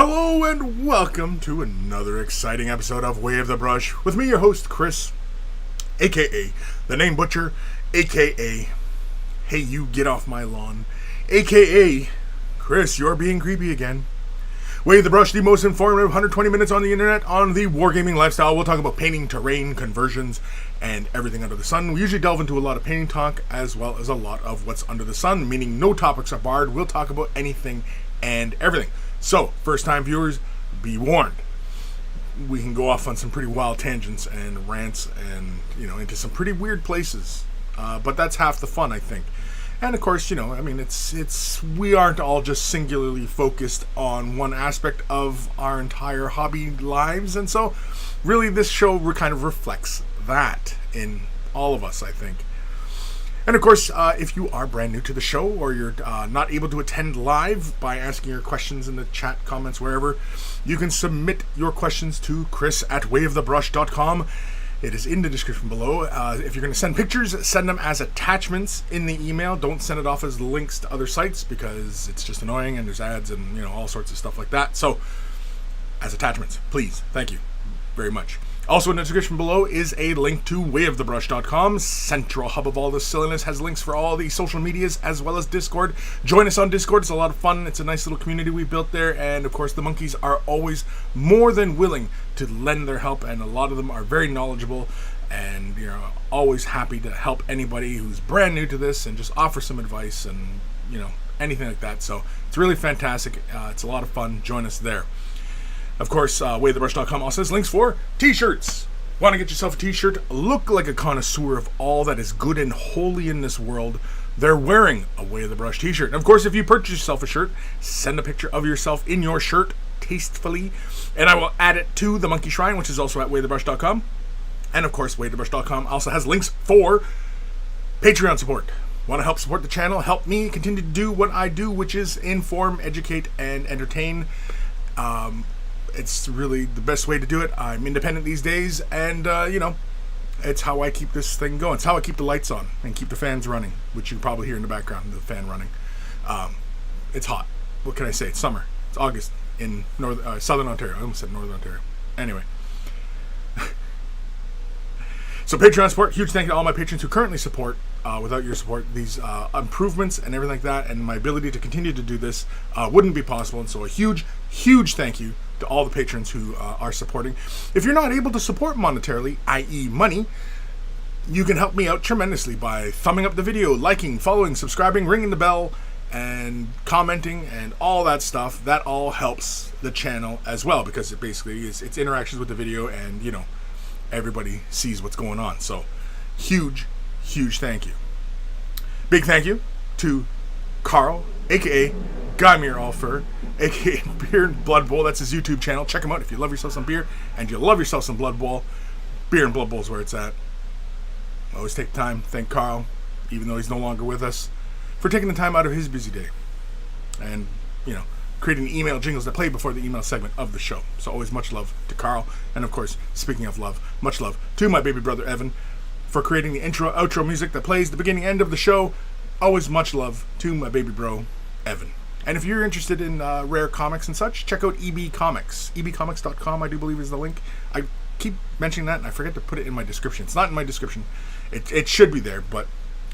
Hello and welcome to another exciting episode of Way of the Brush with me, your host, Kris, aka The Name Butcher, aka Hey You Get Off My Lawn, aka Kris, you're being creepy again. Way of the Brush, the most informative 120 minutes on the internet on the wargaming lifestyle. We'll talk about painting, terrain, conversions, and everything under the sun. We usually delve into a lot of painting talk as well as a lot of what's under the sun, meaning no topics are barred. We'll talk about anything and everything. So, first-time viewers, be warned. We can go off on some pretty wild tangents and rants and, into some pretty weird places. But that's half the fun, I think. And, of course, we aren't all just singularly focused on one aspect of our entire hobby lives. And so, really, this show kind of reflects that in all of us, I think. And of course, if you are brand new to the show or you're not able to attend live by asking your questions in the chat, comments, wherever, you can submit your questions to Kris@wayofthebrush.com. It is in the description below. If you're going to send pictures, send them as attachments in the email. Don't send it off as links to other sites because it's just annoying and there's ads and all sorts of stuff like that. So, as attachments, please. Thank you very much. Also in the description below is a link to wayofthebrush.com. Central hub of all this silliness has links for all the social medias as well as Discord. Join us on Discord. It's a lot of fun. It's a nice little community we built there. And of course, the monkeys are always more than willing to lend their help. And a lot of them are very knowledgeable and always happy to help anybody who's brand new to this and just offer some advice and, anything like that. So it's really fantastic. It's a lot of fun. Join us there. Of course, wayofthebrush.com also has links for t-shirts. Want to get yourself a t-shirt? Look like a connoisseur of all that is good and holy in this world. They're wearing a Way of the Brush t-shirt. And of course, if you purchase yourself a shirt, send a picture of yourself in your shirt tastefully, and I will add it to the Monkey Shrine, which is also at wayofthebrush.com. And of course, wayofthebrush.com also has links for Patreon support. Want to help support the channel? Help me continue to do what I do, which is inform, educate, and entertain. It's really the best way to do it. I'm independent these days, and, it's how I keep this thing going. It's how I keep the lights on and keep the fans running, which you can probably hear in the background, the fan running. It's hot. What can I say? It's summer. It's August in Southern Ontario. I almost said Northern Ontario. Anyway. So Patreon support, huge thank you to all my patrons who currently support. Without your support, these improvements and everything like that, and my ability to continue to do this wouldn't be possible. And so a huge, huge thank you to all the patrons who are supporting. If you're not able to support monetarily, i.e. money, you can help me out tremendously by thumbing up the video, liking, following, subscribing, ringing the bell, and commenting, and all that stuff. That all helps the channel as well, because it basically is it's interactions with the video, and everybody sees what's going on. So huge thank you. Big thank you to Carl, aka Guymere Allfur, aka Beer and Blood Bowl. That's his YouTube channel. Check him out if you love yourself some beer and you love yourself some Blood Bowl. Beer and Blood Bowl is where it's at. Always take the time. Thank Carl, even though he's no longer with us, for taking the time out of his busy day and creating email jingles that play before the email segment of the show. So always much love to Carl. And of course, speaking of love, much love to my baby brother Evan for creating the intro outro music that plays the beginning end of the show. Always much love to my baby bro Evan. And if you're interested in rare comics and such, check out EB Comics. ebcomics.com, I do believe, is the link. I keep mentioning that and I forget to put it in my description. It's not in my description. It should be there, but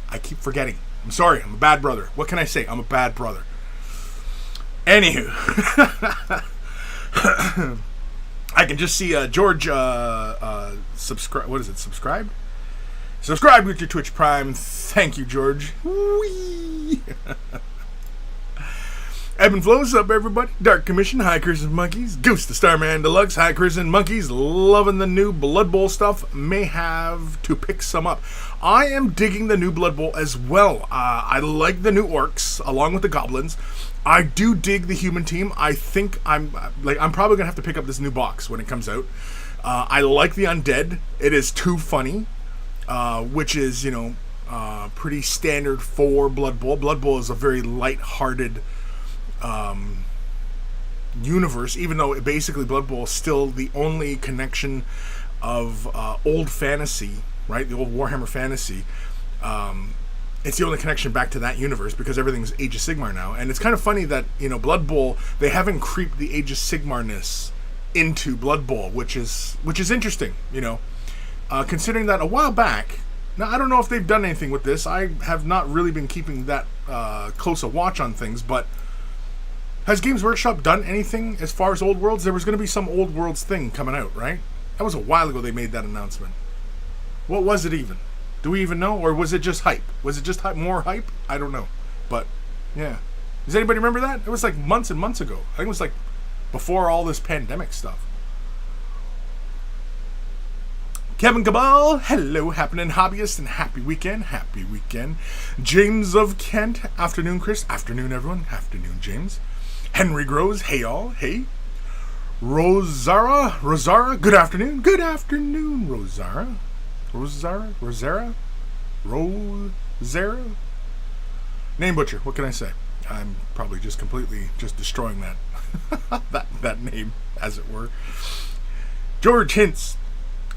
I keep forgetting. I'm sorry, I'm a bad brother. What can I say? I'm a bad brother. Anywho, I can just see George subscribe. What is it? Subscribed? Subscribe with your Twitch Prime. Thank you, George. Whee! Ebb and Flow, what's up, everybody? Dark Commission, hi, Kris and Monkeys. Goose the Starman Deluxe, hi, Kris and Monkeys. Loving the new Blood Bowl stuff. May have to pick some up. I am digging the new Blood Bowl as well. I like the new orcs, along with the goblins. I do dig the human team. I think I'm probably gonna have to pick up this new box when it comes out. I like the undead. It is too funny, which is pretty standard for Blood Bowl. Blood Bowl is a very light-hearted universe, even though basically Blood Bowl is still the only connection of old fantasy, right? The old Warhammer fantasy. it's the only connection back to that universe because everything's Age of Sigmar now. And it's kind of funny that, Blood Bowl, they haven't creeped the Age of Sigmarness into Blood Bowl, which is interesting, considering that a while back. Now, I don't know if they've done anything with this. I have not really been keeping that close a watch on things, but has Games Workshop done anything as far as Old Worlds? There was going to be some Old Worlds thing coming out, right? That was a while ago they made that announcement. What was it even? Do we even know? Or was it just hype? Was it just more hype? I don't know. But, yeah. Does anybody remember that? It was like months and months ago. I think it was like before all this pandemic stuff. Kevin Cabal, hello, happening hobbyist, and happy weekend. James of Kent, afternoon, Chris. Afternoon, everyone. Afternoon, James. Henry Groves, hey all, hey. Rosara, good afternoon. Good afternoon, Rosara. Name Butcher, what can I say? I'm probably just completely destroying that that name, as it were. George Hintz,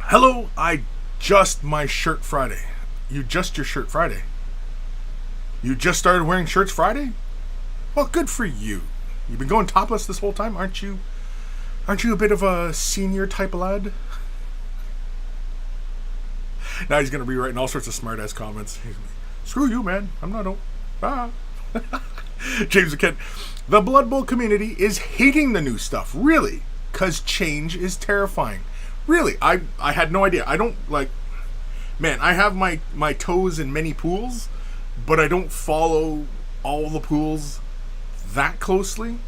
hello, I just my shirt Friday. You just your shirt Friday? You just started wearing shirts Friday? Well, good for you. You've been going topless this whole time, aren't you? Aren't you a bit of a senior type of lad? Now he's going to be writing all sorts of smart-ass comments. He's like, screw you, man. I'm not old. Ah. James Kent, the Blood Bowl community is hating the new stuff. Really? Because change is terrifying. Really? I had no idea. I don't, man, I have my toes in many pools, but I don't follow all the pools that closely.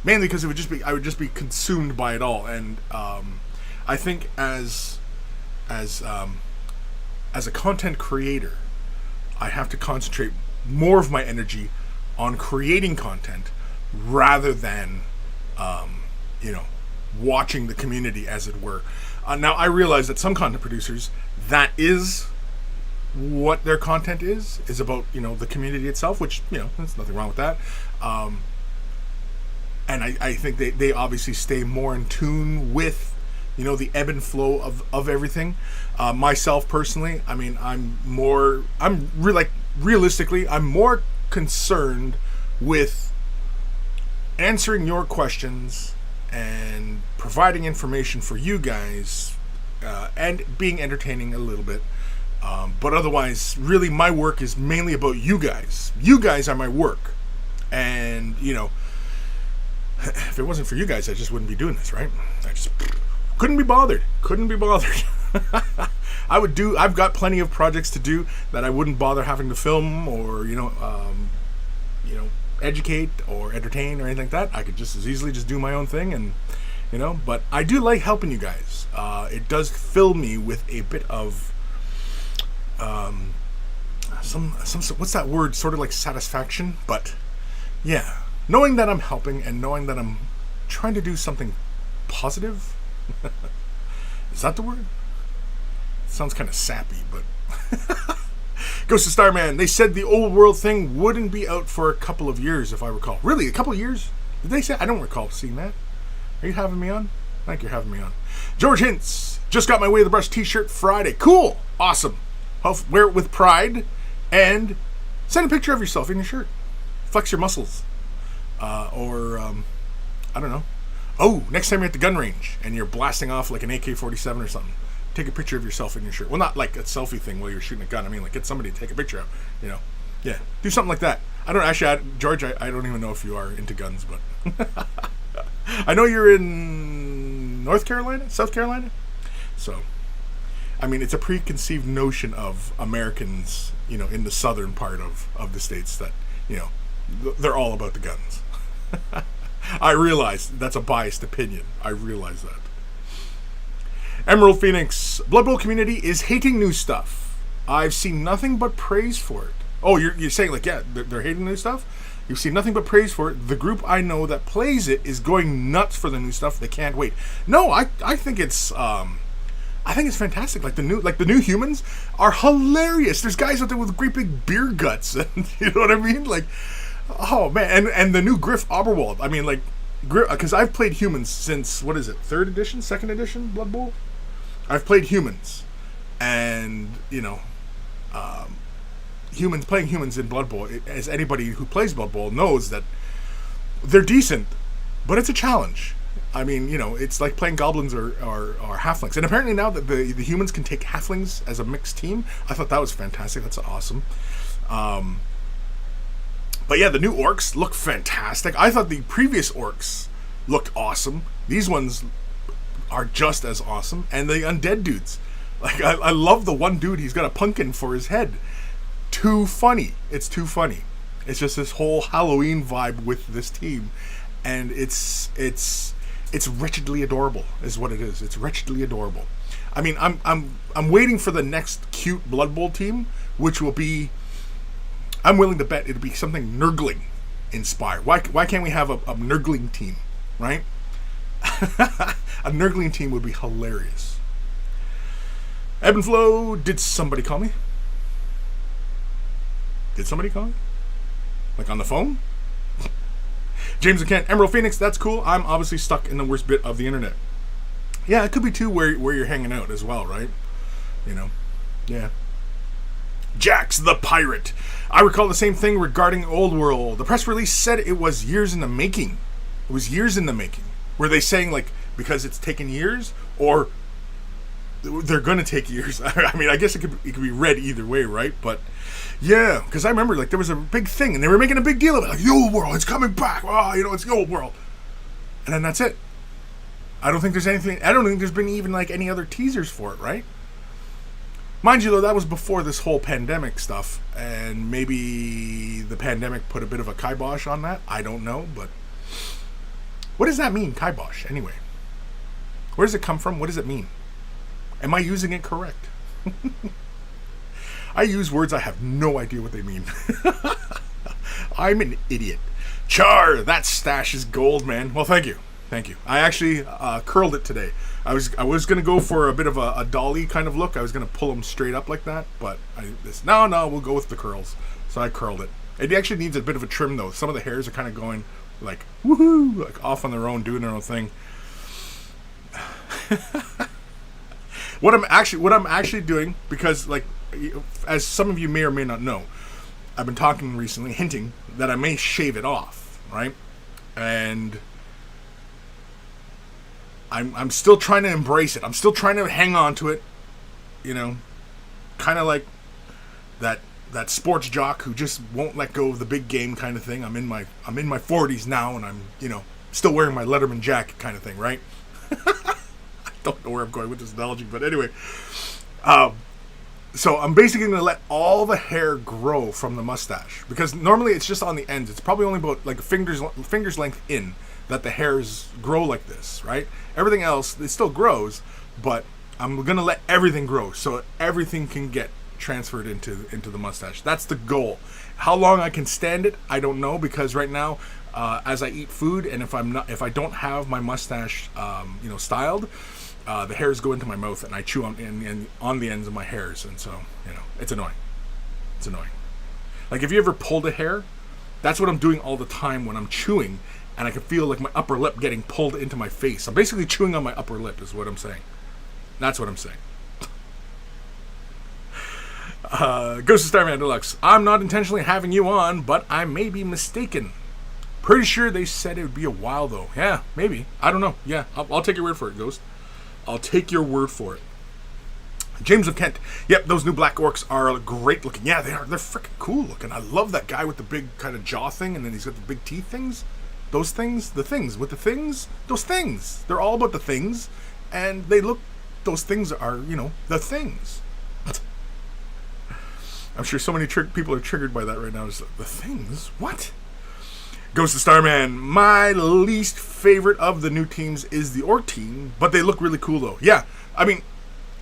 Mainly because I would just be consumed by it all. And I think as a content creator, I have to concentrate more of my energy on creating content rather than, watching the community, as it were. Now, I realize that some content producers, that is what their content is about, the community itself, which, there's nothing wrong with that. And I think they obviously stay more in tune with, the ebb and flow of everything. Myself personally, I mean, realistically, I'm more concerned with answering your questions and providing information for you guys, and being entertaining a little bit. But otherwise, really, my work is mainly about you guys. You guys are my work. And, if it wasn't for you guys, I just wouldn't be doing this, right? I just couldn't be bothered. I've got plenty of projects to do that I wouldn't bother having to film or, educate or entertain or anything like that. I could just as easily just do my own thing, and, but I do like helping you guys. It does fill me with a bit of, some what's that word? Sort of like satisfaction, but yeah. Knowing that I'm helping and knowing that I'm trying to do something positive. Is that the word? It sounds kind of sappy, but... Ghost of Starman, they said the Old World thing wouldn't be out for a couple of years, if I recall. Really? A couple of years? Did they say? I don't recall seeing that. Are you having me on? I think you're having me on. George Hintz, just got my Way of the Brush t-shirt Friday. Cool! Awesome. Wear it with pride and send a picture of yourself in your shirt. Flex your muscles. I don't know. Oh, next time you're at the gun range and you're blasting off like an AK-47 or something, take a picture of yourself in your shirt. Well, not like a selfie thing while you're shooting a gun. I mean, like, get somebody to take a picture of, Yeah, do something like that. I don't actually, George, I don't even know if you are into guns, but I know you're in North Carolina, South Carolina. So, I mean, it's a preconceived notion of Americans, in the southern part of the states that, they're all about the guns. I realize that's a biased opinion. I realize that. Emerald Phoenix, Blood Bowl community is hating new stuff. I've seen nothing but praise for it. Oh, you're saying they're hating new stuff? You've seen nothing but praise for it. The group I know that plays it is going nuts for the new stuff. They can't wait. No, I think it's fantastic. Like the new humans are hilarious. There's guys out there with great big beer guts, and you know what I mean? Like, oh man, and the new Griff Oberwald. I mean, like, because I've played humans since, what is it, 3rd edition, 2nd edition Blood Bowl? I've played humans, and playing humans in Blood Bowl, as anybody who plays Blood Bowl knows, that they're decent, but it's a challenge. I mean, it's like playing goblins or halflings. And apparently now that the humans can take halflings as a mixed team, I thought that was fantastic. That's awesome. But yeah, the new orcs look fantastic. I thought the previous orcs looked awesome. These ones are just as awesome. And the undead dudes. Like, I love the one dude, he's got a pumpkin for his head. Too funny. It's too funny. It's just this whole Halloween vibe with this team. And it's wretchedly adorable, is what it is. It's wretchedly adorable. I mean, I'm waiting for the next cute Blood Bowl team, which will be, I'm willing to bet it'll be something Nurgling inspired. Why can't we have a Nurgling team, right? A Nurgling team would be hilarious. Ebb and Flow, did somebody call me? Did somebody call me? Like on the phone? James and Kent, Emerald Phoenix, that's cool. I'm obviously stuck in the worst bit of the internet. Yeah, it could be too where you're hanging out as well, right? Yeah. Jax the Pirate. I recall the same thing regarding Old World. The press release said it was years in the making. It was years in the making. Were they saying, like, because it's taken years, or they're going to take years? I mean, I guess it could be read either way, right? But yeah, because I remember, like, there was a big thing, and they were making a big deal of it. Like, the Old World, it's coming back. Oh, it's the Old World. And then that's it. I don't think there's been even, like, any other teasers for it, right? Mind you, though, that was before this whole pandemic stuff, and maybe the pandemic put a bit of a kibosh on that. I don't know, but what does that mean, kibosh, anyway? Where does it come from? What does it mean? Am I using it correct? I use words I have no idea what they mean. I'm an idiot. Char, that stash is gold, man. Well, thank you. I actually curled it today. I was going to go for a bit of a dolly kind of look. I was going to pull them straight up like that, but no, we'll go with the curls. So I curled it. It actually needs a bit of a trim, though. Some of the hairs are kind of going like woohoo, like off on their own, doing their own thing. What I'm actually doing, because, like, as some of you may or may not know, I've been talking recently, hinting that I may shave it off, right? And I'm still trying to embrace it. I'm still trying to hang on to it, kind of like that sports jock who just won't let go of the big game kind of thing. I'm in my 40s now, and I'm still wearing my Letterman jacket kind of thing, right? I don't know where I'm going with this analogy, but anyway. So I'm basically going to let all the hair grow from the mustache, because normally it's just on the ends. It's probably only about like a finger's length in that the hairs grow like this, right? Everything else, it still grows, but I'm going to let everything grow so everything can get transferred into the mustache. That's the goal. How long I can stand it, I don't know, because right now, as I eat food, and if I don't have my mustache, styled, the hairs go into my mouth, and I chew on the ends of my hairs, and so it's annoying. It's annoying. Like, if you ever pulled a hair, that's what I'm doing all the time when I'm chewing, and I can feel like my upper lip getting pulled into my face. I'm basically chewing on my upper lip, is what I'm saying. That's what I'm saying. Ghost of Starman Deluxe. I'm not intentionally having you on, but I may be mistaken. Pretty sure they said it would be a while, though. Yeah, maybe. I don't know. Yeah, I'll take your word for it, Ghost. I'll take your word for it. James of Kent. Yep, those new black orcs are great looking. Yeah, they are. They're freaking cool looking. I love that guy with the big kind of jaw thing, and then he's got the big teeth things. Those things, the things with the things, those things. They're all about the things, and those things are, the things. I'm sure so many people are triggered by that right now. It's like, the things? What? Ghost of Starman. My least favorite of the new teams is the Orc team, but they look really cool, though. Yeah, I mean,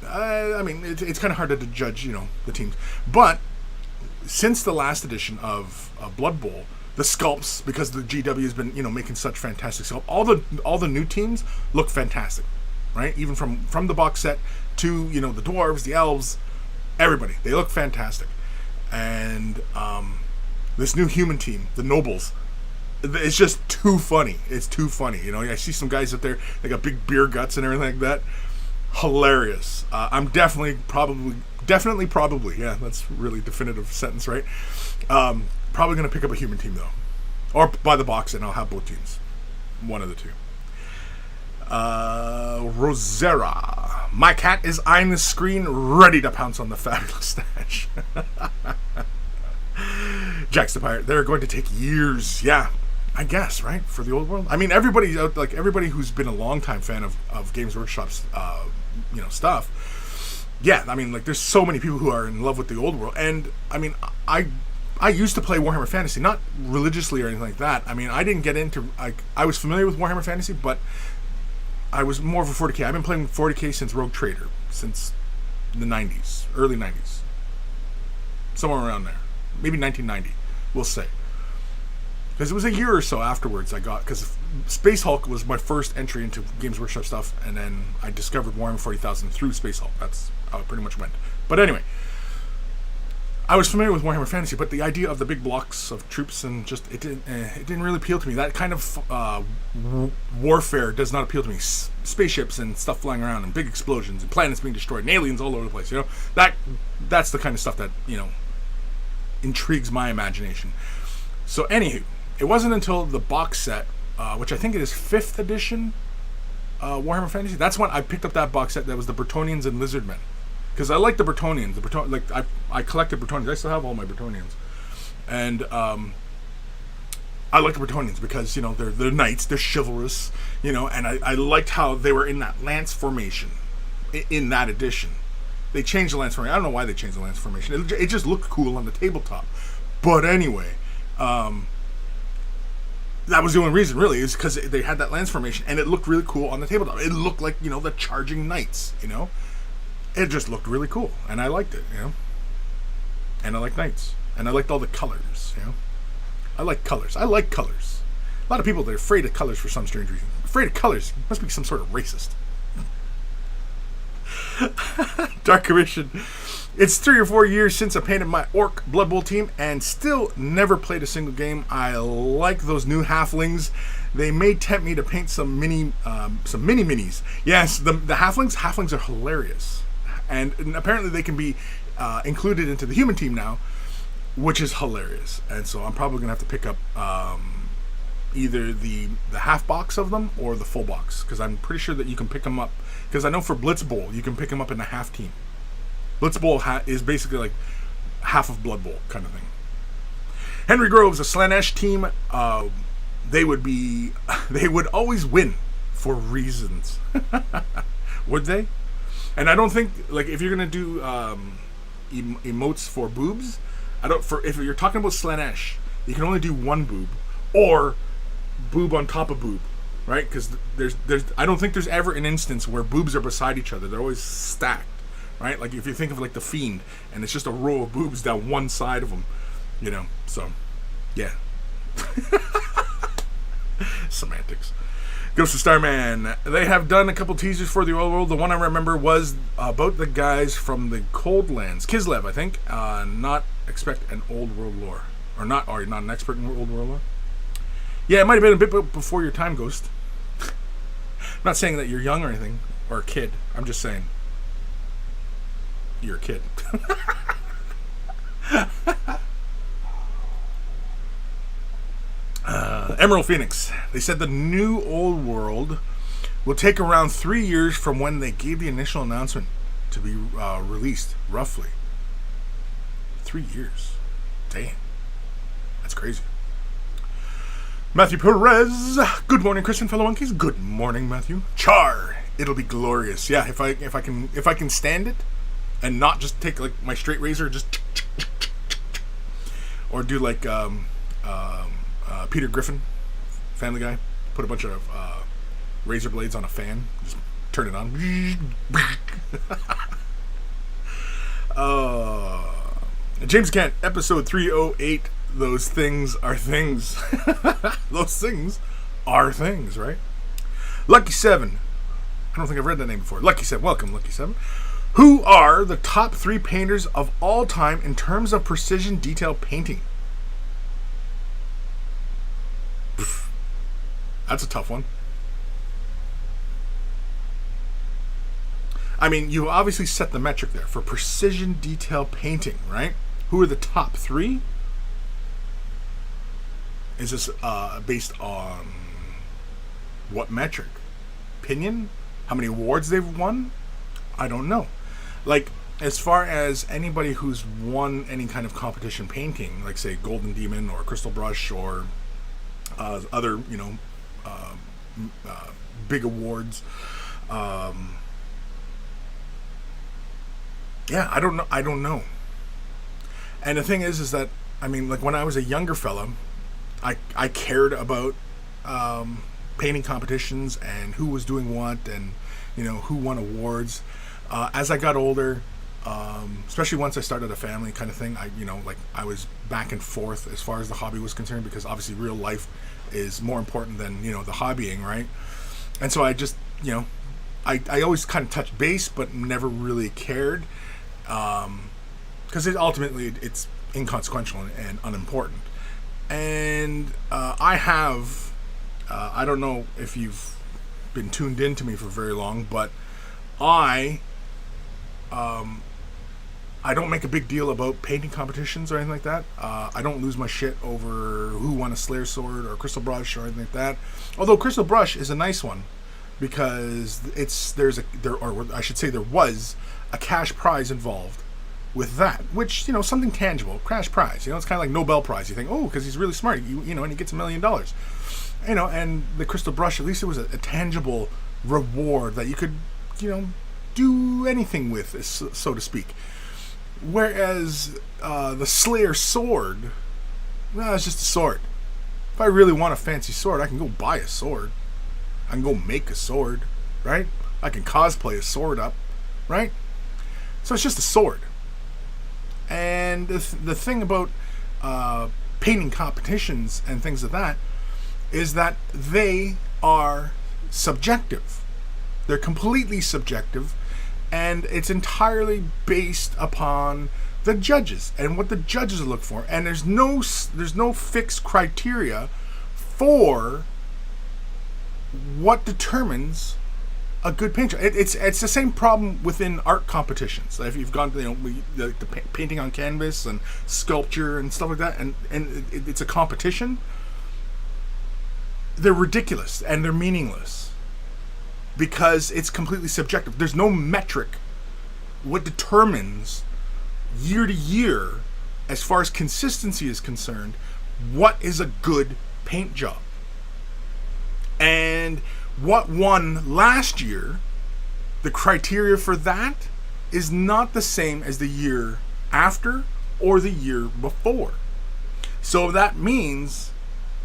it's kind of hard to judge, the teams. But since the last edition of Blood Bowl, the sculpts, because the GW has been, making such fantastic sculpts, all the new teams look fantastic, right? Even from the box set to, the dwarves, the elves, everybody. They look fantastic. And this new human team, the nobles, it's just too funny. It's too funny. I see some guys up there, they got big beer guts and everything like that. hilarious. I'm probably, yeah, that's a really definitive sentence, right? Probably going to pick up a human team, though. Or buy the box, and I'll have both teams. One of the two. Rosera. My cat is eyeing the screen, ready to pounce on the fabulous stash. Jax the Pirate. They're going to take years. Yeah, I guess, right? For the old world. I mean, everybody who's been a longtime fan of Games Workshop's, stuff. Yeah, I mean, like, there's so many people who are in love with the old world. And, I mean, I used to play Warhammer Fantasy, not religiously or anything like that. I mean, I didn't get into... I was familiar with Warhammer Fantasy, but I was more of a 40k. I've been playing 40k since Rogue Trader, since the 90s, early 90s. Somewhere around there. Maybe 1990, we'll say. Because it was a year or so afterwards because Space Hulk was my first entry into Games Workshop stuff, and then I discovered Warhammer 40,000 through Space Hulk. That's how it pretty much went. But anyway... I was familiar with Warhammer Fantasy, but the idea of the big blocks of troops and just it didn't really appeal to me. That kind of warfare does not appeal to me. Spaceships and stuff flying around and big explosions and planets being destroyed and aliens all over the place. That's the kind of stuff that intrigues my imagination. So anywho, it wasn't until the box set, which I think it is 5th edition Warhammer Fantasy. That's when I picked up that box set. That was the Bretonnians and Lizardmen. Because I like the Bretonnians. I collected Bretonnians. I still have all my Bretonnians. And I like the Bretonnians because, they're knights, they're chivalrous, and I liked how they were in that lance formation in that edition. They changed the lance formation. I don't know why they changed the lance formation. It just looked cool on the tabletop. But anyway, that was the only reason, really, is because they had that lance formation, and it looked really cool on the tabletop. It looked like, the charging knights, It just looked really cool, and I liked it, And I like knights, and I liked all the colors, I like colors. A lot of people, they're afraid of colors for some strange reason. Afraid of colors must be some sort of racist. Dark Commission. It's 3 or 4 years since I painted my Orc Blood Bowl team, and still never played a single game. I like those new halflings. They may tempt me to paint some mini minis. Yes, the halflings. Halflings are hilarious. And apparently they can be included into the human team now, which is hilarious. And so I'm probably going to have to pick up either the half box of them or the full box. Because I'm pretty sure that you can pick them up. Because I know for Blitz Bowl, you can pick them up in a half team. Blitz Bowl is basically like half of Blood Bowl kind of thing. Henry Groves, a Slanesh team, they would always win for reasons. Would they? And I don't think, if you're gonna do emotes for boobs, if you're talking about Slanesh, you can only do one boob or boob on top of boob, right? Because I don't think there's ever an instance where boobs are beside each other. They're always stacked, right? Like if you think of the Fiend, and it's just a row of boobs down one side of them, So, yeah. Semantics. Ghost of Starman. They have done a couple teasers for the old world. The one I remember was about the guys from the Cold Lands. Kislev, I think. Not expect an old world lore. Or not an expert in old world lore. Yeah, it might have been a bit before your time, Ghost. I'm not saying that you're young or anything. Or a kid. I'm just saying you're a kid. Emerald Phoenix. They said the new old world will take around 3 years from when they gave the initial announcement to be released, roughly. 3 years. Damn. That's crazy. Matthew Perez. Good morning, Christian fellow monkeys. Good morning, Matthew. Char. It'll be glorious. Yeah, if I can stand it and not just take my straight razor, just or do Peter Griffin, Family Guy, put a bunch of razor blades on a fan, just turn it on. James Kent, episode 308. Those things are things. Those things are things, right? Lucky 7. I don't think I've read that name before. Lucky 7. Welcome, Lucky 7. Who are the top 3 painters of all time in terms of precision detail painting? That's a tough one. I mean, you obviously set the metric there for precision detail painting, right? Who are the top 3? Is this based on what metric? Opinion? How many awards they've won? I don't know. Like, as far as anybody who's won any kind of competition painting, like say Golden Demon or Crystal Brush or other, big awards. Yeah, I don't know. And the thing is that, I mean, like when I was a younger fella, I cared about painting competitions and who was doing what and, who won awards. As I got older, especially once I started a family kind of thing, I was back and forth as far as the hobby was concerned, because obviously real life is more important than, the hobbying, right? And so I just, I always kind of touched base, but never really cared, because ultimately it's inconsequential and unimportant. And I have, I don't know if you've been tuned into me for very long, but I don't make a big deal about painting competitions or anything like that. I don't lose my shit over who won a Slayer sword or Crystal Brush or anything like that. Although Crystal Brush is a nice one, because there was a cash prize involved with that, which, something tangible, cash prize. It's kind of like Nobel Prize. You think, oh, because he's really smart, and he gets $1 million. And the Crystal Brush, at least it was a tangible reward that you could, do anything with, so to speak. Whereas the Slayer sword, well, it's just a sword. If I really want a fancy sword, I can go buy a sword. I can go make a sword, right? I can cosplay a sword up, right? So it's just a sword. And the thing about painting competitions and things like that is that they are subjective. They're completely subjective, and it's entirely based upon the judges and what the judges look for. And there's no fixed criteria for what determines a good painter. It's the same problem within art competitions. If you've gone to the painting on canvas and sculpture and stuff like that, and it's a competition, they're ridiculous and they're meaningless because it's completely subjective. There's no metric what determines year to year, as far as consistency is concerned, what is a good paint job. And what won last year, the criteria for that is not the same as the year after or the year before. So that means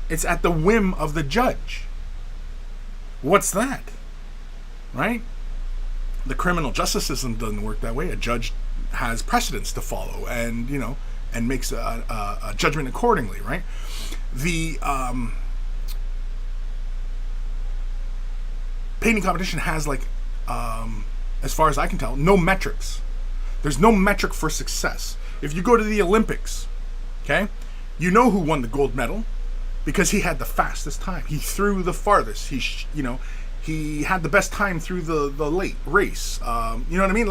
it's at the whim of the judge. What's that? Right? The criminal justice system doesn't work that way. A judge has precedents to follow and, and makes a judgment accordingly, right? The painting competition has, as far as I can tell, no metrics. There's no metric for success. If you go to the Olympics, okay, you know who won the gold medal because he had the fastest time. He threw the farthest. He had the best time through the late race. You know what I mean?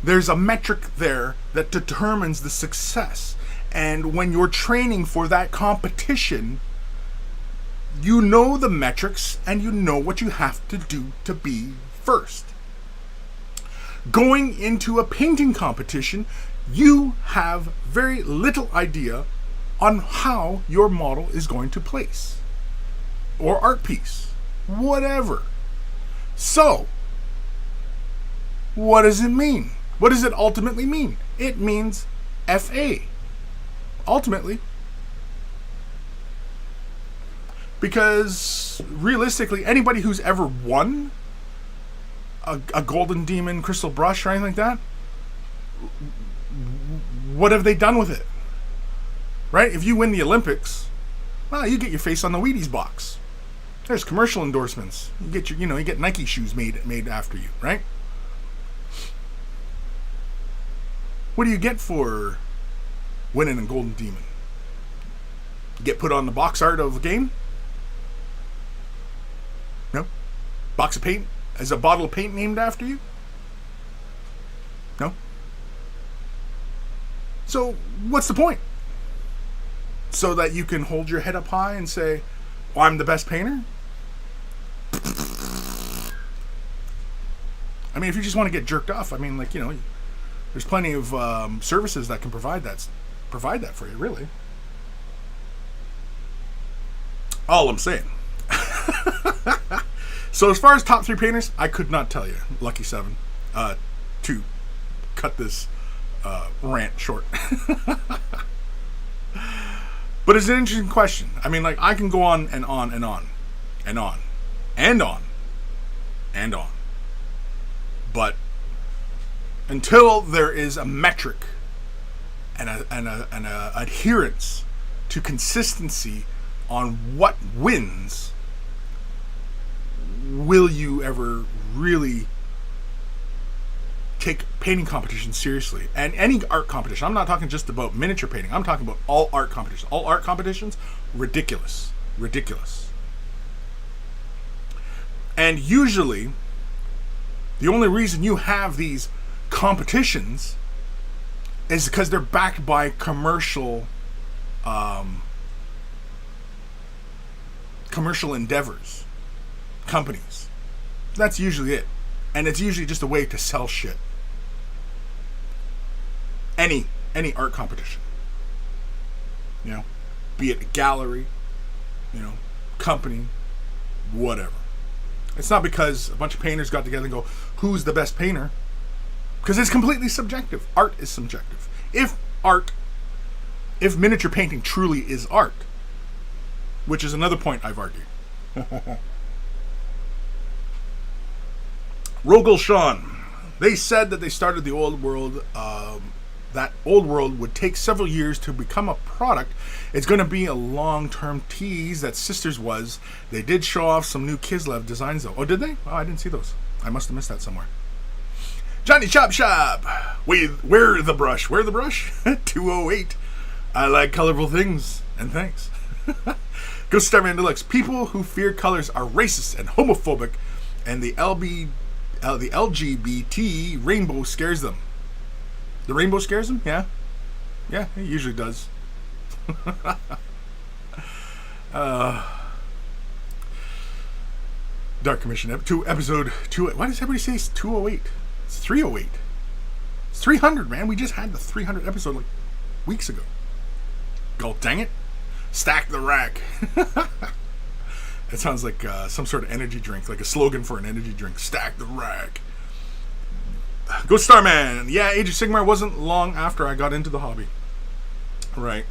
There's a metric there that determines the success. And when you're training for that competition, you know the metrics and you know what you have to do to be first. Going into a painting competition, you have very little idea on how your model is going to place. Or art piece. Whatever. So, what does it mean? What does it ultimately mean? It means FA. Ultimately. Because realistically, anybody who's ever won a Golden Demon Crystal Brush or anything like that, what have they done with it? Right? If you win the Olympics, well, you get your face on the Wheaties box. There's commercial endorsements. You get you get Nike shoes made after you, right? What do you get for winning a Golden Demon? You get put on the box art of the game? No? Box of paint? Is a bottle of paint named after you? No? So, what's the point? So that you can hold your head up high and say, well, I'm the best painter? I mean, if you just want to get jerked off, I mean, like, there's plenty of services that can provide that for you, really. All I'm saying. So as far as top 3 painters, I could not tell you. Lucky 7. To cut this rant short. But it's an interesting question. I mean, like, I can go on and on and on and on and on and on. But until there is a metric and a adherence to consistency on what wins, will you ever really take painting competition seriously? And any art competition. I'm not talking just about miniature painting. I'm talking about all art competitions. All art competitions, ridiculous. And usually, the only reason you have these competitions is because they're backed by commercial endeavors, companies. That's usually it. And it's usually just a way to sell shit. Any art competition. Be it a gallery, company, whatever. It's not because a bunch of painters got together and go, who's the best painter? Because it's completely subjective. Art is subjective. If miniature painting truly is art, which is another point I've argued. Rogel Sean, they said that they started the old world. That old world would take several years to become a product. It's going to be a long-term tease that Sisters was. They did show off some new Kislev designs, though. Oh, did they? Oh, I didn't see those. I must have missed that somewhere. Johnny Chop Shop. Where the brush? 208. I like colorful things, and thanks. Go Starman Deluxe. People who fear colors are racist and homophobic, and the LGBT rainbow scares them. The rainbow scares them? Yeah. Yeah, it usually does. Dark Commission episode 2. Why does everybody say it's 208? It's 308. It's 300, man. We just had the 300 episode like weeks ago. God dang it. Stack the rack. It sounds like some sort of energy drink, like a slogan for an energy drink. Stack the rack. Go Starman. Yeah, Age of Sigmar wasn't long after I got into the hobby. Right.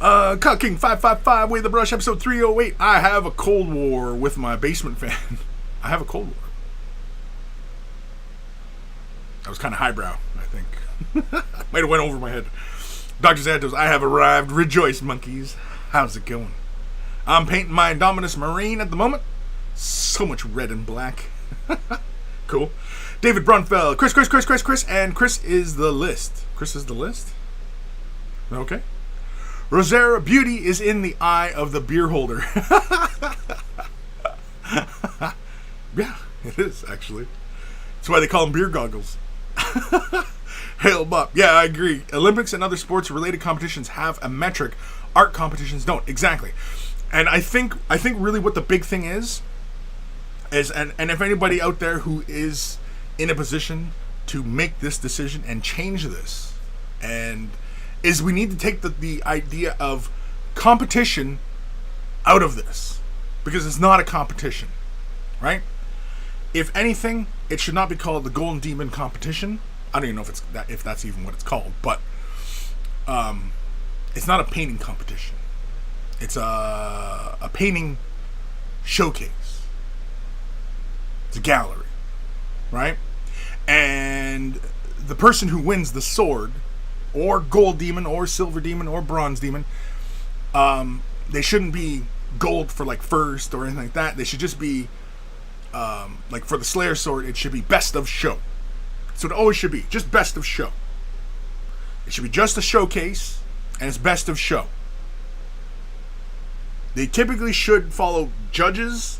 Cut King 555, Way the Brush, episode 308. I have a Cold War with my basement fan. I have a Cold War. That was kind of highbrow, I think. Might have went over my head. Dr. Santos, I have arrived. Rejoice, monkeys. How's it going? I'm painting my Indominus Marine at the moment. So much red and black. Cool. David Brunfeld, Kris, and Kris is the list. Kris is the list? Okay. Rosera, beauty is in the eye of the beer holder. Yeah, it is, actually. That's why they call them beer goggles. Hail Bop. Yeah, I agree. Olympics and other sports-related competitions have a metric. Art competitions don't. Exactly. And I think really what the big thing is and if anybody out there who is in a position to make this decision and change this, and is we need to take the idea of competition out of this, because it's not a competition, right? If anything, it should not be called the Golden Demon competition. I don't even know if that's even what it's called, but it's not a painting competition. It's a painting showcase. It's a gallery, right? And the person who wins the sword, or gold demon, or silver demon, or bronze demon, they shouldn't be gold for like first or anything like that. They should just be like for the Slayer sword, it should be best of show. So it always should be just best of show. It should be just a showcase, and it's best of show. They typically should follow judges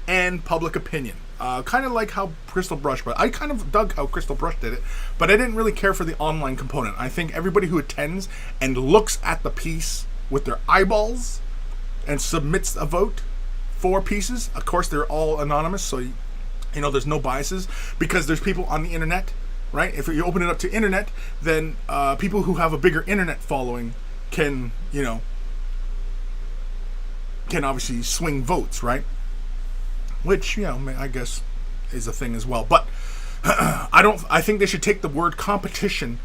and public opinion. kind of like how Crystal Brush, but I kind of dug how Crystal Brush did it, but I didn't really care for the online component. I think everybody who attends and looks at the piece with their eyeballs and submits a vote for pieces, of course they're all anonymous, so you know there's no biases, because there's people on the internet, right? If you open it up to internet, then people who have a bigger internet following can, you know, can obviously swing votes, right? Which, you know, I guess is a thing as well. But I think they should take the word competition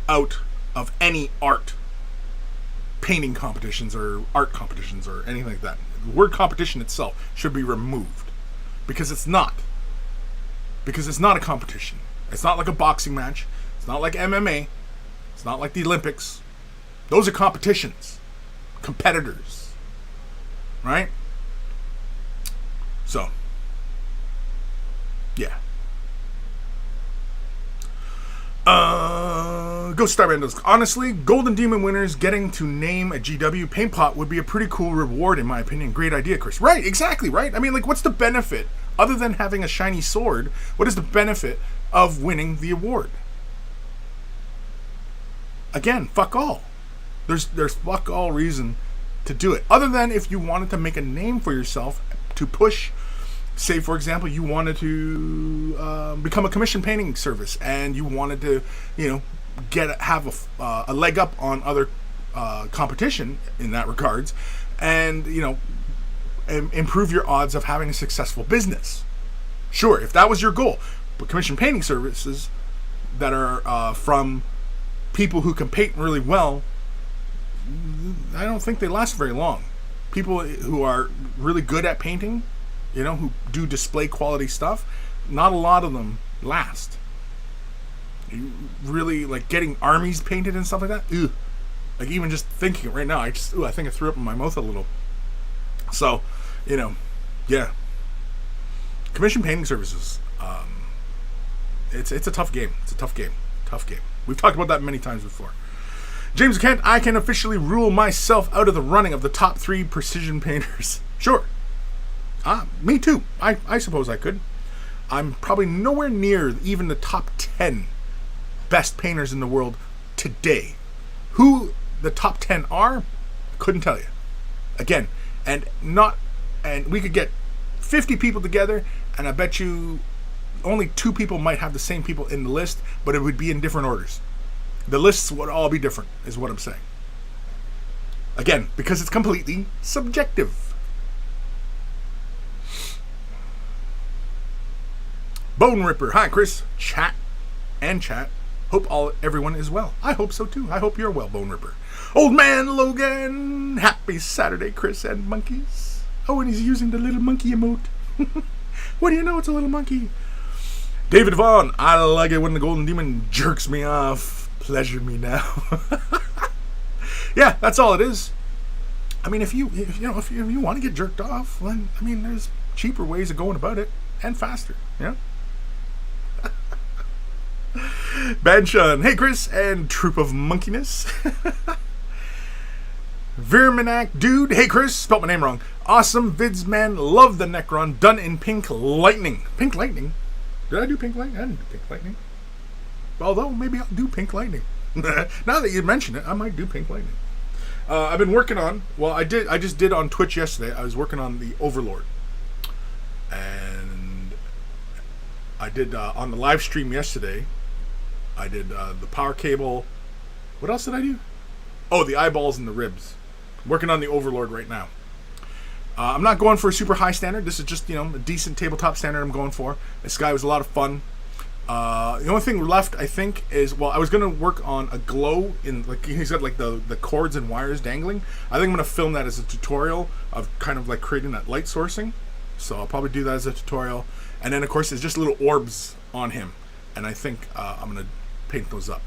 out of any art, painting competitions or art competitions or anything like that. The word competition itself should be removed, because it's not. Because it's not a competition. It's not like a boxing match. It's not like MMA. It's not like the Olympics. Those are competitions. Competitors. Right? So, yeah. Ghost Star Bandos. Honestly, Golden Demon winners getting to name a GW paint pot would be a pretty cool reward, in my opinion. Great idea, Chris. Right, exactly, right? I mean, like, what's the benefit? Other than having a shiny sword, what is the benefit of winning the award? Again, fuck all. There's fuck all reason to do it. Other than if you wanted to make a name for yourself to push, say for example, you wanted to become a commission painting service and you wanted to, you know, have a leg up on other competition in that regards, and you know, improve your odds of having a successful business. Sure, if that was your goal. But commission painting services that are from people who can paint really well, I don't think they last very long. People who are really good at painting, you know, who do display quality stuff, not a lot of them last. You really, like, getting armies painted and stuff like that, ugh. Like, even just thinking it right now, I think I threw up in my mouth a little. So, you know, yeah. Commission painting services, it's a tough game. It's a tough game. Tough game. We've talked about that many times before. James Kent, I can officially rule myself out of the running of the top 3 precision painters. Sure. Me too. I suppose I could. I'm probably nowhere near even the top 10 best painters in the world today. Who the top 10 are, couldn't tell you. Again, and we could get 50 people together, and I bet you only 2 people might have the same people in the list, but it would be in different orders. The lists would all be different, is what I'm saying. Again, because it's completely subjective. Bone Ripper. Hi, Chris. Chat. Hope everyone is well. I hope so, too. I hope you're well, Bone Ripper. Old Man Logan. Happy Saturday, Chris and monkeys. Oh, and he's using the little monkey emote. What do you know? It's a little monkey. David Vaughn. I like it when the Golden Demon jerks me off. Pleasure me now. Yeah, that's all it is. I mean, if you want to get jerked off, then I mean, there's cheaper ways of going about it and faster. Yeah. Banshun. Hey, Chris and troop of monkeyness. Verminac Dude. Hey, Chris. Spelled my name wrong. Awesome vids, man. Love the Necron. Done in Pink Lightning. Pink Lightning? Did I do Pink Lightning? I didn't do Pink Lightning. Although, maybe I'll do Pink Lightning. Now that you mention it, I might do Pink Lightning. I've been working on, well, I just did on Twitch yesterday. I was working on the Overlord. And I did, on the live stream yesterday, I did the power cable. What else did I do? Oh, the eyeballs and the ribs. I'm working on the Overlord right now. I'm not going for a super high standard. This is just, a decent tabletop standard I'm going for. This guy was a lot of fun. The only thing left, I think, is, well, I was going to work on a glow in, like, he's got, like, the cords and wires dangling. I think I'm going to film that as a tutorial of kind of, like, creating that light sourcing. So I'll probably do that as a tutorial. And then, of course, there's just little orbs on him. And I think I'm going to paint those up.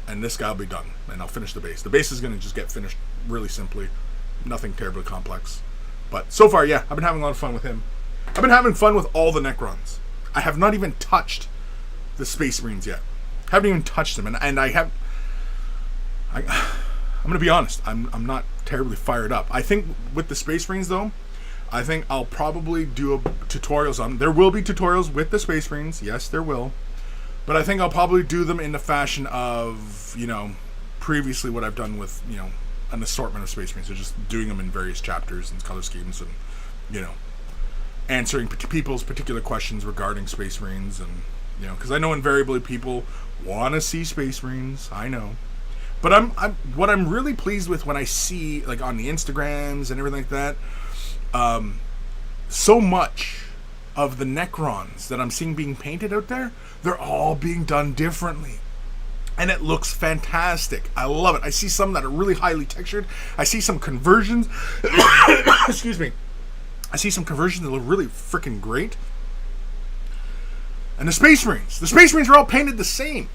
And this guy will be done. And I'll finish the base. The base is going to just get finished really simply. Nothing terribly complex. But so far, yeah, I've been having a lot of fun with him. I've been having fun with all the Necrons. I have not even touched the Space Marines yet. Haven't even touched them. And I'm going to be honest. I'm not terribly fired up. I think with the Space Marines, though, I think I'll probably do tutorials on. There will be tutorials with the Space Marines. Yes, there will. But I think I'll probably do them in the fashion of, previously what I've done with, an assortment of Space Marines. So just doing them in various chapters and color schemes and, answering people's particular questions regarding Space Marines. And, because I know invariably people want to see Space Marines. I know. But what I'm really pleased with when I see, like, on the Instagrams and everything like that, so much of the Necrons that I'm seeing being painted out there, they're all being done differently. And it looks fantastic. I love it. I see some that are really highly textured. I see some conversions. Excuse me. I see some conversions that look really freaking great. And the Space Marines. The Space Marines are all painted the same.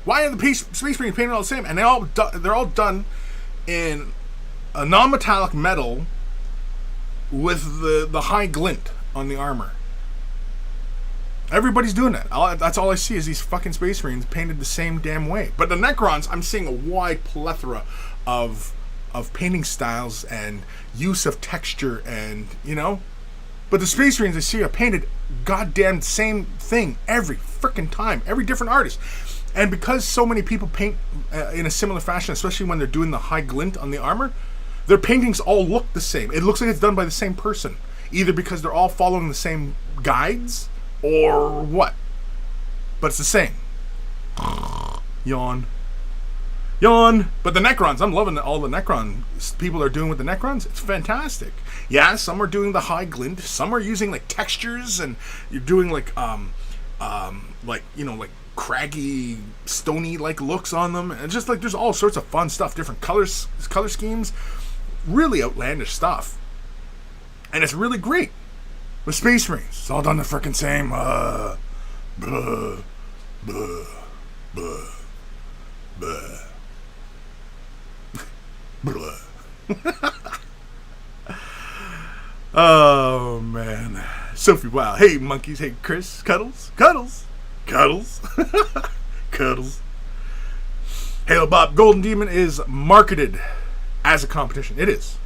Why are the Space Marines painted all the same? And they're all done in a non-metallic metal with the high glint on the armor. Everybody's doing that. That's all I see is these fucking Space Marines painted the same damn way. But the Necrons, I'm seeing a wide plethora of painting styles and use of texture and, But the Space Marines I see are painted goddamn same thing every freaking time. Every different artist. And because so many people paint in a similar fashion, especially when they're doing the high glint on the armor, their paintings all look the same. It looks like it's done by the same person. Either because they're all following the same guides or what. But it's the same. Yawn. But the Necrons, I'm loving all the Necron people are doing with the Necrons. It's fantastic. Yeah, some are doing the high glint. Some are using like textures, and you're doing like craggy, stony like looks on them. And just like there's all sorts of fun stuff, different color schemes, really outlandish stuff. And it's really great. With Space Marines, it's all done the frickin' same. Blah, blah, blah, blah. Oh, man. Sophie, wow. Hey, monkeys. Hey, Kris. Cuddles. Halo Bob, Golden Demon is marketed as a competition. It is.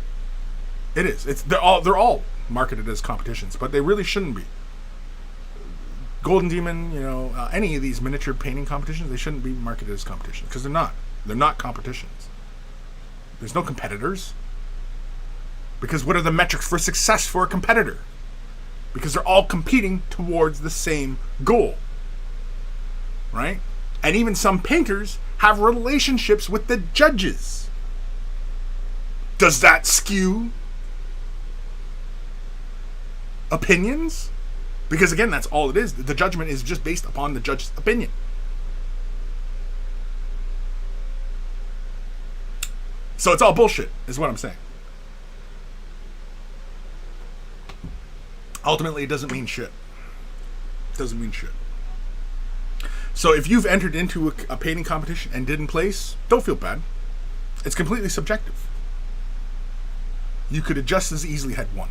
They're all marketed as competitions, but they really shouldn't be. Golden Demon, any of these miniature painting competitions, they shouldn't be marketed as competitions because they're not. They're not competitions. There's no competitors. Because what are the metrics for success for a competitor? Because they're all competing towards the same goal. Right? And even some painters have relationships with the judges. Does that skew opinions? Because again, that's all it is. The judgment is just based upon the judge's opinion. So it's all bullshit, is what I'm saying. Ultimately, it doesn't mean shit. So if you've entered into a painting competition and didn't place, don't feel bad. It's completely subjective. You could have just as easily had won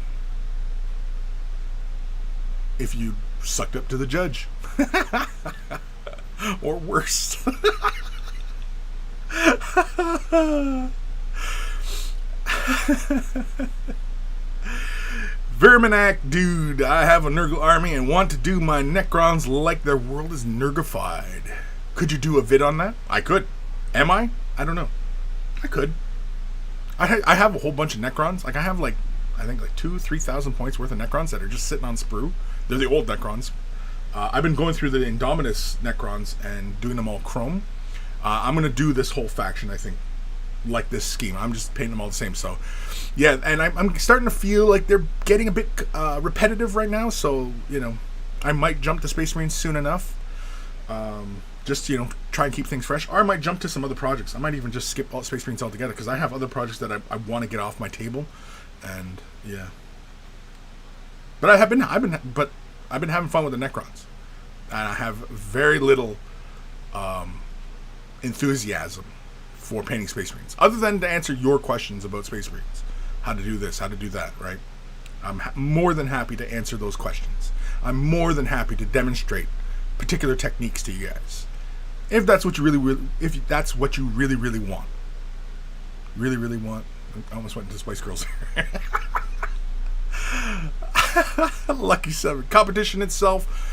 if you sucked up to the judge. Or worse. Verminac, dude, I have a Nurgle army and want to do my Necrons like their world is Nurgified. Could you do a vid on that? I could. Am I? I don't know. I could. I have a whole bunch of Necrons. Like, I have, I think 2,000-3,000 points worth of Necrons that are just sitting on sprue. They're the old Necrons. I've been going through the Indominus Necrons and doing them all chrome. I'm going to do this whole faction, I think, like this scheme. I'm just painting them all the same. So, yeah, and I'm starting to feel like they're getting a bit repetitive right now. So, I might jump to Space Marines soon enough. Just, try and keep things fresh. Or I might jump to some other projects. I might even just skip all Space Marines altogether because I have other projects that I want to get off my table. And, yeah. But I've been having fun with the Necrons. And I have very little enthusiasm for painting Space Marines, other than to answer your questions about Space Marines, how to do this, how to do that, right? I'm more than happy to answer those questions. I'm more than happy to demonstrate particular techniques to you guys, if that's what you really want. Really want. I almost went into Spice Girls. Lucky 7. Competition itself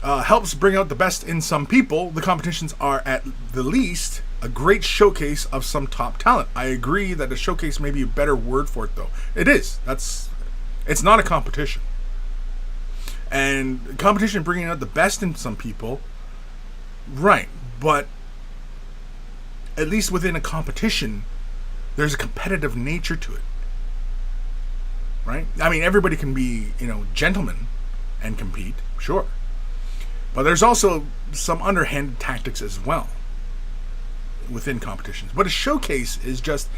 helps bring out the best in some people. The competitions are, at the least, a great showcase of some top talent. I agree that a showcase may be a better word for it, though. It is. It's not a competition. And competition bringing out the best in some people, right, but at least within a competition, there's a competitive nature to it. Right? I mean, everybody can be, gentlemen and compete, sure. But there's also some underhanded tactics as well within competitions. But a showcase is just,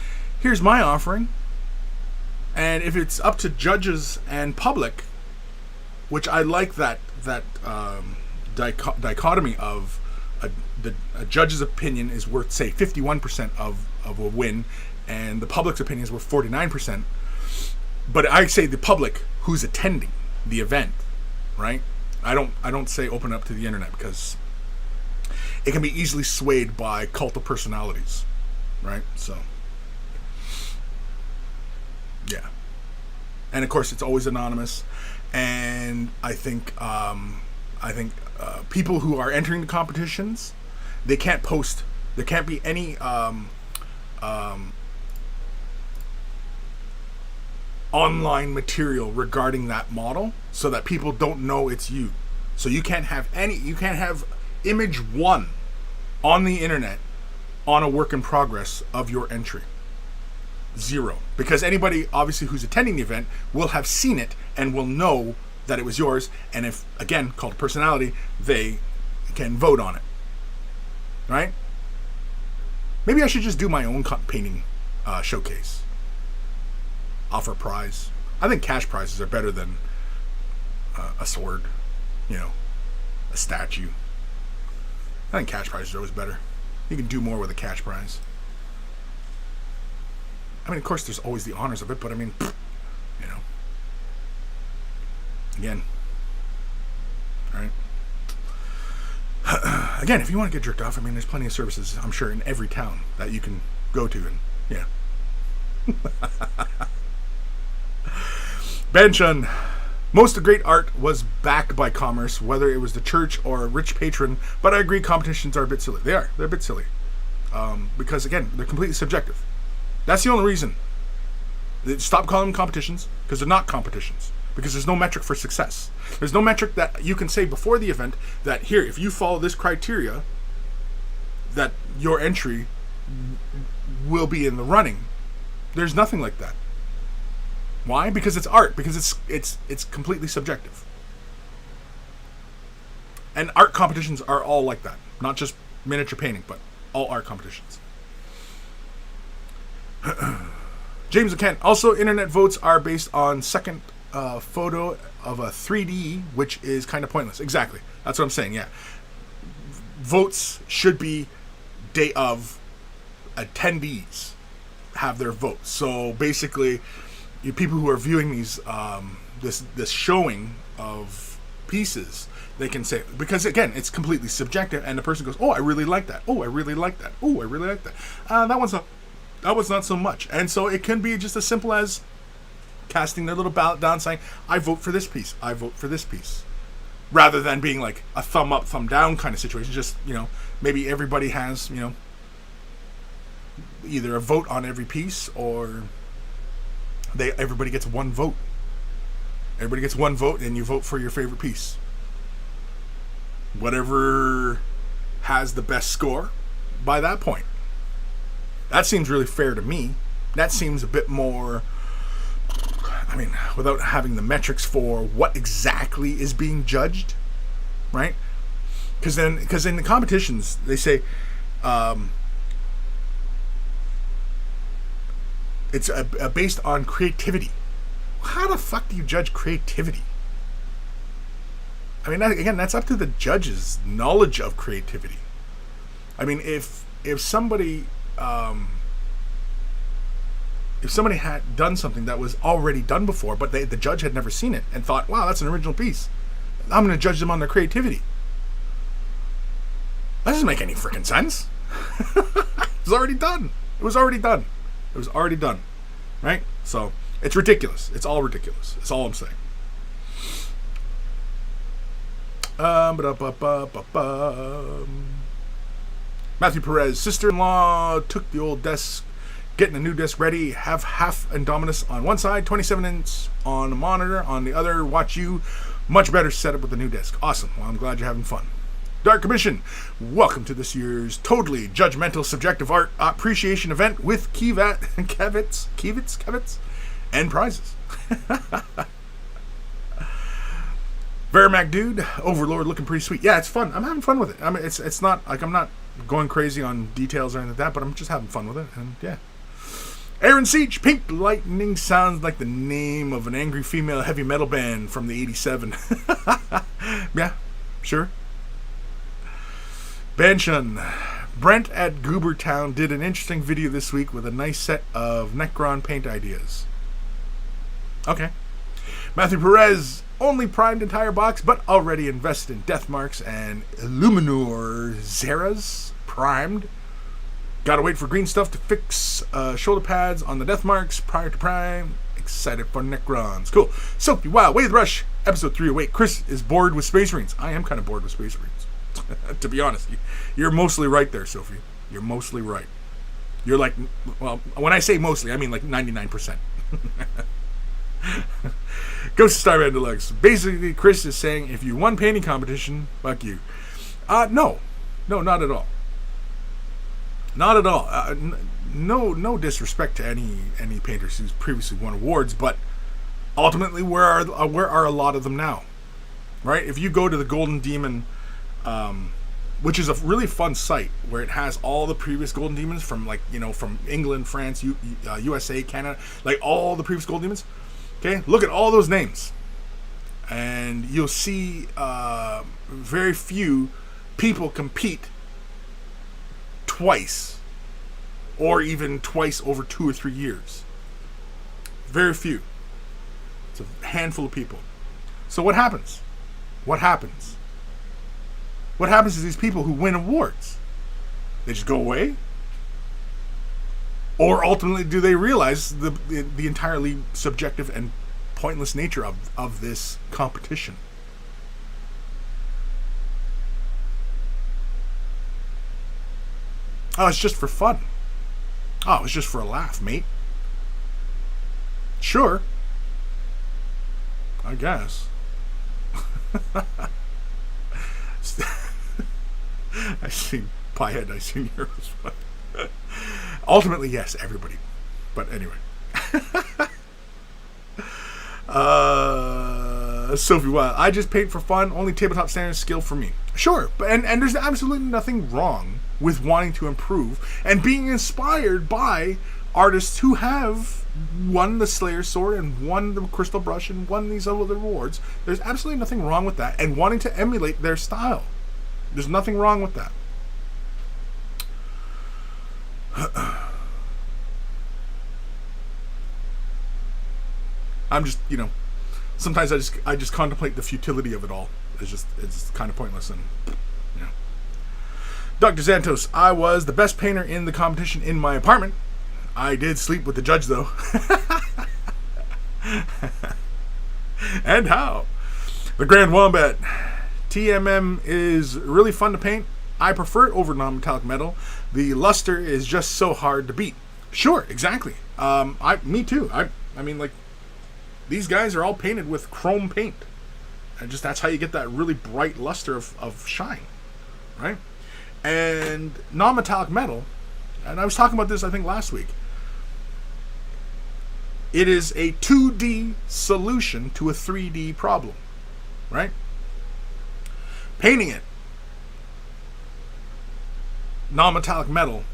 here's my offering. And if it's up to judges and public, which I like that dichotomy of a judge's opinion is worth, say, 51% of a win, and the public's opinion is worth 49%. But I say the public who's attending the event, right? I don't say open up to the internet, because it can be easily swayed by cult of personalities, right? So, yeah. And of course, it's always anonymous. And I think people who are entering the competitions, they can't post. There can't be any online material regarding that model, so that people don't know it's you. So you can't have image 1 on the internet on a work in progress of your entry. 0. Because anybody obviously who's attending the event will have seen it and will know that it was yours, and if, again, called personality, they can vote on it. Right? Maybe I should just do my own painting showcase. Offer a prize. I think cash prizes are better than a sword, a statue. I think cash prizes are always better. You can do more with a cash prize. I mean, of course, there's always the honors of it, but I mean, again, all right. Again, if you want to get jerked off, I mean, there's plenty of services, I'm sure, in every town that you can go to, and yeah. Benchun. Most of great art was backed by commerce, whether it was the church or a rich patron, but I agree competitions are a bit silly. They're a bit silly. Because, again, they're completely subjective. That's the only reason. Stop calling them competitions, because they're not competitions. Because there's no metric for success. There's no metric that you can say before the event that, here, if you follow this criteria, that your entry will be in the running. There's nothing like that. Why? Because it's art. Because it's completely subjective. And art competitions are all like that. Not just miniature painting, but all art competitions. James Kent. Also, internet votes are based on second photo of a 3D, which is kind of pointless. Exactly. That's what I'm saying, yeah. Votes should be day of. Attendees have their votes. So basically, you people who are viewing these this showing of pieces, they can say, because again, it's completely subjective, and the person goes, "Oh, I really like that. Oh, I really like that. Oh, I really like that. That was not so much." And so it can be just as simple as casting their little ballot down, saying, "I vote for this piece. I vote for this piece," rather than being like a thumb up, thumb down kind of situation. Just maybe everybody has either a vote on every piece, or everybody gets one vote. Everybody gets one vote, and you vote for your favorite piece. Whatever has the best score by that point. That seems really fair to me. That seems a bit more, I mean, without having the metrics for what exactly is being judged, right? Because in the competitions, they say, it's based on creativity. How the fuck do you judge creativity? I mean, again, that's up to the judge's knowledge of creativity. I mean, if somebody had done something that was already done before, but the judge had never seen it and thought, "Wow, that's an original piece," I'm going to judge them on their creativity. That doesn't make any freaking sense. It was already done. It was already done. Right? So, it's ridiculous. It's all ridiculous. That's all I'm saying. Matthew Perez, sister-in-law took the old desk, getting a new desk ready. Have half Indominus on one side, 27-inch on the monitor on the other. Watch you. Much better setup with the new desk. Awesome. Well, I'm glad you're having fun. Dark Commission, welcome to this year's totally judgmental subjective art appreciation event with Kevitz, and prizes. Veramac Dude, Overlord looking pretty sweet. Yeah, it's fun. I'm having fun with it. I mean, it's not like I'm not going crazy on details or anything like that, but I'm just having fun with it. And yeah. Aaron Siege, Pink Lightning sounds like the name of an angry female heavy metal band from the 87. Yeah, sure. Banshun, Brent at Goobertown did an interesting video this week with a nice set of Necron paint ideas. Okay. Matthew Perez, only primed entire box, but already invested in Death Marks and Illuminor Zeras primed. Gotta wait for green stuff to fix shoulder pads on the Death Marks prior to prime. Excited for Necrons. Cool. Soapy Wow, Way of the Brush, episode 308. Chris is bored with Space Marines. I am kind of bored with Space Marines. To be honest, you're mostly right there, Sophie. You're mostly right. You're like, well, when I say mostly, I mean like 99%. Ghost of Starman Deluxe. Basically, Chris is saying, if you won painting competition, fuck you. No, not at all. Not at all. No disrespect to any painters who's previously won awards, but ultimately, where are a lot of them now? Right? If you go to the Golden Demon, which is a really fun site where it has all the previous Golden Demons from from England, France, USA, Canada, like all the previous Golden Demons. Okay, look at all those names, and you'll see very few people compete twice, or even twice over 2 or 3 years. Very few. It's a handful of people. So what happens? What happens is these people who win awards, they just go away? Or ultimately, do they realize the entirely subjective and pointless nature of this competition? Oh, it's just for fun. Oh, it's just for a laugh, mate. Sure. I guess. I seen Piehead, I seen Heroes. Ultimately, yes, everybody. But anyway. Sophie Wild, I just paint for fun, only tabletop standard skill for me. Sure, but and there's absolutely nothing wrong with wanting to improve and being inspired by artists who have won the Slayer Sword and won the Crystal Brush and won these other awards. There's absolutely nothing wrong with that, and wanting to emulate their style. There's nothing wrong with that. I'm just, sometimes I just contemplate the futility of it all. It's kind of pointless, and Dr. Xantos, I was the best painter in the competition in my apartment. I did sleep with the judge though. And how? The Grand Wombat. TMM is really fun to paint. I prefer it over non-metallic metal. The luster is just so hard to beat. Sure, exactly. Me too. I mean, like, these guys are all painted with chrome paint, and just that's how you get that really bright luster of shine, right? And non-metallic metal, and I was talking about this I think last week. It is a 2D solution to a 3D problem, right? Painting it non-metallic metal,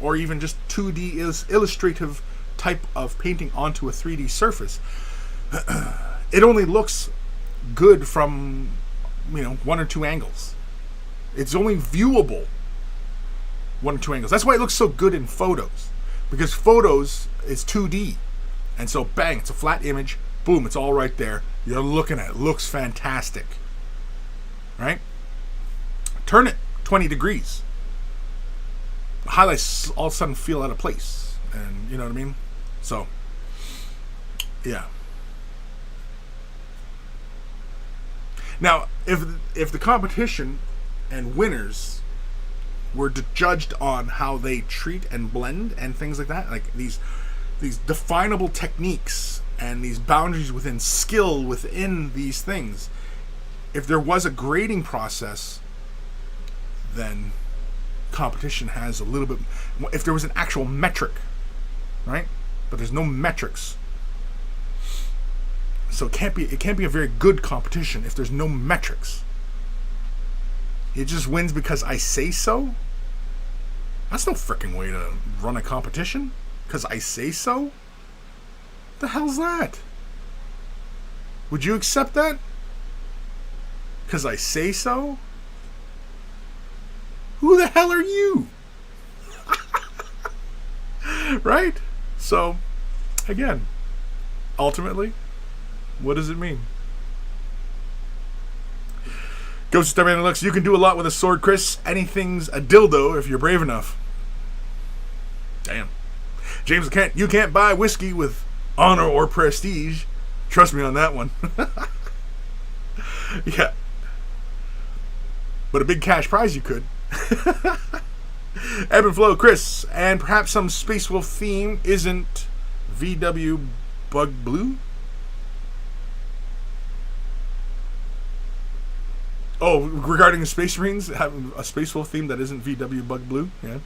or even just 2D illustrative type of painting onto a 3D surface, it only looks good from 1 or 2 angles. It's only viewable 1 or 2 angles. That's why it looks so good in photos, because photos is 2D, and so bang, it's a flat image, boom, it's all right there. You're looking at it. It looks fantastic, right? Turn it 20 degrees. The highlights all of a sudden feel out of place, and you know what I mean? So, yeah. Now, if the competition and winners were judged on how they treat and blend and things like that, like these definable techniques and these boundaries within skill within these things, if there was a grading process, then competition has a little bit. If there was an actual metric, right? But there's no metrics, so it can't be a very good competition if there's no metrics. It just wins because I say so. That's no freaking way to run a competition. Because I say so. The hell's that? Would you accept that? Because I say so? Who the hell are you? Right? So, again, ultimately, what does it mean? Ghost Starman looks, you can do a lot with a sword, Kris. Anything's a dildo if you're brave enough. Damn. James Kent, you can't buy whiskey with honor or prestige. Trust me on that one. Yeah. But a big cash prize you could. Ebb and Flow, Kris, and perhaps some Space Wolf theme isn't VW Bug Blue? Oh, regarding the Space Marines, having a Space Wolf theme that isn't VW Bug Blue? Yeah.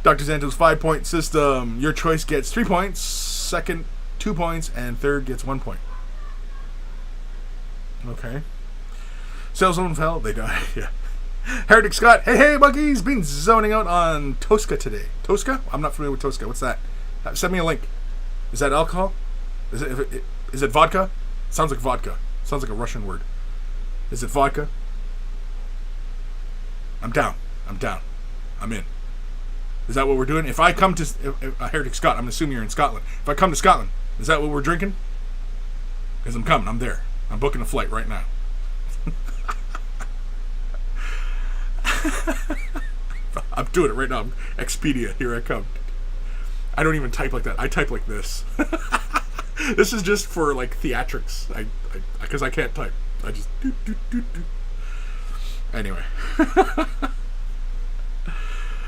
Dr. Zanto's 5-point system. Your choice gets 3 points, second 2 points, and third gets 1 point. Okay. Salesman fell, they die. Yeah. Heretic Scott, hey Bucky's been zoning out on Tosca today. Tosca? I'm not familiar with Tosca. What's that? Send me a link. Is that alcohol? Is it vodka? Sounds like vodka. Sounds like a Russian word. Is it vodka? I'm down. I'm in. Is that what we're doing? If I come to Heretic Scott, I'm assuming you're in Scotland. If I come to Scotland, is that what we're drinking? Because I'm coming. I'm there. I'm booking a flight right now. I'm doing it right now. Expedia, here I come. I don't even type like that. I type like this. This is just for like theatrics. Because I can't type. I just do. Anyway.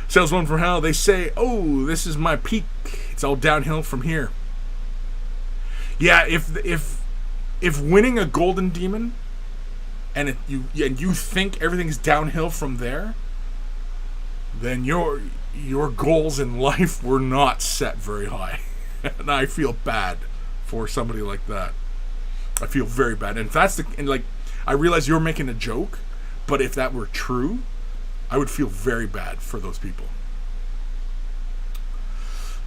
Salesman from Hell, they say, oh, this is my peak. It's all downhill from here. Yeah, if winning a golden demon and you think everything's downhill from there, then your goals in life were not set very high. And I feel bad for somebody like that. I feel very bad. And if that's I realize you're making a joke, but if that were true, I would feel very bad for those people.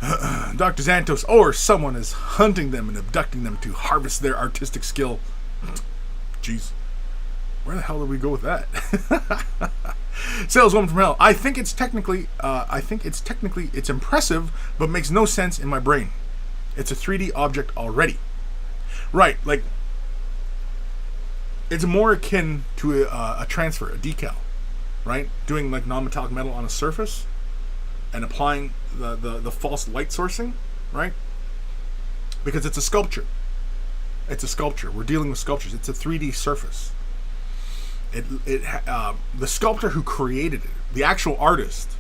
Dr. Xantos, or someone is hunting them and abducting them to harvest their artistic skill. Jeez. Where the hell did we go with that? Saleswoman from Hell. I think it's technically it's impressive, but makes no sense in my brain. It's a 3D object already. Right, like it's more akin to a transfer, a decal, right? Doing like non-metallic metal on a surface and applying the false light sourcing, right? Because it's a sculpture. It's a sculpture. We're dealing with sculptures. It's a 3D surface. The sculptor who created it, the actual artist,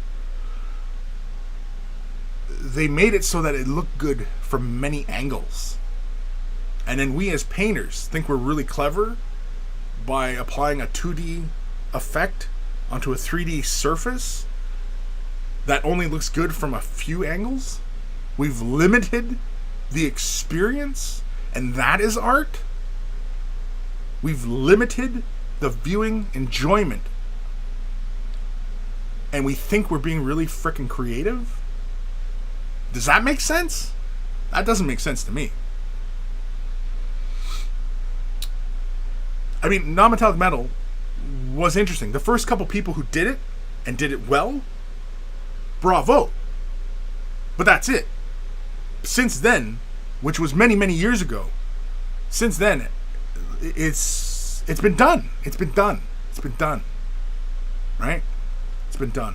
they made it so that it looked good from many angles. And then we as painters think we're really clever by applying a 2D effect onto a 3D surface that only looks good from a few angles. We've limited the experience, and that is art. We've limited the viewing enjoyment, and we think we're being really freaking creative. Does that make sense? That doesn't make sense to me. I mean, non-metallic metal was interesting. The first couple people who did it and did it well, bravo. But that's it. Since then, which was many, many years ago, since then, it's been done. It's been done. It's been done. Right? It's been done.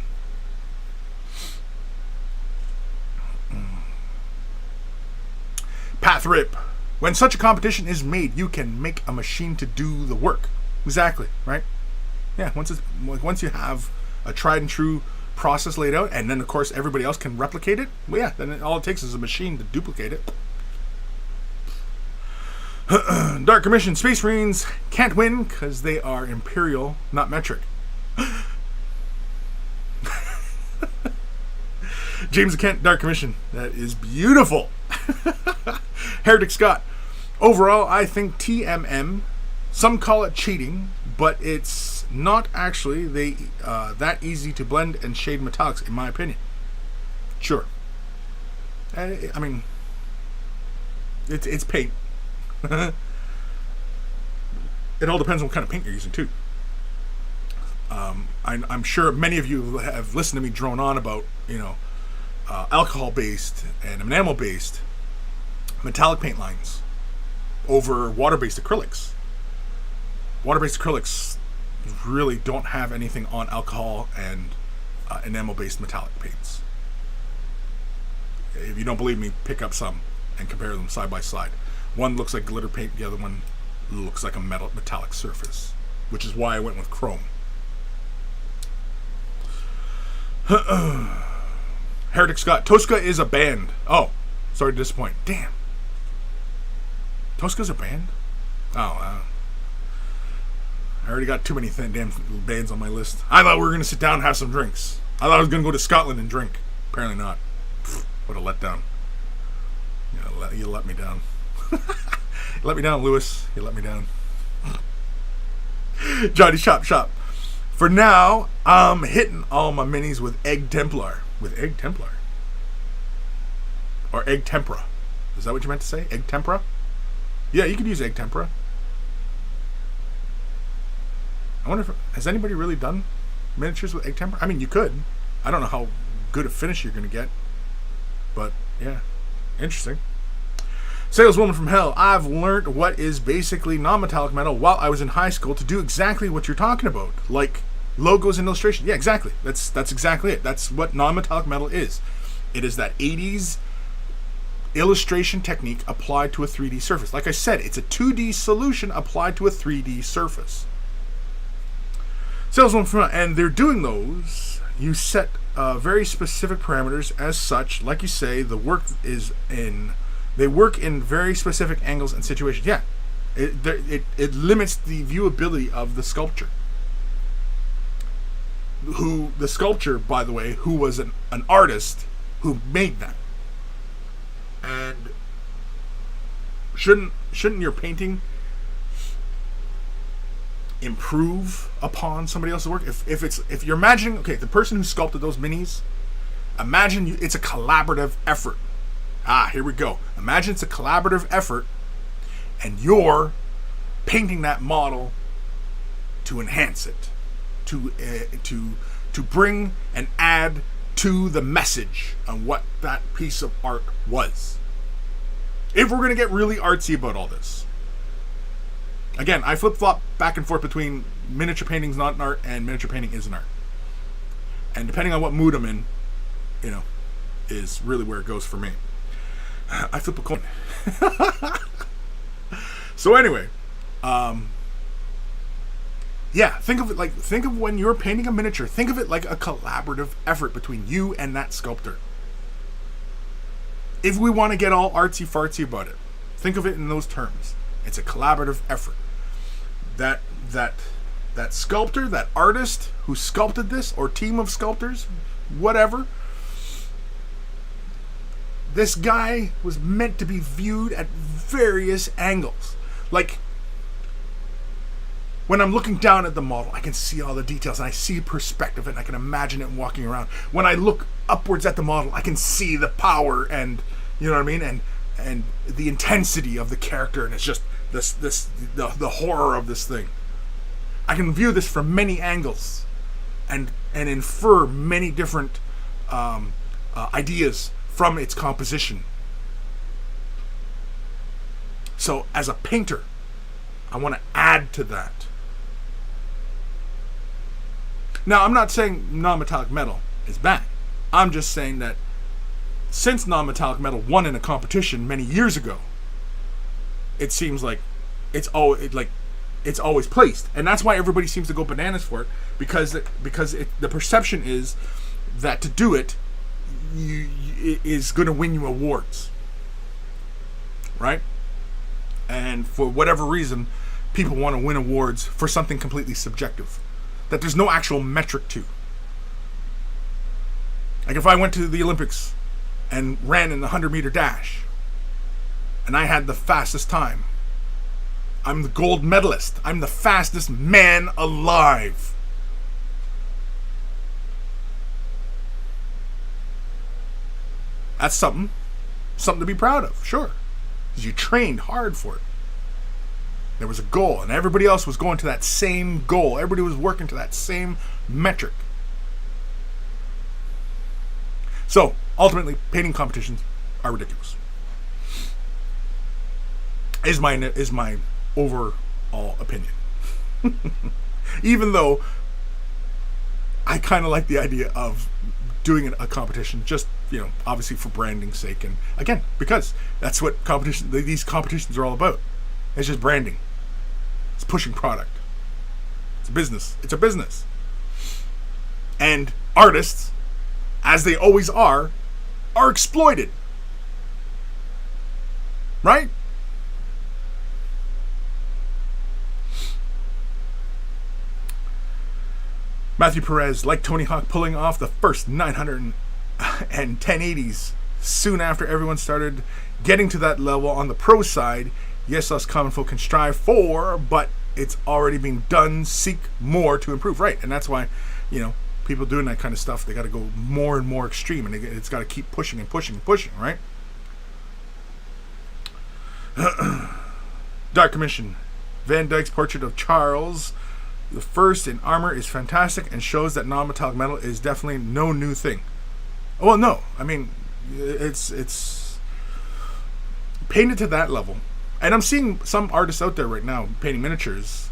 Path Rip. When such a competition is made, you can make a machine to do the work. Exactly, right? Yeah, once you have a tried and true process laid out, and then of course everybody else can replicate it, well, yeah, then all it takes is a machine to duplicate it. Dark Commission Space Marines can't win because they are Imperial, not metric. James Kent, Dark Commission. That is beautiful. Heretic Scott. Overall, I think TMM, some call it cheating, but it's not actually that easy to blend and shade metallics, in my opinion. Sure. I mean, it's paint. It all depends on what kind of paint you're using, too. I'm sure many of you have listened to me drone on about, alcohol-based and enamel-based metallic paint lines over water-based acrylics. Water-based acrylics really don't have anything on alcohol and enamel-based metallic paints. If you don't believe me, pick up some and compare them side by side. One looks like glitter paint, the other one looks like a metallic surface, which is why I went with chrome. Heretic Scott. Tosca is a band. Oh, sorry to disappoint. Damn. Tosca's a band? Oh, I already got too many damn bands on my list. I thought we were going to sit down and have some drinks. I thought I was going to go to Scotland and drink. Apparently not. What a letdown. You let me down. You let me down, Lewis. You let me down. Johnny Shop. For now, I'm hitting all my minis with Egg Templar. With Egg Templar? Or Egg Tempera. Is that what you meant to say? Egg Tempera? Yeah, you could use Egg Tempera. I wonder if... Has anybody really done miniatures with Egg Tempera? I mean, you could. I don't know how good a finish you're going to get. But, yeah. Interesting. Saleswoman from Hell. I've learned what is basically non-metallic metal while I was in high school to do exactly what you're talking about. Like logos and illustration. Yeah, exactly. That's exactly it. That's what non-metallic metal is. It is that 80s illustration technique applied to a 3D surface. Like I said, it's a 2D solution applied to a 3D surface. Saleswoman from Hell. And they're doing those. You set very specific parameters as such. Like you say, the work is in... They work in very specific angles and situations. Yeah, it limits the viewability of the sculpture. The sculpture, by the way, who was an artist who made that. And shouldn't your painting improve upon somebody else's work? If you're imagining, okay, the person who sculpted those minis, imagine it's a collaborative effort. Here we go. Imagine it's a collaborative effort, and you're painting that model to enhance it, to bring and add to the message on what that piece of art was. If we're going to get really artsy about all this. Again, I flip-flop back and forth between miniature painting's not an art and miniature painting is an art. And depending on what mood I'm in, is really where it goes for me. I flip a coin. So anyway, think of when you're painting a miniature, think of it like a collaborative effort between you and that sculptor. If we want to get all artsy fartsy about it, think of it in those terms. It's a collaborative effort. That sculptor, that artist who sculpted this, or team of sculptors, whatever, this guy was meant to be viewed at various angles. Like, when I'm looking down at the model, I can see all the details, and I see perspective, and I can imagine it walking around. When I look upwards at the model, I can see the power and, you know what I mean, and the intensity of the character, and it's just the horror of this thing. I can view this from many angles, and infer many different ideas from its composition. So as a painter, I want to add to that. Now, I'm not saying non-metallic metal is bad. I'm just saying that since non-metallic metal won in a competition many years ago, it seems like it's it's always placed, and that's why everybody seems to go bananas for it, because the perception is that to do it, it is going to win you awards, right? And for whatever reason, people want to win awards for something completely subjective that there's no actual metric to. Like if I went to the Olympics and ran in the 100-meter dash and I had the fastest time, I'm the gold medalist. I'm the fastest man alive. That's something to be proud of, sure. Because you trained hard for it. There was a goal, and everybody else was going to that same goal. Everybody was working to that same metric. So, ultimately, painting competitions are ridiculous. Is my overall opinion. Even though I kind of like the idea of doing a competition, just, obviously for branding's sake, and again, because that's what these competitions are all about. It's just branding. It's pushing product. It's a business. It's a business. And artists, as they always are exploited. Right? Matthew Perez, like Tony Hawk, pulling off the first 900 and 1080s soon after everyone started getting to that level on the pro side. Yes, us common folk can strive for, but it's already being done. Seek more to improve. Right, and that's why, people doing that kind of stuff, they got to go more and more extreme, and it's got to keep pushing and pushing and pushing, right? Dark Commission. Van Dyke's portrait of Charles the First in armor is fantastic and shows that non-metallic metal is definitely no new thing. Well, no. I mean, it's painted to that level. And I'm seeing some artists out there right now painting miniatures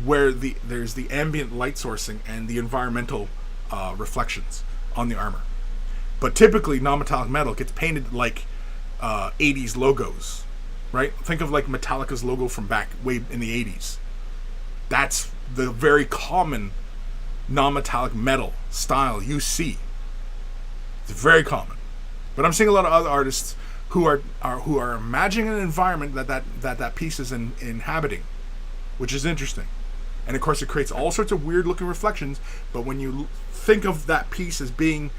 where there's the ambient light sourcing and the environmental reflections on the armor. But typically, non-metallic metal gets painted like 80s logos, right? Think of like Metallica's logo from back way in the 80s. That's the very common non-metallic metal style you see. It's very common. But I'm seeing a lot of other artists who are imagining an environment that piece is inhabiting, which is interesting. And of course it creates all sorts of weird looking reflections, but when you think of that piece as being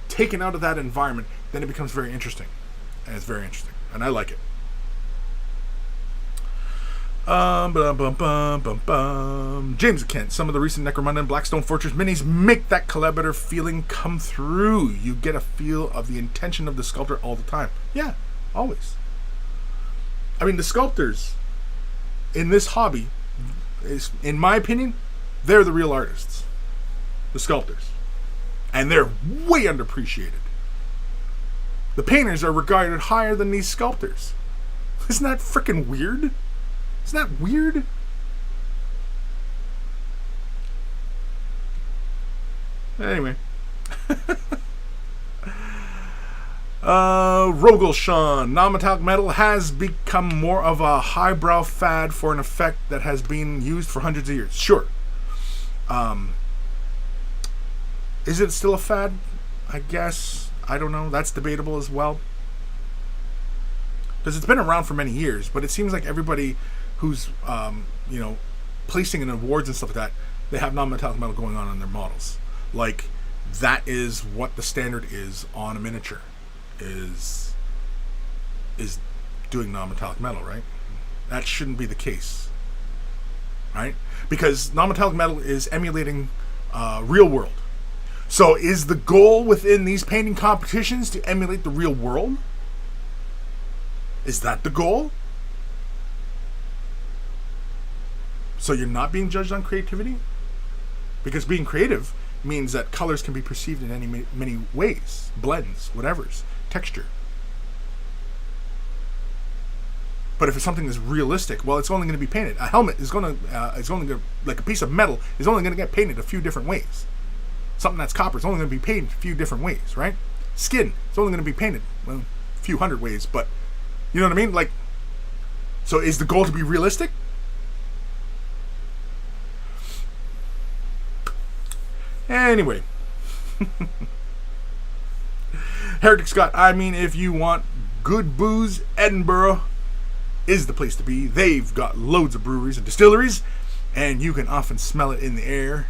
taken out of that environment, then it becomes very interesting. And it's very interesting. And I like it. James Kent, some of the recent Necromunda and Blackstone Fortress minis make that collaborative feeling come through. You get a feel of the intention of the sculptor all the time. Yeah, always. I mean, the sculptors in this hobby, in my opinion, they're the real artists. The sculptors. And they're way underappreciated. The painters are regarded higher than these sculptors. Isn't that freaking weird? Isn't that weird? Anyway. Rogelshawn. Non-metallic metal has become more of a highbrow fad for an effect that has been used for hundreds of years. Sure. Is it still a fad? I guess. I don't know. That's debatable as well. Because it's been around for many years, but it seems like everybody who's, placing in awards and stuff like that, they have non-metallic metal going on their models. Like, that is what the standard is on a miniature, is doing non-metallic metal, right? That shouldn't be the case, right? Because non-metallic metal is emulating real world. So is the goal within these painting competitions to emulate the real world? Is that the goal? So you're not being judged on creativity? Because being creative means that colors can be perceived in many ways. Blends, whatever's, texture. But if it's something that's realistic, well, it's only going to be painted. A helmet is only going to, like a piece of metal, is only going to get painted a few different ways. Something that's copper is only going to be painted a few different ways, right? Skin is only going to be painted a few hundred ways, but you know what I mean? Like, So is the goal to be realistic? Anyway. Heretic Scott, I mean, if you want good booze, Edinburgh is the place to be. They've got loads of breweries and distilleries, and you can often smell it in the air.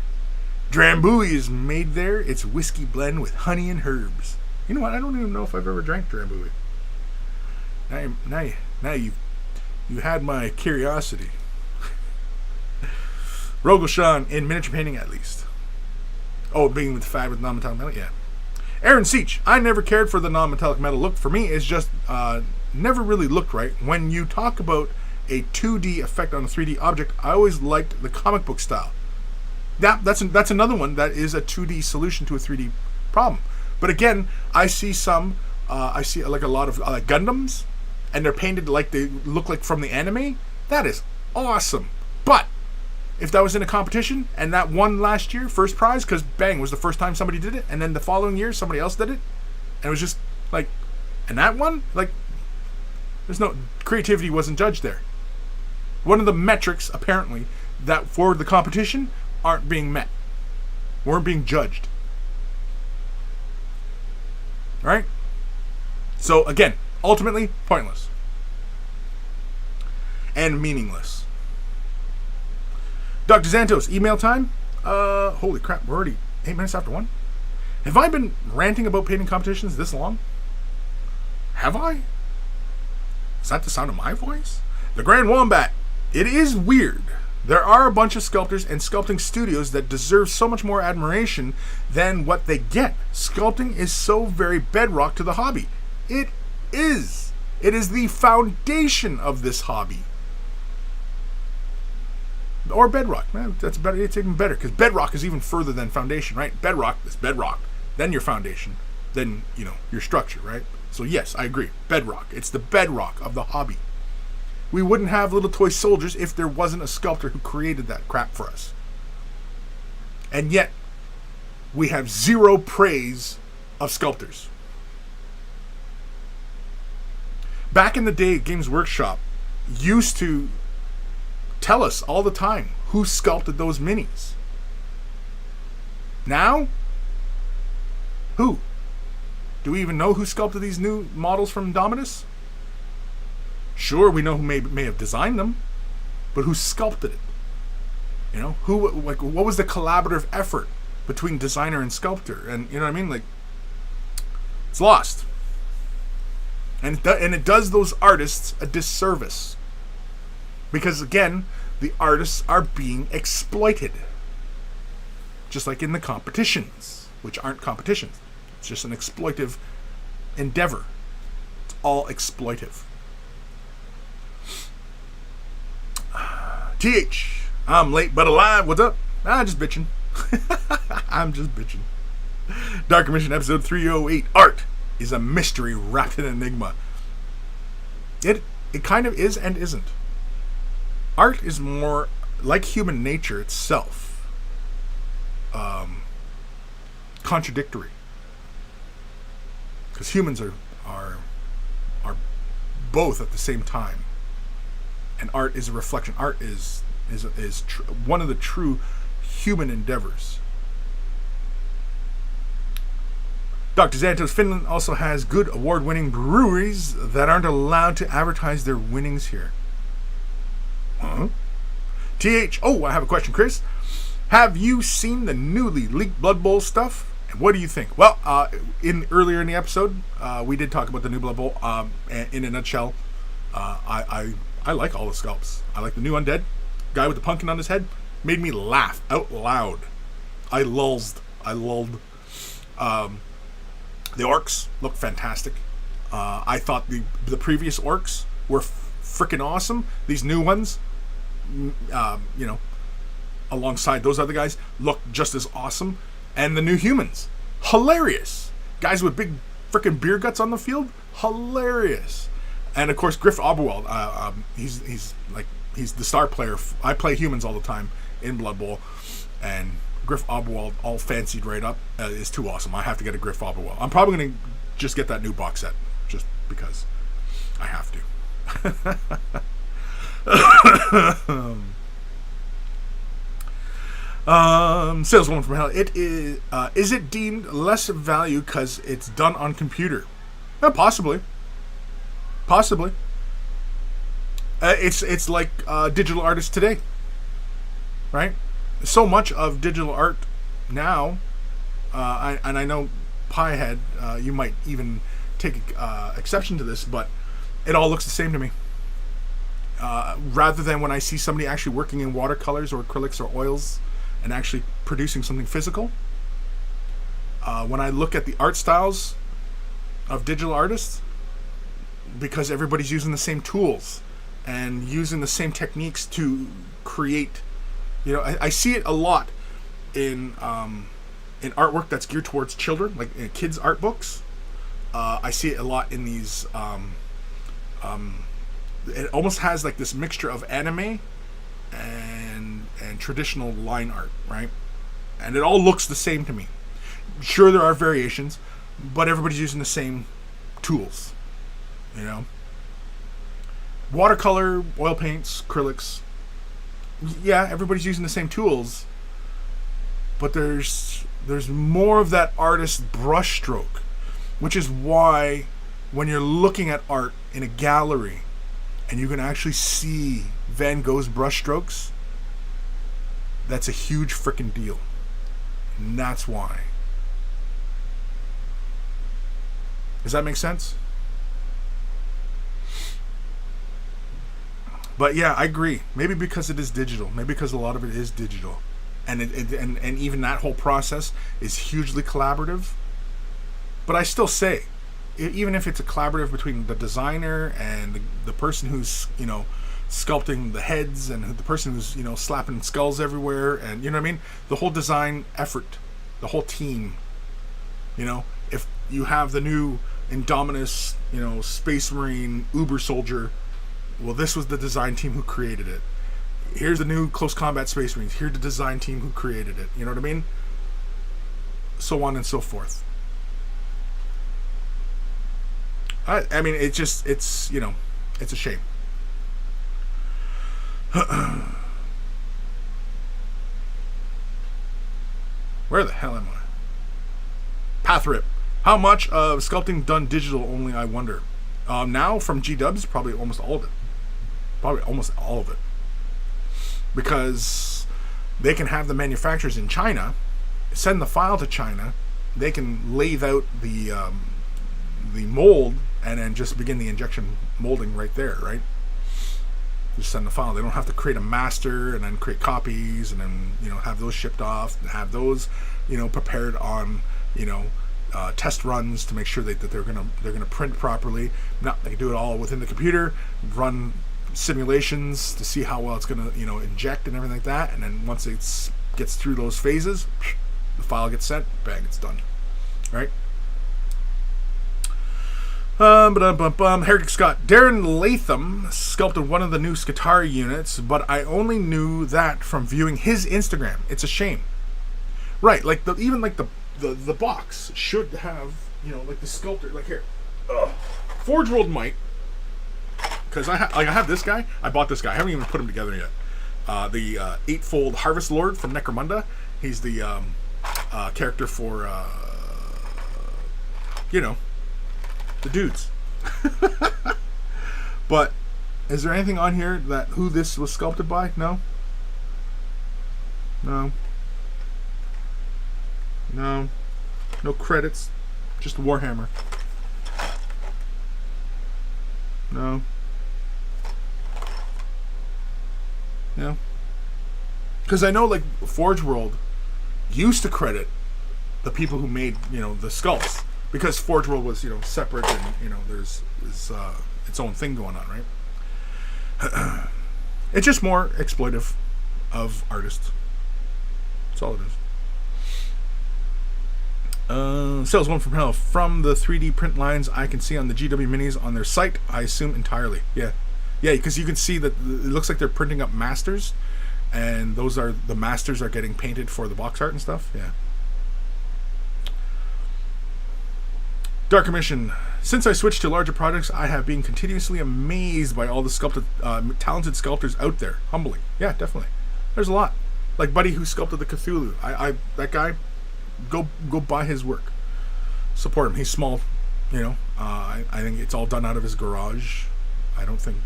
Drambuie is made there. It's whiskey blend with honey and herbs. You know what? I don't even know if I've ever drank Drambuie. Now you had my curiosity. Rogelshawn in miniature painting, at least. Oh, being with fad with non-metallic metal, yeah. Aaron Seach, I never cared for the non-metallic metal look. For me, it's just never really looked right. When you talk about a 2D effect on a 3D object, I always liked the comic book style. That's another one that is a 2D solution to a 3D problem. But again, I see like a lot of Gundams, and they're painted like they look like from the anime. That is awesome. But if that was in a competition and that won last year, first prize, because bang, was the first time somebody did it, and then the following year somebody else did it, and it was just like, and that one, like, there's no creativity wasn't judged there. One of the metrics apparently that for the competition aren't being met, weren't being judged. Right? So again, ultimately pointless and meaningless. Dr. Xantos, email time. Holy crap, we're already 8 minutes after 1. Have I been ranting about painting competitions this long? Have I? Is that the sound of my voice? The Grand Wombat. It is weird. There are a bunch of sculptors and sculpting studios that deserve so much more admiration than what they get. Sculpting is so very bedrock to the hobby. It is. It is the foundation of this hobby. Or bedrock. That's better. It's even better because bedrock is even further than foundation, right? Bedrock is bedrock, then your foundation, then your structure, right? So yes, I agree. Bedrock. It's the bedrock of the hobby. We wouldn't have little toy soldiers if there wasn't a sculptor who created that crap for us. And yet, we have zero praise of sculptors. Back in the day, Games Workshop used to tell us all the time who sculpted those minis. Now, who? Do we even know who sculpted these new models from Dominus? Sure, we know who may have designed them, but who sculpted it? What was the collaborative effort between designer and sculptor? And you know what I mean? Like, it's lost. And it does those artists a disservice. Because again, the artists are being exploited. Just like in the competitions, which aren't competitions. It's just an exploitive endeavor. It's all exploitive. TH, I'm late but alive. What's up? Just bitching. I'm just bitching. Dark Mission episode 308. Art is a mystery wrapped in enigma. It kind of is and isn't. Art is more like human nature itself. Contradictory. Because humans are both at the same time. And art is a reflection. Art is one of the true human endeavors. Dr. Xantos, Finland also has good award-winning breweries that aren't allowed to advertise their winnings here. Huh? TH, I have a question, Kris. Have you seen the newly leaked Blood Bowl stuff? And what do you think? Well, earlier in the episode, we did talk about the new Blood Bowl. In a nutshell, I like all the sculpts. I like the new undead guy with the pumpkin on his head. Made me laugh out loud. I lulled. The orcs look fantastic. I thought the previous orcs were freaking awesome. These new ones, alongside those other guys, look just as awesome. And the new humans, hilarious. Guys with big freaking beer guts on the field, hilarious. And of course, Griff Oberwald, he's the star player. I play humans all the time in Blood Bowl, and Griff Oberwald, all fancied right up, is too awesome. I have to get a Griff Oberwald. I'm probably going to just get that new box set, just because I have to. Saleswoman from hell. It is it deemed less value because it's done on computer? Possibly. Possibly. It's like digital artists today, right? So much of digital art now, I know Piehead, you might even take exception to this, but it all looks the same to me. Rather than when I see somebody actually working in watercolors or acrylics or oils and actually producing something physical, when I look at the art styles of digital artists, because everybody's using the same tools and using the same techniques to create, I see it a lot in artwork that's geared towards children, like in kids' art books. I see it a lot in these. It almost has like this mixture of anime and traditional line art, right? And it all looks the same to me. Sure, there are variations, but everybody's using the same tools. Watercolor, oil paints, acrylics. Yeah, everybody's using the same tools, but there's more of that artist brushstroke, which is why when you're looking at art in a gallery and you can actually see Van Gogh's brushstrokes, that's a huge freaking deal. And that's why. Does that make sense? But yeah, I agree. Maybe because it is digital. Maybe because a lot of it is digital. And and even that whole process is hugely collaborative. But I still say, even if it's a collaborative between the designer and the person who's, sculpting the heads and the person who's, slapping skulls everywhere, and you know what I mean? The whole design effort, the whole team, if you have the new Indominus, Space Marine Uber Soldier, well, this was the design team who created it. Here's the new Close Combat Space Marines. Here's the design team who created it. You know what I mean? So on and so forth. I mean, it's it's a shame. Where the hell am I? Pathrip. How much of sculpting done digital only, I wonder? Now from G-Dubs, probably almost all of it. Because they can have the manufacturers in China send the file to China. They can lathe out the mold and then just begin the injection molding right there, right? Just send the file. They don't have to create a master and then create copies and then have those shipped off and have those prepared on test runs to make sure that they're gonna print properly. No, they can do it all within the computer, run simulations to see how well it's gonna inject and everything like that, and then once it gets through those phases, the file gets sent, bang, it's done, right? Herrick Scott. Darren Latham sculpted one of the new Skitarii units, but I only knew that from viewing his Instagram. It's a shame, right? Like the box should have like the sculptor, like here, Forge World might, because I have this guy. I bought this guy. I haven't even put him together yet. The Eightfold Harvest Lord from Necromunda. He's the character for the dudes. But is there anything on here that who this was sculpted by? No credits, just Warhammer. No, because I know like Forge World used to credit the people who made the sculpts, because Forge World was separate and there's its own thing going on, right? It's just more exploitive of artists. That's all it is. Saleswoman from hell. From the 3D print lines I can see on the GW minis on their site, I assume entirely. Yeah, because you can see that it looks like they're printing up masters, and the masters are getting painted for the box art and stuff. Yeah. Dark Commission. Since I switched to larger projects, I have been continuously amazed by all the talented sculptors out there. Humbling. Yeah, definitely. There's a lot. Like Buddy, who sculpted the Cthulhu. That guy, go buy his work. Support him. He's small, I think it's all done out of his garage. I don't think,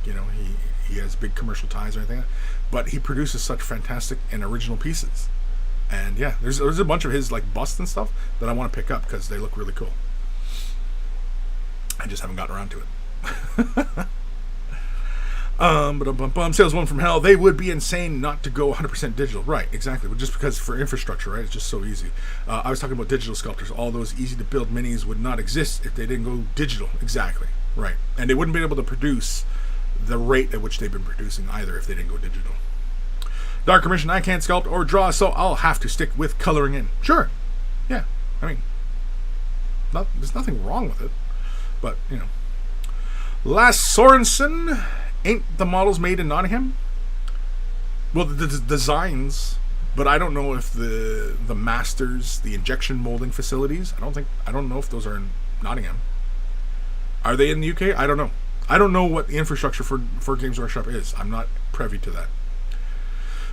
he has big commercial ties or anything. But he produces such fantastic and original pieces. And yeah, there's a bunch of his like busts and stuff that I want to pick up because they look really cool. I just haven't gotten around to it. Saleswoman from hell. They would be insane not to go 100% digital. Right, exactly. But just because for infrastructure, right? It's just so easy. I was talking about digital sculptors. All those easy to build minis would not exist if they didn't go digital. Exactly. Right. And they wouldn't be able to produce the rate at which they've been producing either if they didn't go digital. Dark Commission. I can't sculpt or draw, so I'll have to stick with coloring in. Sure. Yeah. I mean, there's nothing wrong with it. But, Lars Sorensen, ain't the models made in Nottingham? Well, the designs, but I don't know if the masters, the injection molding facilities, I don't know if those are in Nottingham. Are they in the UK? I don't know. I don't know what the infrastructure for Games Workshop is. I'm not privy to that.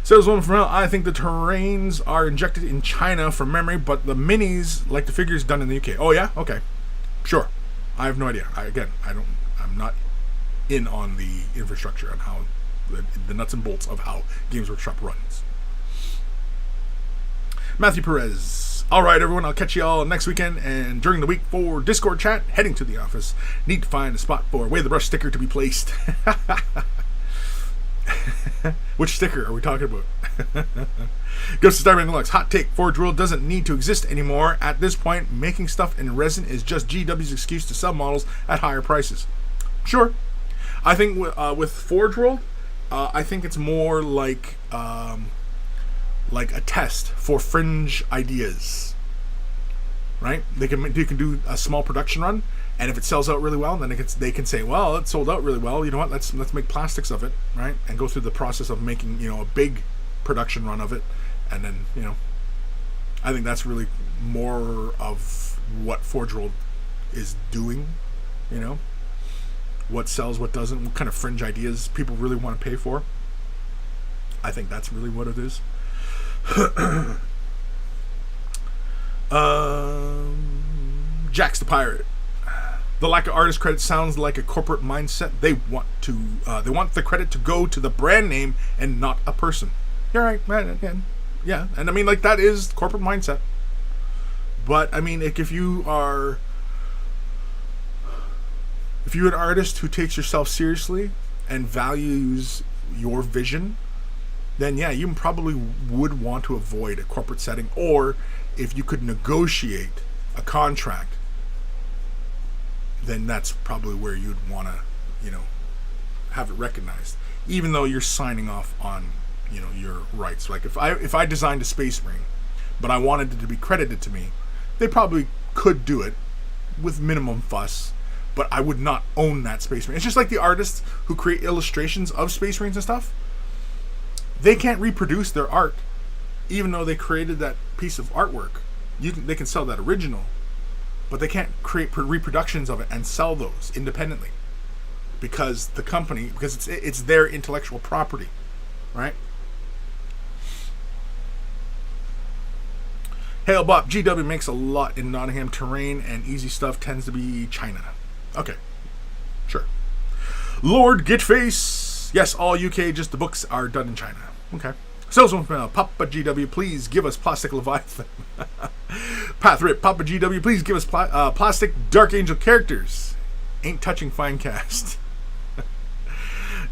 Saleswoman from hell, I think the terrains are injected in China from memory, but the minis, like the figures, done in the UK. Oh yeah? Okay. Sure. I have no idea. I'm not in on the infrastructure and how the nuts and bolts of how Games Workshop runs. Matthew Perez. All right, everyone. I'll catch you all next weekend and during the week for Discord chat. Heading to the office. Need to find a spot for Way of the Brush sticker to be placed. Which sticker are we talking about? Goes to Starman Deluxe. Hot take. Forge World doesn't need to exist anymore. At this point, making stuff in resin is just GW's excuse to sell models at higher prices. Sure. I think with Forge World, I think it's more like a test for fringe ideas. Right? They can do a small production run, and if it sells out really well, then they can say, well, it sold out really well. You know what? Let's make plastics of it, right? And go through the process of making a big production run of it, and then I think that's really more of what Forge World is doing. What sells, what doesn't, what kind of fringe ideas people really want to pay for. I think that's really what it is. Jax the Pirate. The lack of artist credit sounds like a corporate mindset. They want the credit to go to the brand name and not a person. You're right, man. Yeah, and I mean, like, that is corporate mindset. But I mean, like, if you're an artist who takes yourself seriously and values your vision, then yeah, you probably would want to avoid a corporate setting, or if you could negotiate a contract, then that's probably where you'd want to, have it recognized, even though you're signing off on, your rights. Like if I designed a Space Marine, but I wanted it to be credited to me, they probably could do it with minimum fuss, but I would not own that Space Marine. It's just like the artists who create illustrations of Space Marines and stuff. They can't reproduce their art, even though they created that piece of artwork. They can sell that original, but they can't create reproductions of it and sell those independently because it's their intellectual property, right? Hail Bop, GW makes a lot in Nottingham. Terrain and easy stuff tends to be China. Okay, sure. Lord Gitface, yes, all UK, just the books are done in China. Okay. Salesman from Papa GW, please give us Plastic Leviathan. Pathrip, Papa GW, please give us plastic Dark Angel characters. Ain't touching Finecast.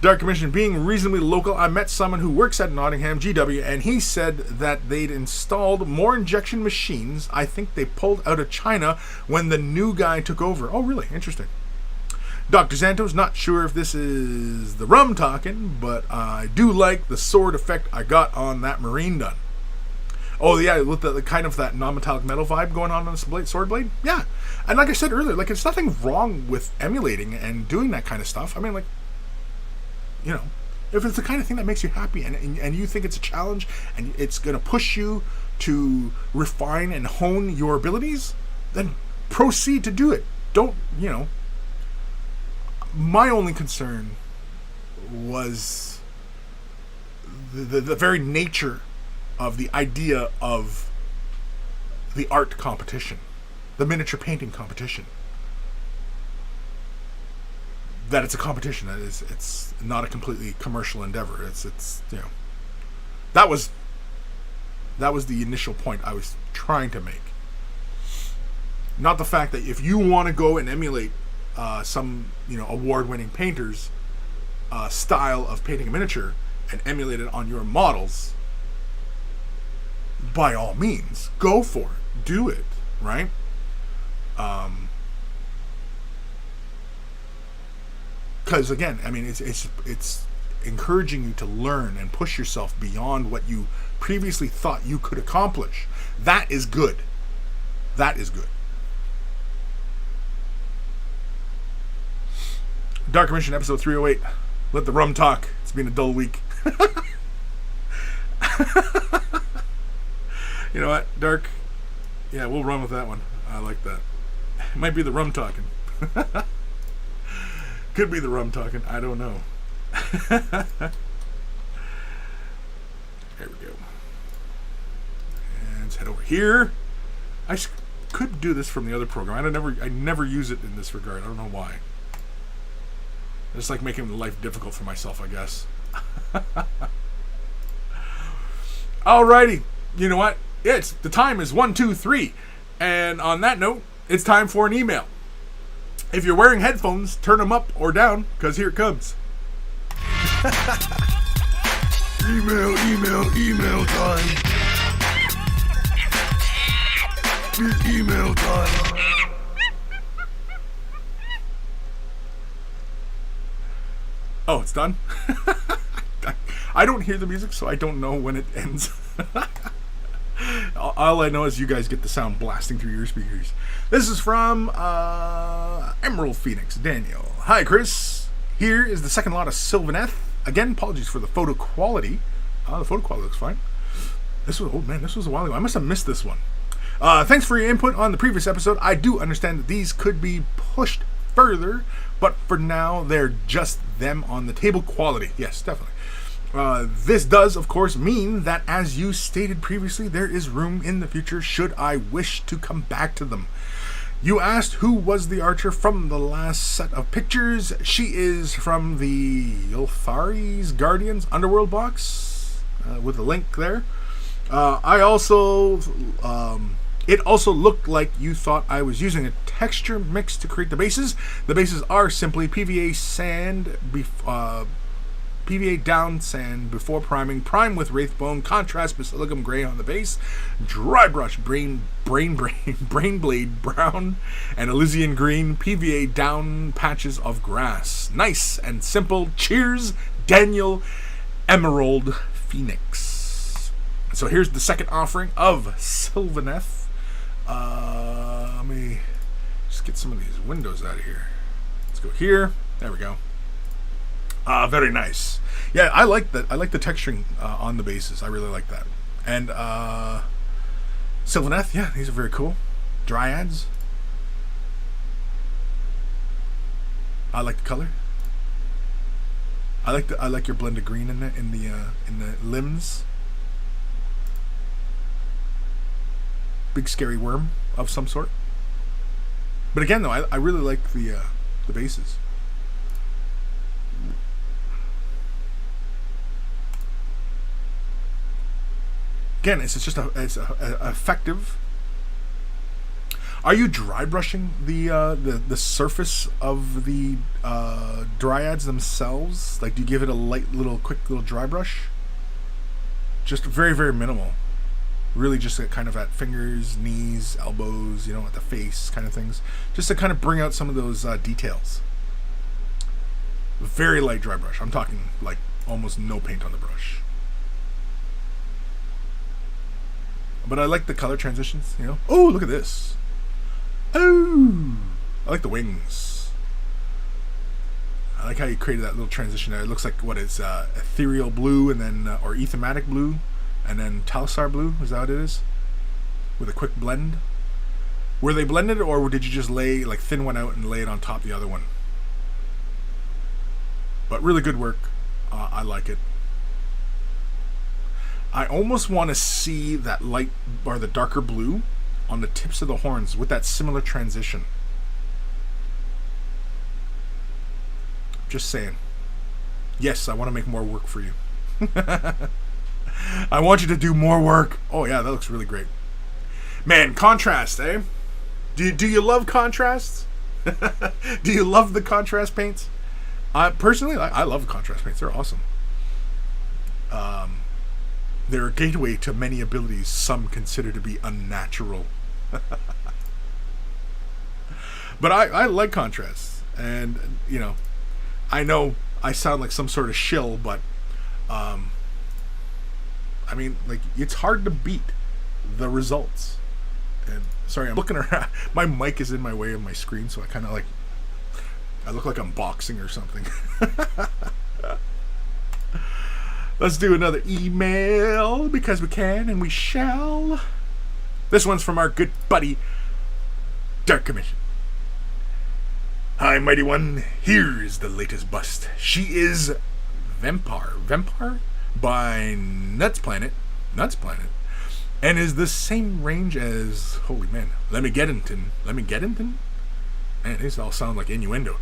Dark Commission, being reasonably local, I met someone who works at Nottingham GW, and he said that they'd installed more injection machines. I think they pulled out of China when the new guy took over. Oh, really? Interesting. Dr. Santos, not sure if this is the rum talking, but I do like the sword effect I got on that Marine done. Oh, yeah, with the kind of that non-metallic metal vibe going on this sword blade? Yeah. And like I said earlier, like, it's nothing wrong with emulating and doing that kind of stuff. I mean, like, if it's the kind of thing that makes you happy and you think it's a challenge and it's going to push you to refine and hone your abilities, then proceed to do it. Don't My only concern was the very nature of the idea of the art competition, the miniature painting competition. That it's a competition. That it's not a completely commercial endeavor. It's that was the initial point I was trying to make. Not the fact that if you want to go and emulate some award-winning painters' style of painting a miniature and emulate it on your models, by all means, go for it, do it, right? Because again, I mean, it's encouraging you to learn and push yourself beyond what you previously thought you could accomplish. That is good. That is good. Dark Mission episode 308. Let the rum talk. It's been a dull week. You know what, Dark? Yeah, we'll run with that one. I like that. It might be the rum talking. Could be the rum talking. I don't know. There we go. And let's head over here. I could do this from the other program. I never use it in this regard. I don't know why. I just like making life difficult for myself, I guess. Alrighty. You know what? The time is 1:23. And on that note, it's time for an email. If you're wearing headphones, turn them up or down, because here it comes. Email time. It's email time. Oh, it's done? I don't hear the music, so I don't know when it ends. All I know is you guys get the sound blasting through your speakers. This is from Emerald Phoenix, Daniel. Hi, Kris. Here is the second lot of Sylvaneth. Again, apologies for the photo quality. The photo quality looks fine. This was a while ago. I must have missed this one. Thanks for your input on the previous episode. I do understand that these could be pushed further, but for now, they're just them on the table quality. Yes, definitely. This does, of course, mean that, as you stated previously, there is room in the future should I wish to come back to them. You asked who was the archer from the last set of pictures. She is from the Ylfari's Guardians Underworld box, with a link there. It also looked like you thought I was using a texture mix to create the bases. The bases are simply PVA sand, PVA down sand before priming, prime with Wraithbone, contrast basilicum gray on the base, dry brush brain blade brown, and Elysian green, PVA down patches of grass. Nice and simple. Cheers, Daniel Emerald Phoenix. So here's the second offering of Sylvaneth. Let me just get some of these windows out of here. Let's go here. There we go. Very nice. Yeah, I like that. I like the texturing on the bases. I really like that. And Sylvaneth, yeah, these are very cool. Dryads. I like the color. I like your blend of green in the limbs. Big scary worm of some sort. But again, though, I really like the bases. Again, it's just effective. Are you dry brushing the surface of the dryads themselves? Like, do you give it a quick little dry brush? Just very, very minimal. Really just kind of at fingers, knees, elbows, at the face kind of things. Just to kind of bring out some of those details. Very light dry brush. I'm talking like almost no paint on the brush. But I like the color transitions, Oh, look at this. Oh, I like the wings. I like how you created that little transition there. It looks like what is ethereal blue and then or ethematic blue. And then Talisar blue, is that what it is? With a quick blend? Were they blended, or did you just lay, like, thin one out and lay it on top of the other one? But really good work. I like it. I almost want to see that light or the darker blue on the tips of the horns with that similar transition. Just saying. Yes, I want to make more work for you. I want you to do more work. Oh yeah, that looks really great. Man, contrast, eh? Do you love contrasts? Do you love the contrast paints? Personally, I love contrast paints. They're awesome. They're a gateway to many abilities some consider to be unnatural. But I like contrasts. And, I know I sound like some sort of shill, but, it's hard to beat the results. And, sorry, I'm looking around. My mic is in my way of my screen, so I kind of I look like I'm boxing or something. Let's do another email because we can and we shall. This one's from our good buddy, Dark Commission. Hi, Mighty One. Here's the latest bust. She is Vampire by Nuts Planet, and is the same range as, holy man, Lemmy Geddington. Man, these all sound like innuendo.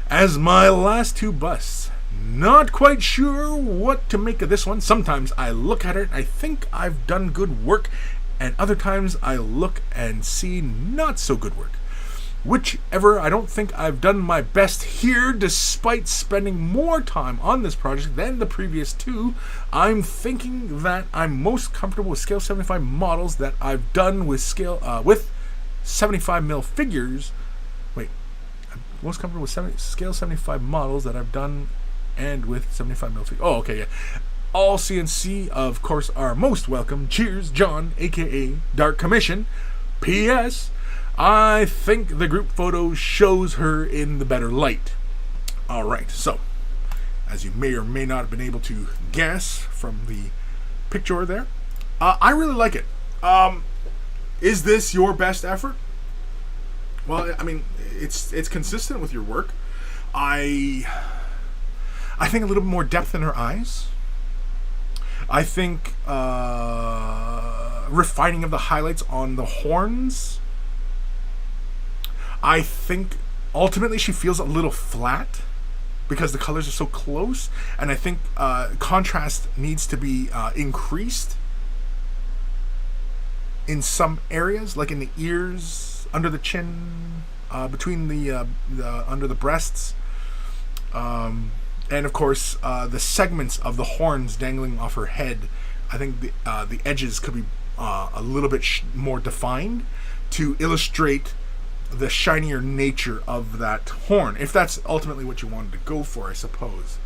As my last two busts. Not quite sure what to make of this one. Sometimes I look at it and I think I've done good work, and other times I look and see not so good work. Whichever, I don't think I've done my best here, despite spending more time on this project than the previous two. I'm thinking that I'm most comfortable with scale 75 models that I've done with with 75mm figures. Wait, I'm most comfortable with scale 75 models that I've done and with 75mm figures. Oh, okay, yeah. All CNC, of course, are most welcome. Cheers, John, aka Dark Commission. P.S. I think the group photo shows her in the better light. Alright, so, as you may or may not have been able to guess from the picture there, I really like it. Is this your best effort? Well, I mean, it's consistent with your work. I think a little bit more depth in her eyes. I think refining of the highlights on the horns. I think ultimately she feels a little flat because the colors are so close, and I think contrast needs to be increased in some areas, like in the ears, under the chin, between the under the breasts, and of course the segments of the horns dangling off her head. I think the edges could be a little bit more defined to illustrate the shinier nature of that horn, if that's ultimately what you wanted to go for, I suppose.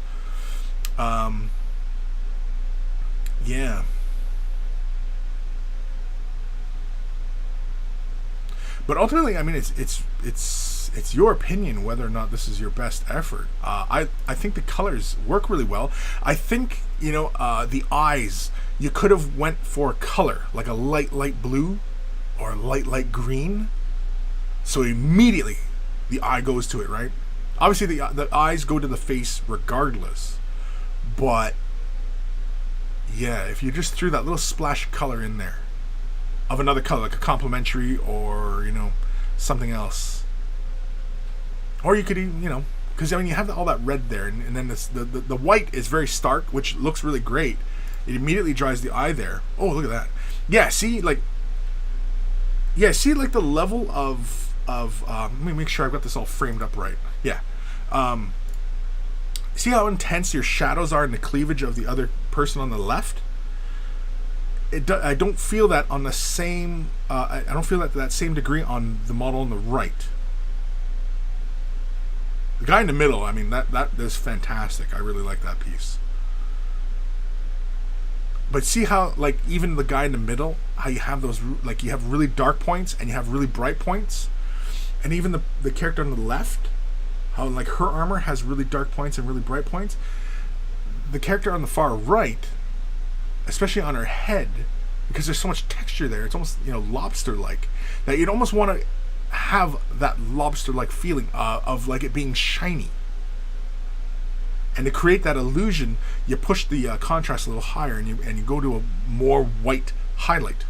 Yeah. But ultimately, I mean, it's your opinion whether or not this is your best effort. I think the colors work really well. I think the eyes, you could have went for color, like a light blue or a light green. So immediately the eye goes to it, right? Obviously the eyes go to the face regardless. But yeah, if you just threw that little splash of color in there of another color, like a complementary or, something else. Or you could even, because I mean you have all that red there, and then the white is very stark, which looks really great. It immediately dries the eye there. Oh, look at that. Yeah, see the level of let me make sure I've got this all framed up right. Yeah. See how intense your shadows are in the cleavage of the other person on the left? I don't feel that on the same I don't feel that to that same degree on the model on the right. The guy in the middle, I mean, that is fantastic. I really like that piece. But see how, like, even the guy in the middle, how you have those, like, you have really dark points and you have really bright points. And even the character on the left, how, like, her armor has really dark points and really bright points. The character on the far right, especially on her head, because there's so much texture there, it's almost, lobster-like, that you'd almost want to have that lobster-like feeling of, like, it being shiny. And to create that illusion, you push the contrast a little higher, and you go to a more white highlight.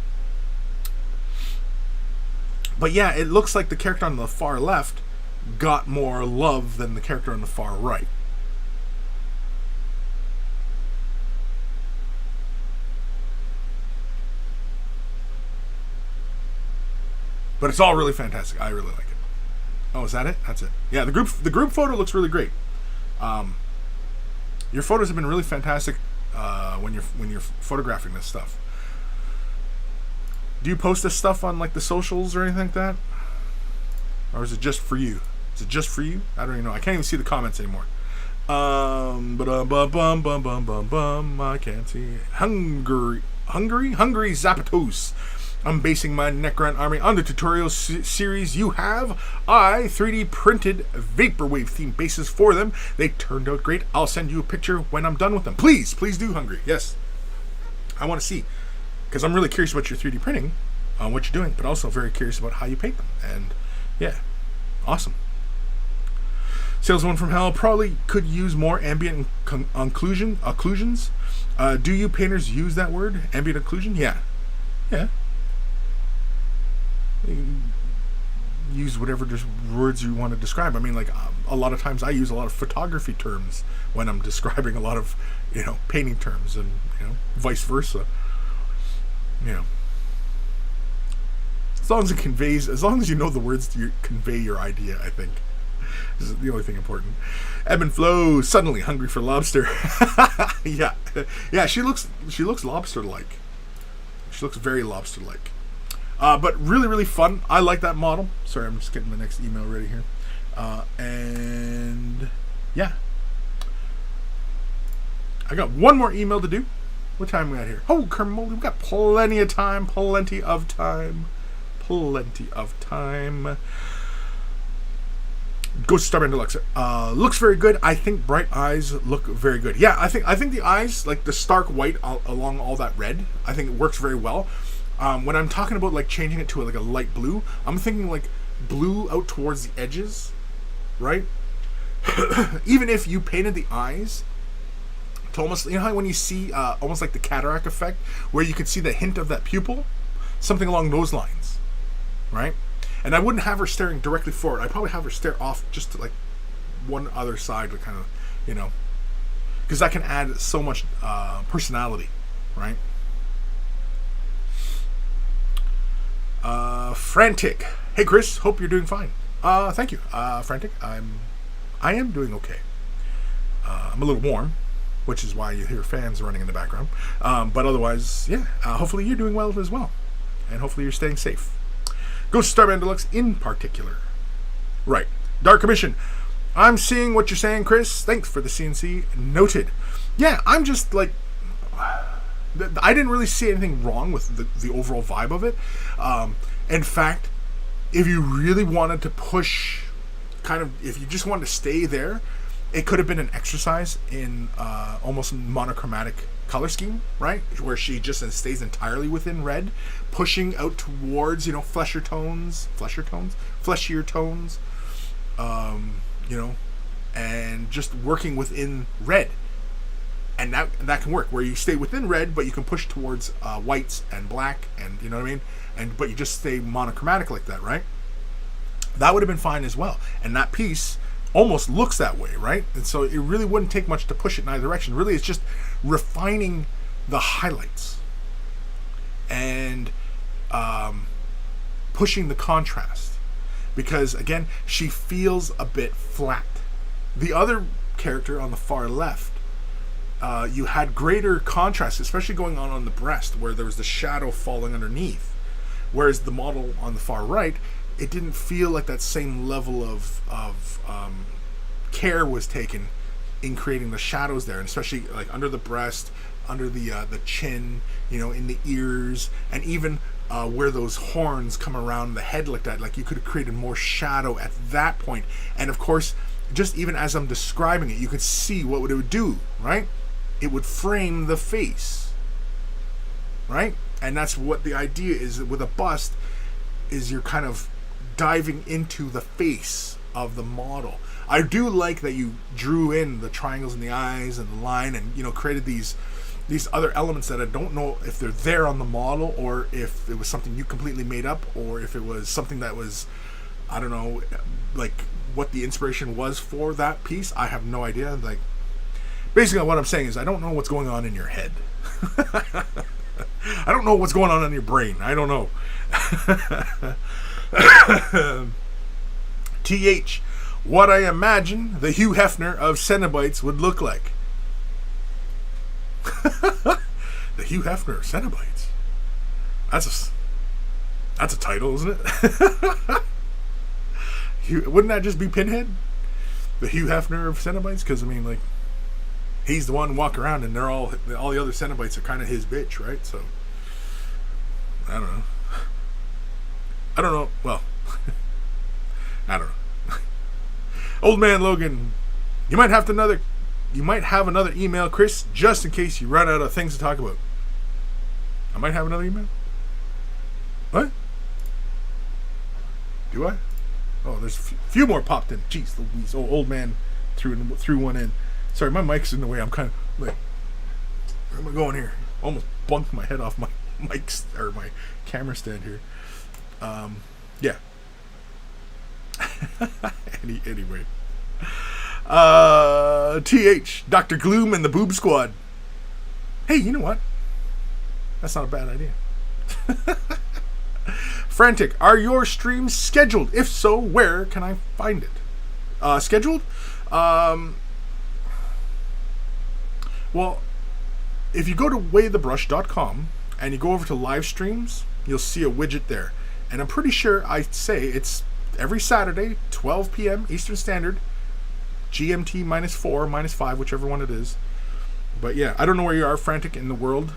But yeah, it looks like the character on the far left got more love than the character on the far right. But it's all really fantastic. I really like it. Oh, is that it? That's it. Yeah, the group photo looks really great. Your photos have been really fantastic when you're photographing this stuff. Do you post this stuff on like the socials or anything like that, or is it just for you? Is it just for you? I don't even know. I can't even see the comments anymore. I can't see. Hungry Zapatos. I'm basing my Necron army on the tutorial series you have. I 3D printed Vaporwave themed bases for them. They turned out great. I'll send you a picture when I'm done with them. Please do, Hungry. Yes. I want to see. Because I'm really curious about your 3D printing, what you're doing, but also very curious about how you paint them. And yeah, awesome. Salesman from Hell probably could use more ambient occlusions. Do you painters use that word? Ambient occlusion? Yeah. Yeah. Use whatever words you want to describe. I mean, like a lot of times I use a lot of photography terms when I'm describing a lot of, painting terms, and vice versa. As long as you know the words to convey your idea, I think this is the only thing important. Ebb and Flow, suddenly hungry for lobster. Yeah. She looks lobster-like. She looks very lobster-like. But really, really fun. I like that model. Sorry, I'm just getting the next email ready here. And yeah. I got one more email to do. What time we got here? Oh, Kermole, we've got plenty of time. Plenty of time. Ghost Starband Deluxe. Looks very good. I think bright eyes look very good. Yeah, I think the eyes, like the stark white along all that red, I think it works very well. When I'm talking about like changing it to a light blue, I'm thinking like blue out towards the edges, right? Even if you painted the eyes to almost, how when you see almost like the cataract effect, where you could see the hint of that pupil, something along those lines, right? And I wouldn't have her staring directly forward. I'd probably have her stare off just to like one other side, to kind of, because that can add so much personality, right? Frantic. Hey Kris, hope you're doing fine. Thank you. Frantic, I am doing okay. I'm a little warm, which is why you hear fans running in the background. But otherwise, yeah, hopefully you're doing well as well. And hopefully you're staying safe. Ghost Starband Deluxe in particular. Right. Dark Commission. I'm seeing what you're saying, Kris. Thanks for the CNC. Noted. Yeah, I'm just like, I didn't really see anything wrong with the overall vibe of it. In fact, if you really wanted to push, if you just wanted to stay there, it could have been an exercise in almost monochromatic color scheme, right? Where she just stays entirely within red, pushing out towards, fleshier tones, and just working within red. And that can work, where you stay within red, but you can push towards whites and black, and you know what I mean? But you just stay monochromatic like that, right? That would have been fine as well. And that piece almost looks that way, right? And so it really wouldn't take much to push it in either direction. Really, it's just refining the highlights and pushing the contrast. Because, again, she feels a bit flat. The other character on the far left, you had greater contrast, especially going on the breast, where there was the shadow falling underneath. Whereas the model on the far right, it didn't feel like that same level of care was taken in creating the shadows there, and especially like under the breast, under the chin, in the ears, and even where those horns come around the head like that. Like you could have created more shadow at that point. And of course, just even as I'm describing it, you could see what it would do, right? It would frame the face, right? And that's what the idea is with a bust, is you're kind of diving into the face of the model. I do like that you drew in the triangles in the eyes and the line, and created these other elements that I don't know if they're there on the model, or if it was something you completely made up, or if it was something that was, I don't know, like what the inspiration was for that piece. I have no idea. Like, basically what I'm saying is I don't know what's going on in your head. I don't know what's going on in your brain. I don't know. TH, what I imagine the Hugh Hefner of Cenobites would look like. The Hugh Hefner of Cenobites. That's a title, isn't it? Wouldn't that just be Pinhead? The Hugh Hefner of Cenobites? Because, I mean, like, he's the one walking around, and they're all the other Cenobites are kind of his bitch, right? So, I don't know. Well, I don't know. Old Man Logan, you might have another email, Kris, just in case you run out of things to talk about. I might have another email. What? Do I? Oh, there's a few more popped in. Jeez Louise. Oh, old man threw one in. Sorry, my mic's in the way. I'm kind of like, where am I going here? Almost bumped my head off my my camera stand here. Yeah. Anyway. TH, Dr. Gloom and the Boob Squad. Hey, you know what? That's not a bad idea. Frantic, are your streams scheduled? If so, where can I find it? Scheduled? Well, if you go to weighthebrush.com and you go over to live streams, you'll see a widget there. And I'm pretty sure I say it's every Saturday, 12 p.m. Eastern Standard, GMT -4, -5, whichever one it is. But yeah, I don't know where you are, Frantic, in the world.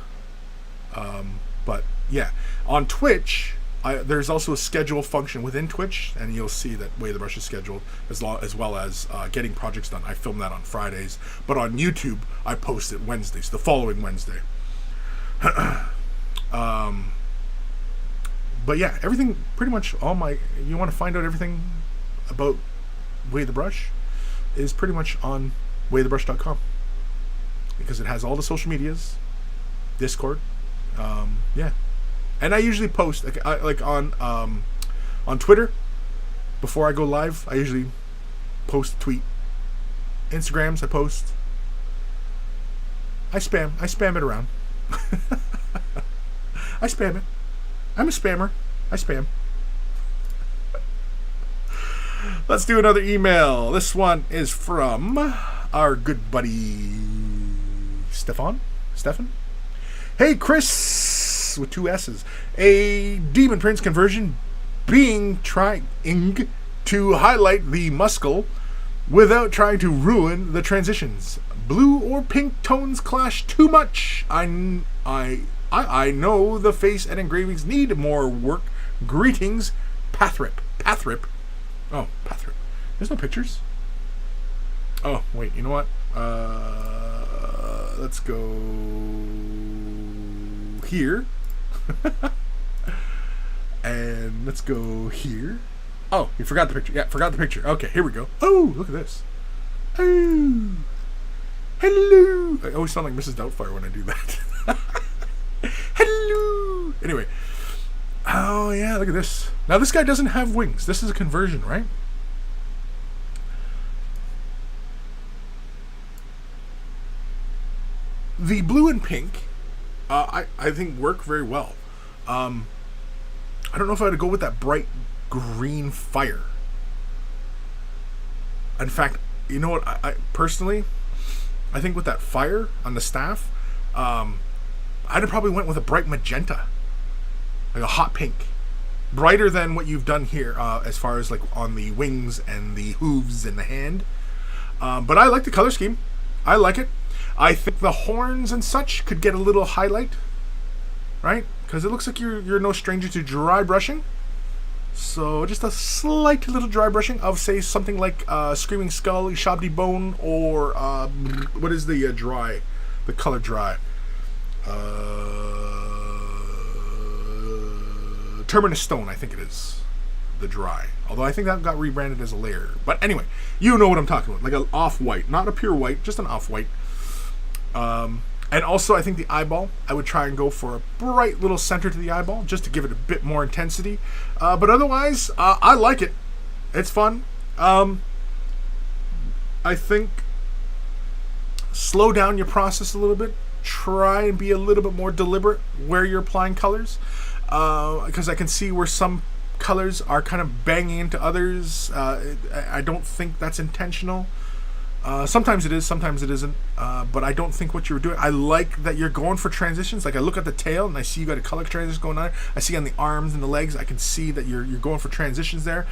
But yeah, on Twitch, there's also a schedule function within Twitch, and you'll see that Way the Brush is scheduled, as well as getting projects done. I film that on Fridays, but on YouTube, I post it Wednesdays, the following Wednesday. But yeah, everything, pretty much you want to find out everything about Way the Brush is pretty much on weighthebrush.com, because it has all the social medias, Discord, yeah. And I usually post like on Twitter before I go live. I usually post a tweet. Instagrams, I post. I spam it around. I spam it. I'm a spammer. I spam. Let's do another email. This one is from our good buddy Stefan. Hey, Kris, with 2 S's. A Demon Prince conversion being trying to highlight the muscle without trying to ruin the transitions. Blue or pink tones clash too much. I know the face and engravings need more work. Greetings, Pathrip. Oh, Pathrip. There's no pictures. Oh, wait, you know what? Let's go here. And let's go here. Oh, you forgot the picture. Yeah, forgot the picture. Okay, here we go. Oh, look at this. Oh, hello. I always sound like Mrs. Doubtfire when I do that. Hello. Anyway. Oh, yeah, look at this. Now, this guy doesn't have wings. This is a conversion, right? The blue and pink, I think, work very well. I don't know if I would go with that bright green fire. In fact, you know what? I personally, I think with that fire on the staff, I'd have probably went with a bright magenta, like a hot pink, brighter than what you've done here, as far as like on the wings and the hooves and the hand. But I like the color scheme. I like it. I think the horns and such could get a little highlight, right? Because it looks like you're no stranger to dry brushing. So just a slight little dry brushing of, say, something like Screaming Skull, Shabdi Bone, or what is the color dry? Terminus Stone, I think it is. the dry. Although I think that got rebranded as a layer. But anyway, you know what I'm talking about. Like an off-white. Not a pure white, just an off-white. And also, I think the eyeball, I would try and go for a bright little center to the eyeball, just to give it a bit more intensity. But otherwise, I like it. It's fun. I think slow down your process a little bit. Try and be a little bit more deliberate where you're applying colors. Because I can see where some colors are kind of banging into others. I don't think that's intentional. Sometimes it is, sometimes it isn't. But I don't think what you're doing. I like that you're going for transitions. Like I look at the tail and I see you got a color transition going on. I see on the arms and the legs. I can see that you're going for transitions there.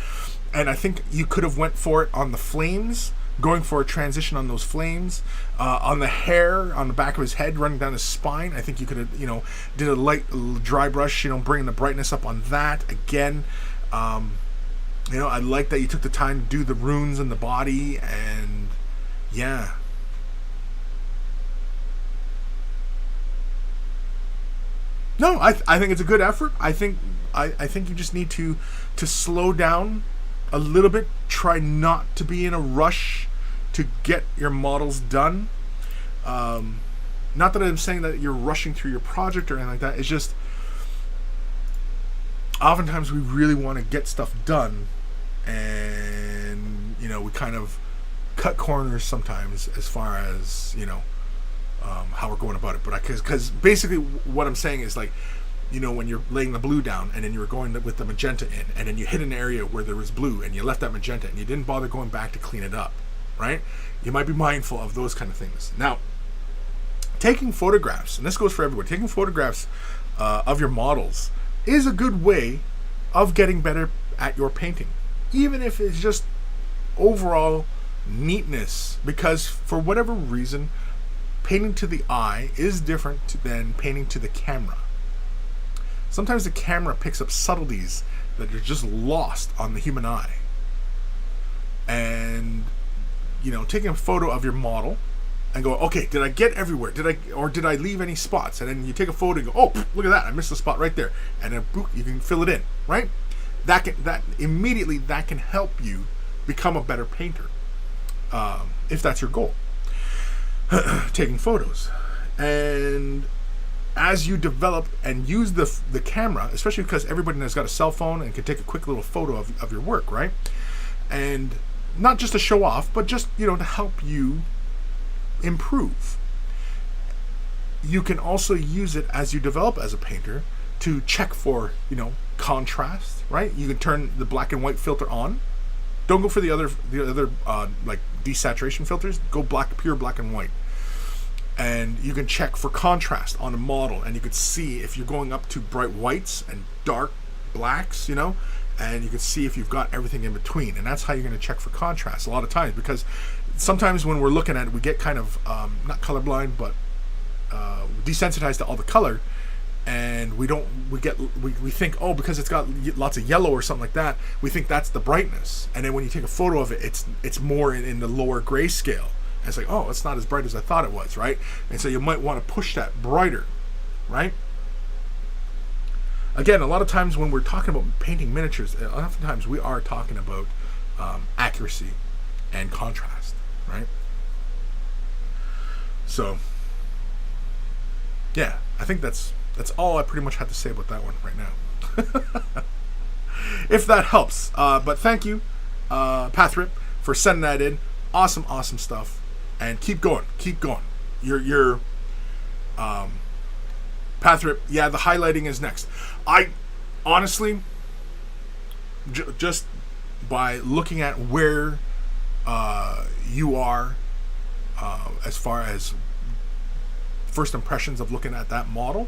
And I think you could have went for it on the flames, going for a transition on those flames, on the hair on the back of his head running down his spine. I think you could have, did a light dry brush, bringing the brightness up on that again. I like that you took the time to do the runes in the body, and yeah. No, I think it's a good effort. I think you just need to slow down a little bit. Try not to be in a rush to get your models done. Not that I'm saying that you're rushing through your project or anything like that. It's just oftentimes we really want to get stuff done, and we kind of cut corners sometimes as far as how we're going about it. But because basically what I'm saying is, like, when you're laying the blue down and then you were going with the magenta in, and then you hit an area where there was blue and you left that magenta and you didn't bother going back to clean it up, right? You might be mindful of those kind of things. Now, taking photographs, and this goes for everyone, taking photographs of your models is a good way of getting better at your painting, even if it's just overall neatness, because for whatever reason, painting to the eye is different than painting to the camera. Sometimes the camera picks up subtleties that are just lost on the human eye. And, taking a photo of your model and go, okay, did I get everywhere? Did I leave any spots? And then you take a photo and go, oh, look at that, I missed a spot right there. And then boop, you can fill it in, right? That can help you become a better painter, if that's your goal. Taking photos. And as you develop and use the camera, especially because everybody has got a cell phone and can take a quick little photo of your work, right? And not just to show off, but just, to help you improve. You can also use it as you develop as a painter to check for, contrast, right? You can turn the black and white filter on. Don't go for the other like desaturation filters. Go pure black and white. And you can check for contrast on a model, and you can see if you're going up to bright whites and dark blacks, and you can see if you've got everything in between. And that's how you're going to check for contrast a lot of times, because sometimes when we're looking at it, we get kind of not colorblind, but desensitized to all the color, and we think, oh, because it's got lots of yellow or something like that, we think that's the brightness. And then when you take a photo of it, it's more in the lower grayscale. And it's like, oh, it's not as bright as I thought it was, right? And so you might want to push that brighter, right? Again, a lot of times when we're talking about painting miniatures, oftentimes we are talking about accuracy and contrast, right? So, yeah, I think that's all I pretty much have to say about that one right now. If that helps. But thank you, Pathrip, for sending that in. Awesome stuff. And keep going. Your Pathrip, yeah, the highlighting is next. I honestly, just by looking at where you are as far as first impressions of looking at that model,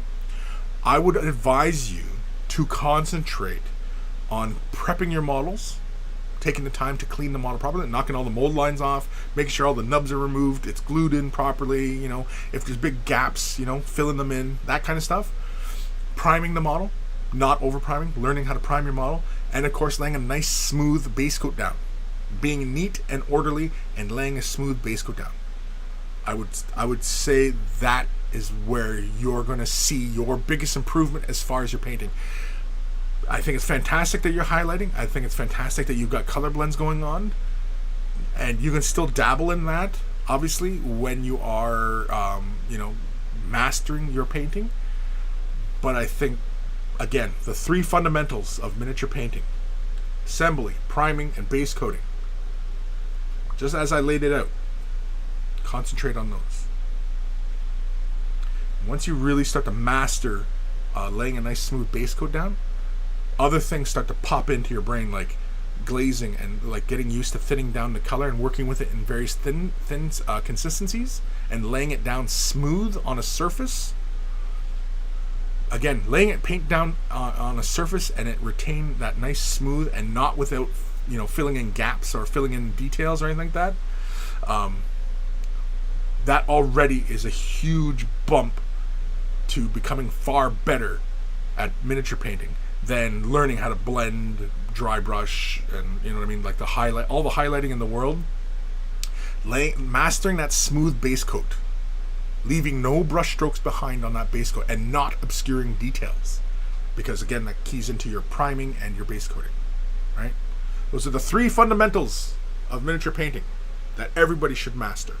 I would advise you to concentrate on prepping your models, taking the time to clean the model properly, knocking all the mold lines off, making sure all the nubs are removed, it's glued in properly, if there's big gaps, filling them in, that kind of stuff. Priming the model, not over priming, learning how to prime your model, and of course laying a nice smooth base coat down. Being neat and orderly and laying a smooth base coat down. I would say that is where you're going to see your biggest improvement as far as your painting. I think it's fantastic that you're highlighting. I think it's fantastic that you've got color blends going on, and you can still dabble in that, obviously, when you are, mastering your painting. But I think, again, the three fundamentals of miniature painting: assembly, priming, and base coating. Just as I laid it out, concentrate on those. Once you really start to master laying a nice smooth base coat down, other things start to pop into your brain, like glazing and like getting used to thinning down the color and working with it in various thin consistencies and laying it down smooth on a surface. Again, laying it paint down on a surface and it retain that nice smooth and not without filling in gaps or filling in details or anything like that. That already is a huge bump to becoming far better at miniature painting than learning how to blend, dry brush, and like the highlight, all the highlighting in the world. Mastering that smooth base coat, leaving no brush strokes behind on that base coat, and not obscuring details, because again, that keys into your priming and your base coating, right? Those are the three fundamentals of miniature painting that everybody should master.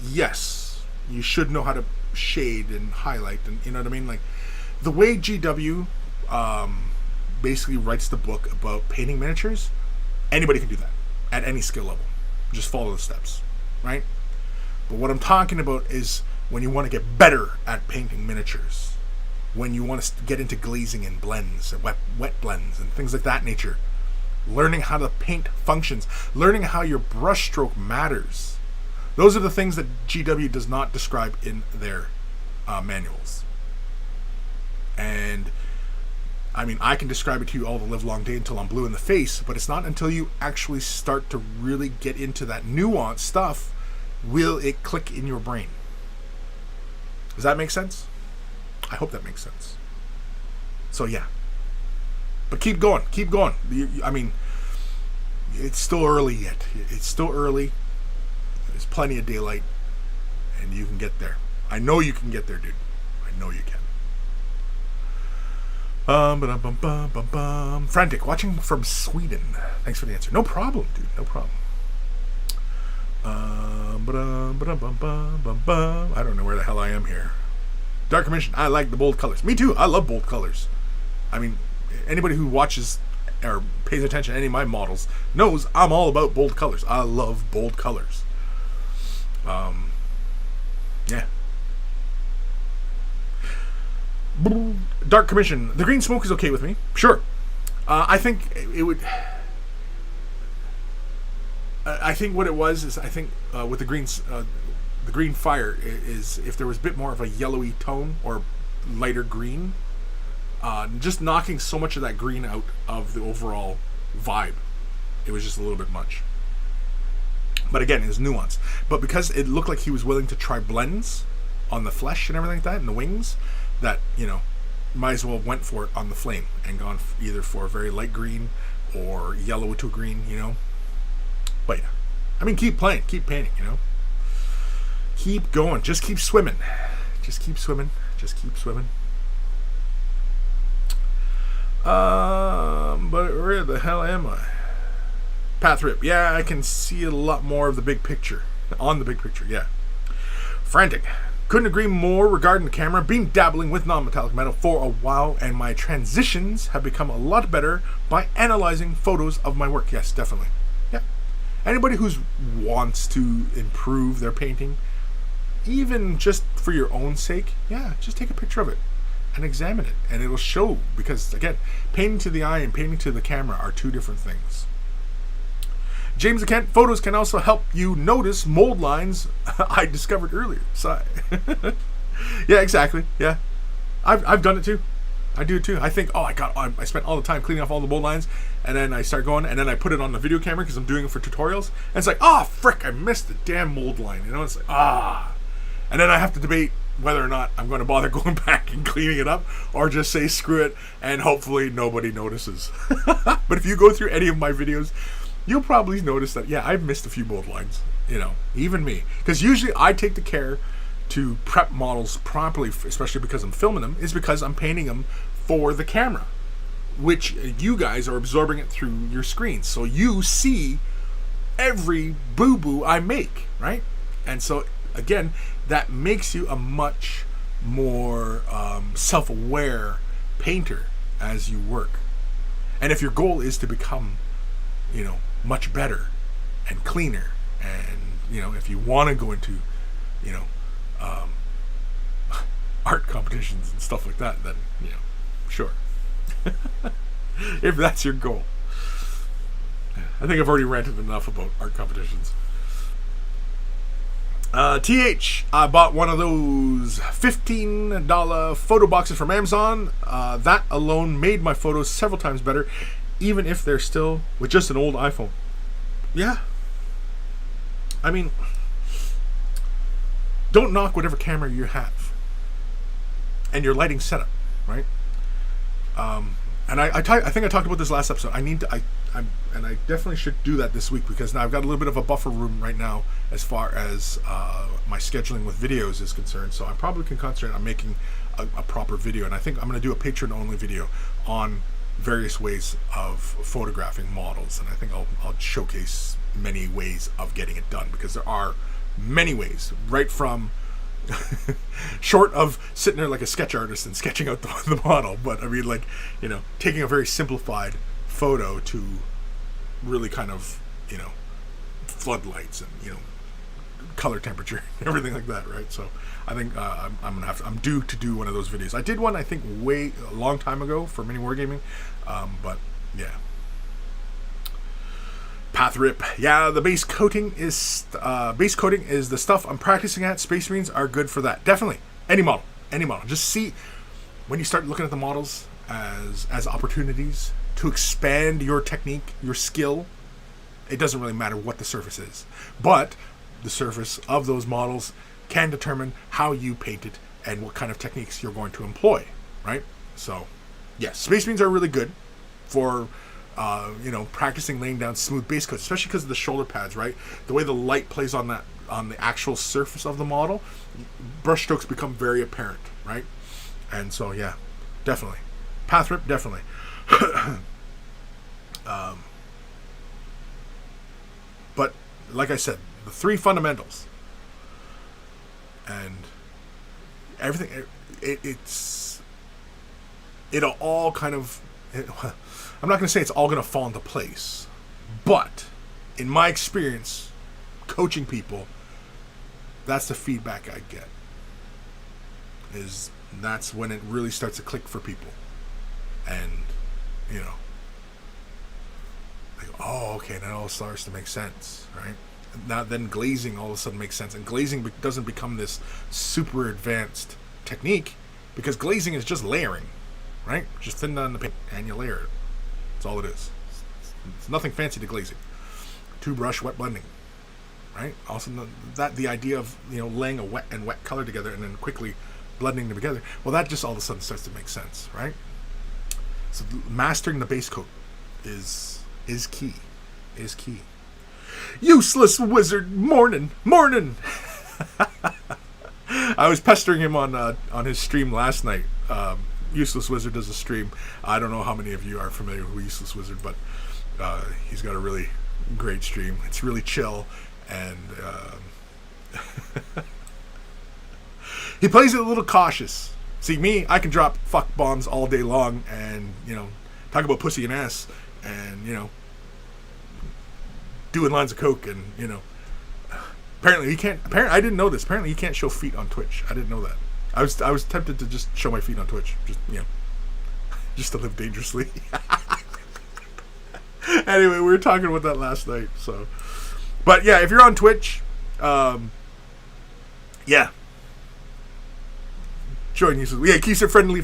Yes, you should know how to shade and highlight, and like the way GW basically writes the book about painting miniatures. Anybody can do that at any skill level. Just follow the steps, right? But what I'm talking about is when you want to get better at painting miniatures, when you want to get into glazing and blends and wet blends and things like that nature, learning how the paint functions, learning how your brush stroke matters. Those are the things that GW does not describe in their manuals. And I can describe it to you all the live long day until I'm blue in the face, but it's not until you actually start to really get into that nuanced stuff will it click in your brain. Does that make sense? I hope that makes sense. So yeah. But keep going. It's still early yet. It's still early. There's plenty of daylight, and you can get there. I know you can get there, dude. I know you can. Frantic, watching from Sweden. Thanks for the answer. No problem, dude. No problem. I don't know where the hell I am here. Dark Commission. I like the bold colors. Me too. I love bold colors. Anybody who watches or pays attention to any of my models knows I'm all about bold colors. I love bold colors. Yeah. Dark Commission. The green smoke is okay with me. Sure. I think it would. I think what it was is with the green fire is if there was a bit more of a yellowy tone or lighter green, just knocking so much of that green out of the overall vibe. It was just a little bit much. But again, it was nuanced. But because it looked like he was willing to try blends on the flesh and everything like that, and the wings, that, might as well went for it on the flame and gone either for a very light green or yellow to green, But yeah. Keep playing, keep painting, Keep going, just keep swimming. Just keep swimming, just keep swimming. But where the hell am I? Path Rip. Yeah, I can see a lot more of the big picture. On the big picture, yeah. Frantic. Couldn't agree more regarding the camera. Been dabbling with non-metallic metal for a while, and my transitions have become a lot better by analyzing photos of my work. Yes, definitely. Yeah. Anybody who wants to improve their painting, even just for your own sake, yeah, just take a picture of it and examine it, and it'll show. Because again, painting to the eye and painting to the camera are two different things. James Kent, photos can also help you notice mold lines I discovered earlier. So, yeah, exactly. Yeah, I've done it too. I do it too. I think, I spent all the time cleaning off all the mold lines, and then I start going, and then I put it on the video camera because I'm doing it for tutorials, and it's like, frick, I missed the damn mold line. It's like, and then I have to debate whether or not I'm going to bother going back and cleaning it up, or just say screw it, and hopefully nobody notices. But if you go through any of my videos, you'll probably notice that, yeah, I've missed a few mold lines, even me. Because usually I take the care to prep models properly, especially because I'm filming them, is because I'm painting them for the camera. which you guys are absorbing it through your screens. So you see every boo-boo I make, right? And so, again, that makes you a much more self-aware painter as you work. And if your goal is to become, much better and cleaner, and, if you want to go into, art competitions and stuff like that, then, sure. If that's your goal. I think I've already ranted enough about art competitions. I bought one of those $15 photo boxes from Amazon. That alone made my photos several times better, even if they're still with just an old iPhone. Yeah. I mean, don't knock whatever camera you have and your lighting setup, right? And I think I talked about this last episode. I definitely should do that this week, because now I've got a little bit of a buffer room right now as far as my scheduling with videos is concerned. So I probably can concentrate on making a proper video. And I think I'm going to do a Patreon-only video on various ways of photographing models. And I think I'll showcase many ways of getting it done, because there are many ways, right from short of sitting there like a sketch artist and sketching out the model, but I mean, taking a very simplified photo to really kind of, floodlights and, color temperature, everything like that, right? So I think I'm due to do one of those videos. I did one, I think, a long time ago for Mini Wargaming, but yeah. Path rip. Yeah, the base coating is the stuff I'm practicing at. Space Marines are good for that. Definitely. Any model. Just see, when you start looking at the models as opportunities to expand your technique, your skill, it doesn't really matter what the surface is. But the surface of those models can determine how you paint it and what kind of techniques you're going to employ, right? So, yes, Space Marines are really good for practicing laying down smooth base coats, especially because of the shoulder pads, right? The way the light plays on the actual surface of the model, brushstrokes become very apparent, right? And so, yeah, definitely. Path rip, definitely. But, like I said, the three fundamentals and everything, it'll all kind of... I'm not going to say it's all going to fall into place, but in my experience coaching people, that's the feedback I get. That's when it really starts to click for people. And, oh, okay, now it all starts to make sense, right? Now then glazing all of a sudden makes sense. And glazing doesn't become this super advanced technique, because glazing is just layering, right? Just thin down the paint and you layer it. That's all it is. It's nothing fancy to glazing. Two brush wet blending, right? Also, the idea of laying a wet and wet color together and then quickly blending them together. Well, that just all of a sudden starts to make sense, right? So mastering the base coat is key. Is key. Useless wizard, morning. I was pestering him on his stream last night. Useless Wizard does a stream. I don't know how many of you are familiar with Useless Wizard, but he's got a really great stream. It's really chill, and he plays it a little cautious. See, me, I can drop fuck bombs all day long, and talk about pussy and ass, and doing lines of coke, and apparently he can't. I didn't know this. Apparently he can't show feet on Twitch. I didn't know that. I was tempted to just show my feet on Twitch, just to live dangerously. Anyway, we were talking about that last night. So, but yeah, if you're on Twitch, yeah, join you. Yeah, keeps it family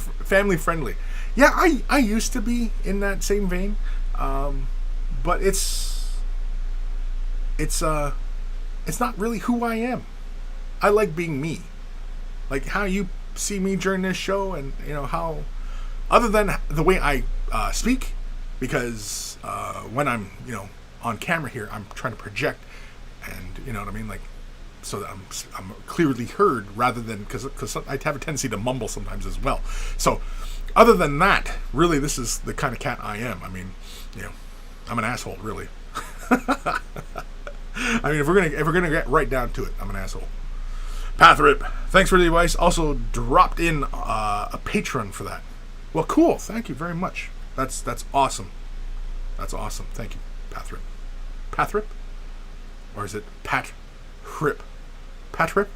friendly. Yeah, I used to be in that same vein, but it's not really who I am. I like being me. Like how you see me during this show, and how, other than the way I speak, because when I'm on camera here, I'm trying to project, and you know what I mean, like, so that I'm clearly heard, rather than because I have a tendency to mumble sometimes as well. So other than that, really, this is the kind of cat I am. I mean, I'm an asshole, really. I mean, if we're gonna get right down to it, I'm an asshole. Pathrip, thanks for the advice. Also dropped in a patron for that. Well, cool. Thank you very much. That's awesome. That's awesome. Thank you, Pathrip. Pathrip, or is it Patrip? Patrip.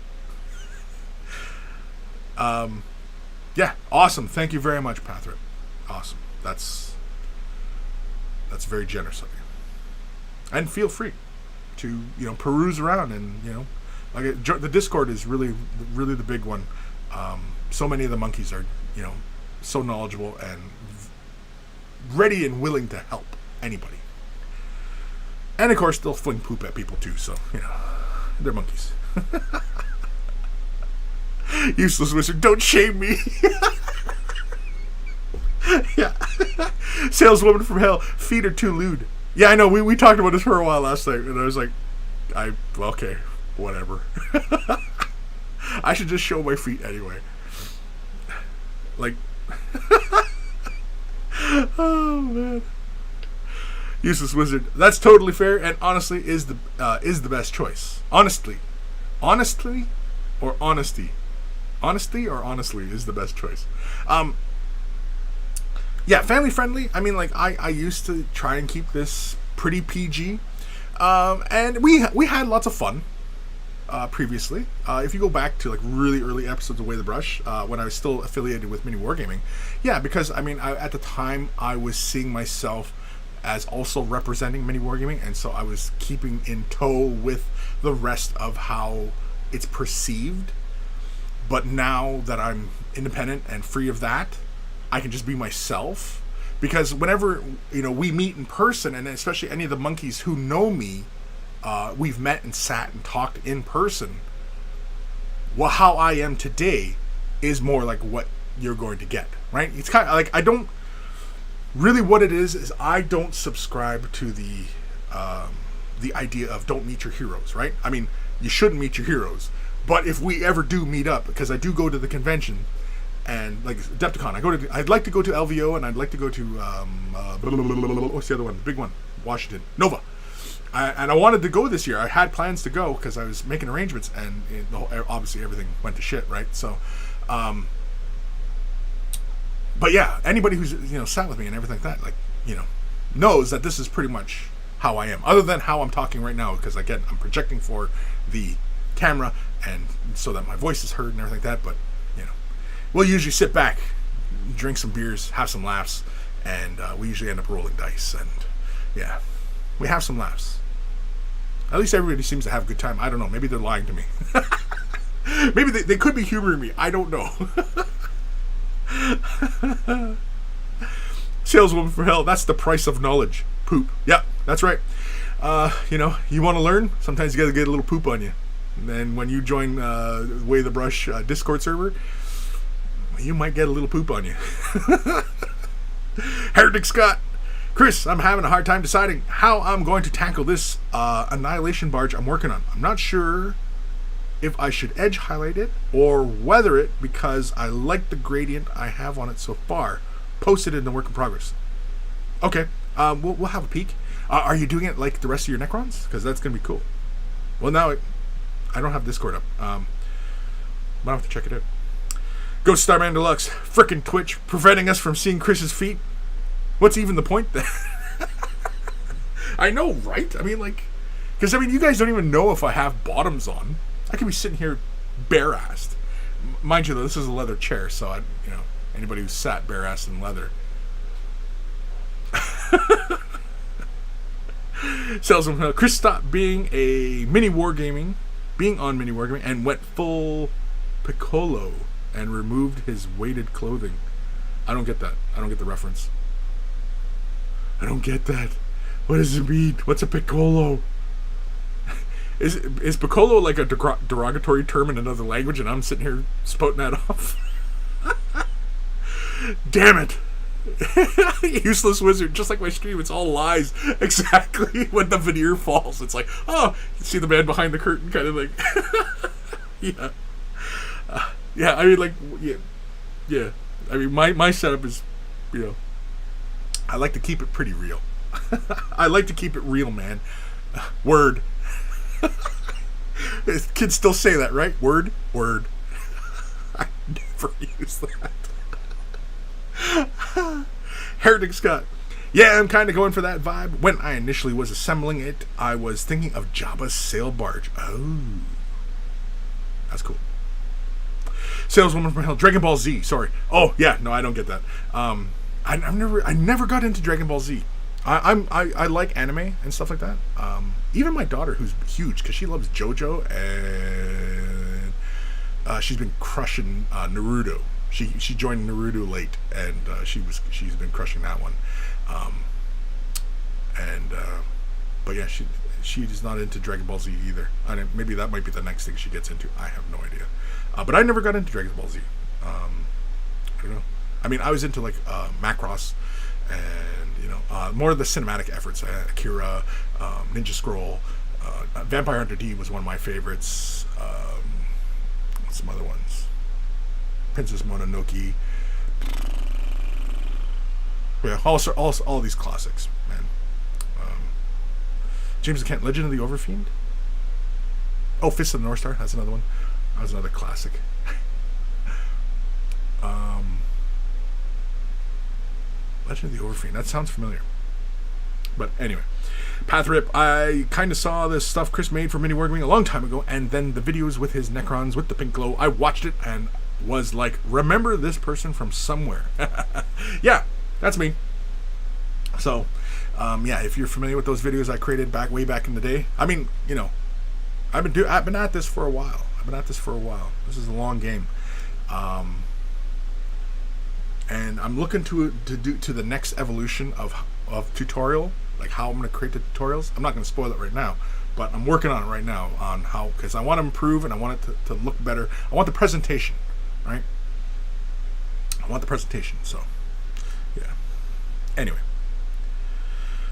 Yeah, awesome. Thank you very much, Pathrip. Awesome. That's very generous of you. And feel free to peruse around and the Discord is really the big one. So many of the monkeys are so knowledgeable and ready and willing to help anybody. And of course they'll fling poop at people too. So they're monkeys. Useless wizard, don't shame me. Yeah. Saleswoman from hell, feet are too lewd. Yeah, I know. We talked about this for a while last night, and I was like, okay, whatever. I should just show my feet anyway. Like, oh man. Useless wizard. That's totally fair, and honestly, is the best choice. Honestly, or honesty. Honesty or honestly is the best choice. Yeah, family friendly. I mean, like I used to try and keep this pretty PG, and we had lots of fun previously. If you go back to like really early episodes of Way the Brush, when I was still affiliated with Mini Wargaming, yeah, because I mean, at the time I was seeing myself as also representing Mini Wargaming, and so I was keeping in tow with the rest of how it's perceived. But now that I'm independent and free of that, I can just be myself. Because whenever we meet in person, and especially any of the monkeys who know me, we've met and sat and talked in person. Well, how I am today is more like what you're going to get, right? It's kind of like I don't really, what it is I don't subscribe to the idea of don't meet your heroes, right? I mean, you shouldn't meet your heroes. But if we ever do meet up, because I do go to the convention, and like Adepticon, I'd like to go to LVO, and I'd like to go to what's the other one? The big one, Washington, Nova. And I wanted to go this year. I had plans to go because I was making arrangements, and obviously everything went to shit, right? So, but yeah, anybody who's sat with me and everything like that, like knows that this is pretty much how I am. Other than how I'm talking right now, because again, I'm projecting for the camera and so that my voice is heard and everything like that. But we'll usually sit back, drink some beers, have some laughs, and we usually end up rolling dice, and yeah, we have some laughs. At least everybody seems to have a good time. I don't know, maybe they're lying to me. Maybe they could be humoring me, I don't know. Saleswoman for hell, that's the price of knowledge. Poop. Yeah, that's right. You want to learn, sometimes you gotta get a little poop on you. And then when you join Way the Brush Discord server, you might get a little poop on you. Heretic Scott. Kris, I'm having a hard time deciding how I'm going to tackle this Annihilation barge I'm working on. I'm not sure if I should edge highlight it or weather it because I like the gradient I have on it so far. Posted in the work in progress. Okay, we'll have a peek. Are you doing it like the rest of your Necrons? Because that's going to be cool. Well, now I don't have Discord up. Might have to check it out. Ghost Starman Deluxe, frickin' Twitch, preventing us from seeing Kris's feet. What's even the point then? I know, right? I mean, like, because you guys don't even know if I have bottoms on. I could be sitting here bare-assed. Mind you, though, this is a leather chair, so anybody who's sat bare-assed in leather. Salesman, Kris stopped being on Mini Wargaming, and went full Piccolo and removed his weighted clothing. I don't get that. I don't get the reference. I don't get that. What does it mean? What's a Piccolo? Is Piccolo like a derogatory term in another language, and I'm sitting here spouting that off? Damn it. Useless wizard, just like my stream, it's all lies. Exactly. When the veneer falls, it's like, oh, you see the man behind the curtain, kind of like. Yeah. Yeah, I mean, like, yeah. I mean, my setup is, I like to keep it pretty real. I like to keep it real, man. Word. Kids still say that, right? Word. I never use that. Heretic Scott. Yeah, I'm kind of going for that vibe. When I initially was assembling it, I was thinking of Jabba's sail barge. Oh. That's cool. Saleswoman from Hell. Dragon Ball Z. Sorry. Oh, yeah. No, I don't get that. I never got into Dragon Ball Z. I like anime and stuff like that. Even my daughter, who's huge, because she loves JoJo, and she's been crushing Naruto. She joined Naruto late, and she's been crushing that one. But yeah, she is not into Dragon Ball Z either. Maybe that might be the next thing she gets into. I have no idea. But I never got into Dragon Ball Z. I don't know. I mean, I was into like Macross, and more of the cinematic efforts. Akira, Ninja Scroll, Vampire Hunter D was one of my favorites. What's some other ones? Princess Mononoke. Yeah, all these classics, man. James Kent, Legend of the Overfiend. Oh, Fist of the North Star. That's another one. That was another classic. Legend of the Overfiend. That sounds familiar. But anyway, Path Rip. I kind of saw this stuff Kris made for Mini Wargaming a long time ago, and then the videos with his Necrons with the pink glow. I watched it and was like, remember this person from somewhere. Yeah, that's me. So, yeah, if you're familiar with those videos I created way back in the day, I mean, I've been at this for a while. This is a long game. And I'm looking to the next evolution of tutorial, like how I'm going to create the tutorials. I'm not going to spoil it right now, but I'm working on it right now on how, because I want to improve and I want it to look better. I want the presentation, right? I want the presentation, so yeah. Anyway.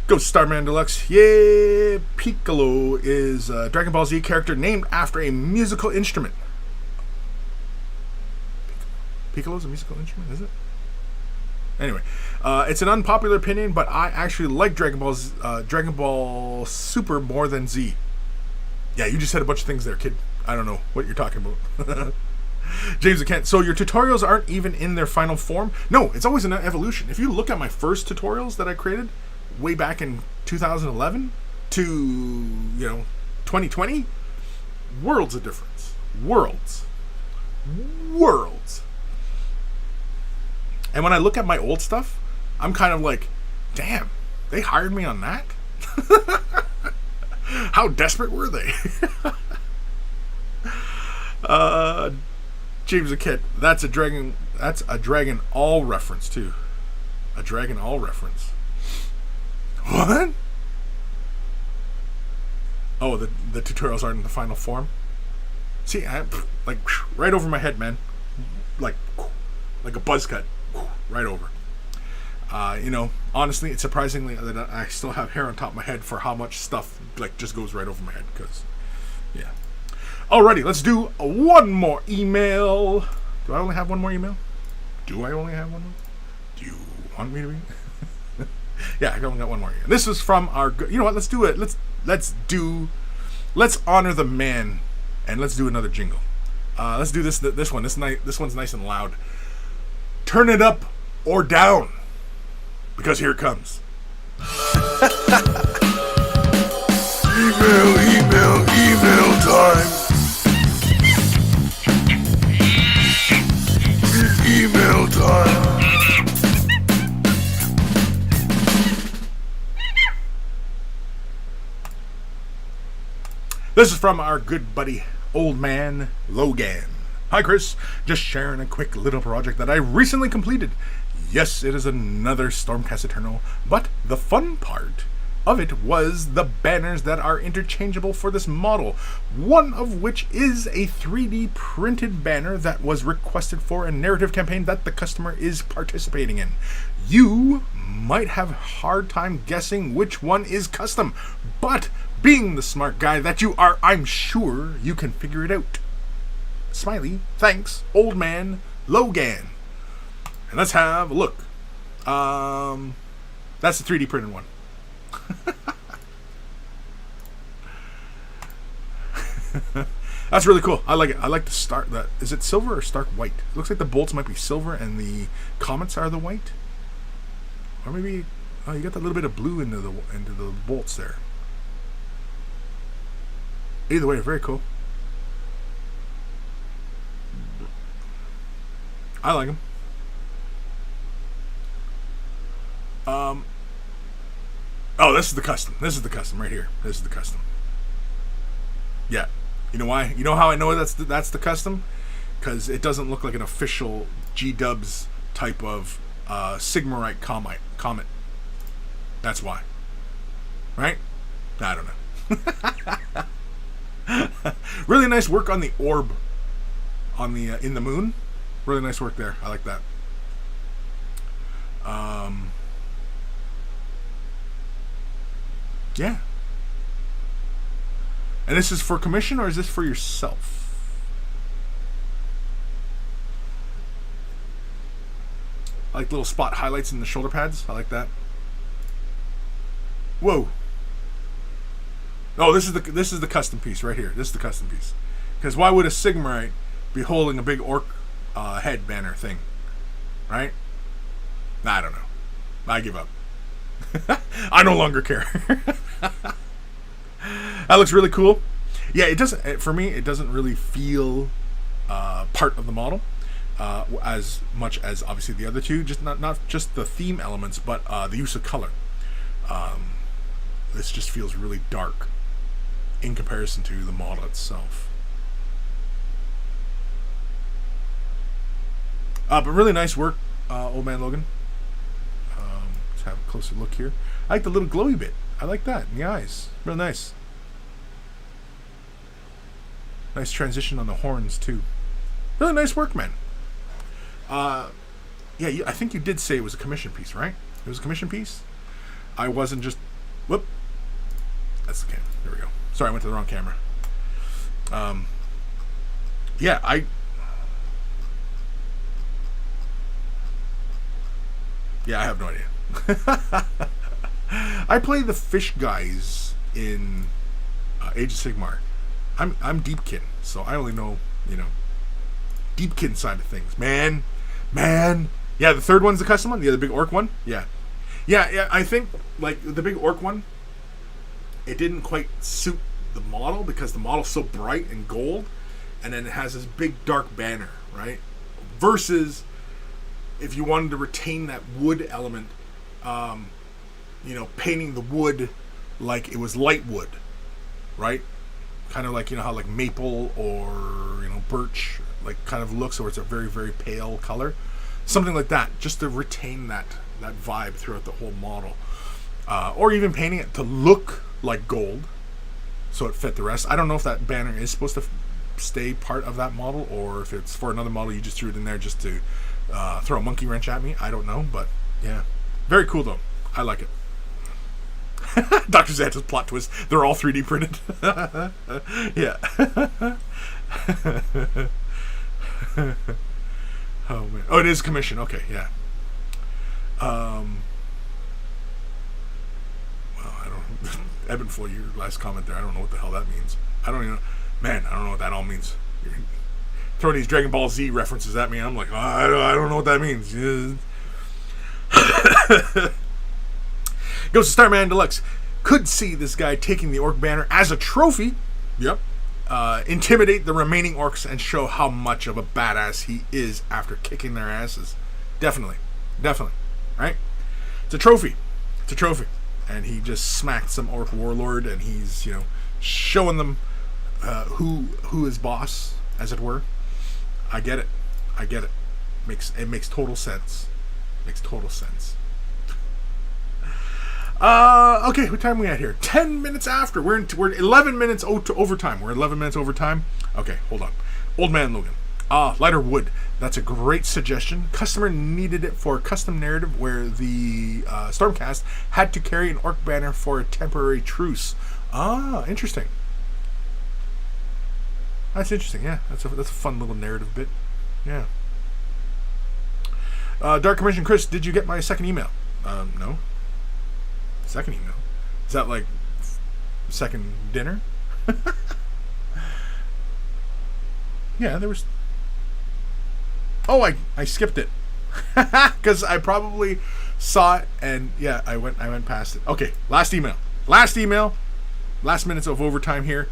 Ghost Starman Deluxe. Yeah, Piccolo is a Dragon Ball Z character named after a musical instrument. Piccolo's a musical instrument, is it? Anyway, it's an unpopular opinion, but I actually like Dragon Ball Super more than Z. Yeah, you just said a bunch of things there, kid. I don't know what you're talking about. James Kent. So your tutorials aren't even in their final form? No, it's always an evolution. If you look at my first tutorials that I created way back in 2011 to 2020, worlds of difference. Worlds. And when I look at my old stuff, I'm kind of like, damn, they hired me on that? How desperate were they? James the Kid, that's a Dragon All reference too. A Dragon All reference. What? Oh, the tutorials aren't in the final form? See, like right over my head, man. Like a buzz cut. Right over. Honestly, it's surprisingly that I still have hair on top of my head for how much stuff like just goes right over my head. Because, yeah. Alrighty, let's do one more email. Do I only have one more email? Do you want me to be? Yeah, I only got one more email. This is from our. You know what? Let's do it. Let's honor the man, and let's do another jingle. Let's do this one. This one's nice and loud. Turn it up or down, because here it comes. Email time. Email time. This is from our good buddy, Old Man Logan. Hi, Kris. Just sharing a quick little project that I recently completed. Yes, it is another Stormcast Eternal, but the fun part of it was the banners that are interchangeable for this model, one of which is a 3D printed banner that was requested for a narrative campaign that the customer is participating in. You might have a hard time guessing which one is custom, but being the smart guy that you are, I'm sure you can figure it out. Smiley, thanks, Old Man Logan. And let's have a look. That's the 3D printed one. That's really cool. I like it. I like the start. That is it. Silver or stark white? It looks like the bolts might be silver and the comets are the white. Or maybe you got that little bit of blue into the bolts there. Either way, very cool. I like them. Oh, this is the custom. This is the custom right here. This is the custom. Yeah. You know why? You know how I know that's the custom? Because it doesn't look like an official G-Dubs type of Sigmarite comet. That's why. Right? I don't know. Really nice work on the orb on the in the moon. Really nice work there. I like that. Yeah. And this is for commission, or is this for yourself? I like little spot highlights in the shoulder pads. I like that. Whoa. Oh, this is the custom piece right here. This is the custom piece. Because why would a Sigmarite be holding a big orc head banner thing? Right? I don't know. I give up. I no longer care. That looks really cool. Yeah, it doesn't. For me, it doesn't really feel part of the model as much as obviously the other two. Just not just the theme elements, but the use of color. This just feels really dark in comparison to the model itself. But really nice work, Old Man Logan. Let's have a closer look here. I like the little glowy bit. I like that in the eyes. Real nice. Nice transition on the horns too. Really nice work, man. Yeah, I think you did say it was a commission piece, right? It was a commission piece. I wasn't just. Whoop. That's the camera. There we go. Sorry, I went to the wrong camera. Yeah, I have no idea. I play the fish guys in Age of Sigmar. I'm Deepkin, so I only know, Deepkin side of things. Man. Yeah, the third one's the custom one? Yeah, the big orc one? Yeah. Yeah, I think, like, the big orc one, it didn't quite suit the model because the model's so bright and gold, and then it has this big dark banner, right? Versus if you wanted to retain that wood element, painting the wood like it was light wood, right? Kind of like, how like maple or, birch, like kind of looks, or it's a very, very pale color. Something like that, just to retain that vibe throughout the whole model. Or even painting it to look like gold, so it fit the rest. I don't know if that banner is supposed to stay part of that model, or if it's for another model you just threw it in there just to throw a monkey wrench at me. I don't know, but yeah. Very cool though. I like it. Dr. Xanta's plot twist. They're all 3D printed. Yeah. Oh man. Oh, it is commission. Okay, yeah. Well, I don't. Ebenflow, your last comment there. I don't know what the hell that means. I don't even. Man, I don't know what that all means. You're throwing these Dragon Ball Z references at me. I'm like, I don't know what that means. Goes to Starman Deluxe. Could see this guy taking the orc banner as a trophy. Yep. Intimidate the remaining orcs and show how much of a badass he is after kicking their asses. Definitely. Right? It's a trophy. And he just smacked some orc warlord, and he's, showing them who is boss, as it were. I get it. It makes total sense. Okay, what time are we at here? 10 minutes after. We're 11 minutes to overtime. We're 11 minutes overtime. Okay, hold on. Old Man Logan. Lighter wood. That's a great suggestion. Customer needed it for a custom narrative where the Stormcast had to carry an orc banner for a temporary truce. Interesting. That's interesting, yeah. That's a fun little narrative bit. Yeah. Dark Commission Kris, did you get my second email? No. Second email? Is that like second dinner? Yeah, there was... Oh, I skipped it. Because I probably saw it, and yeah, I went past it. Okay, last email. Last minutes of overtime here.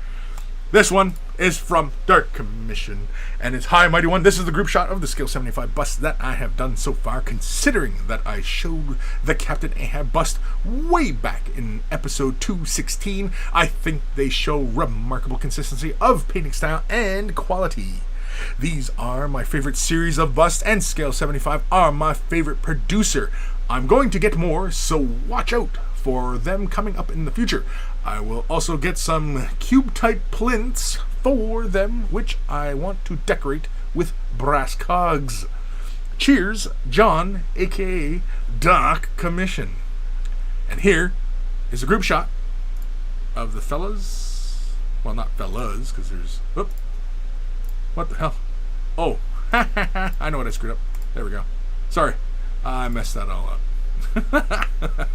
This one is from Dark Commission, and it's, "Hi, Mighty One. This is the group shot of the Scale 75 bust that I have done so far, considering that I showed the Captain Ahab bust way back in episode 216. I think they show remarkable consistency of painting style and quality. These are my favorite series of busts, and Scale 75 are my favorite producer. I'm going to get more, so watch out for them coming up in the future. I will also get some cube-type plinths for them, which I want to decorate with brass cogs. Cheers, John, aka Dark Commission." And here is a group shot of the fellas. Well, not fellas, because there's... Whoop. What the hell? Oh, I know what I screwed up. There we go. Sorry, I messed that all up.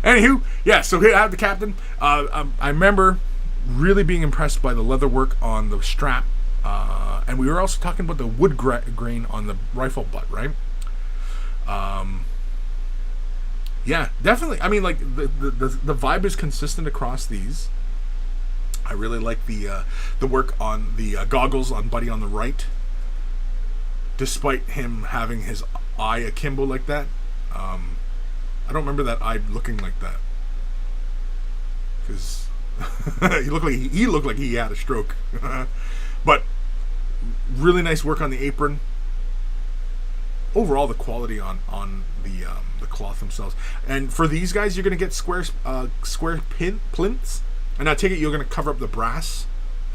Anywho, yeah, so here I have the Captain. I remember really being impressed by the leather work on the strap. And we were also talking about the wood grain on the rifle butt, right? Yeah, definitely. I mean, like, the vibe is consistent across these. I really like the work on the goggles on Buddy on the right. Despite him having his eye akimbo like that. I don't remember that eye looking like that. Because he looked like he had a stroke. But really nice work on the apron. Overall, the quality on the cloth themselves. And for these guys, you're going to get square plinths. And I take it you're going to cover up the brass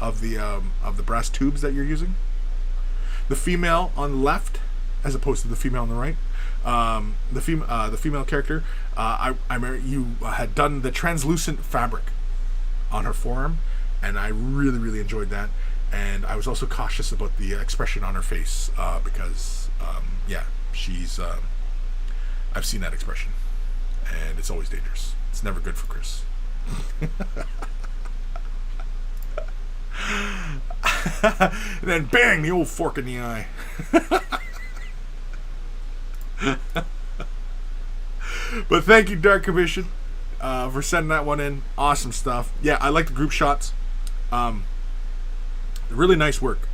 of the brass tubes that you're using. The female on the left, as opposed to the female on the right. The female character. I remember you had done the translucent fabric on her forearm, and I really enjoyed that. And I was also cautious about the expression on her face because, yeah, she's. I've seen that expression, and it's always dangerous. It's never good for Kris. And then bang, the old fork in the eye. But thank you, Dark Commission, for sending that one in. Awesome stuff. Yeah, I like the group shots. Really nice work.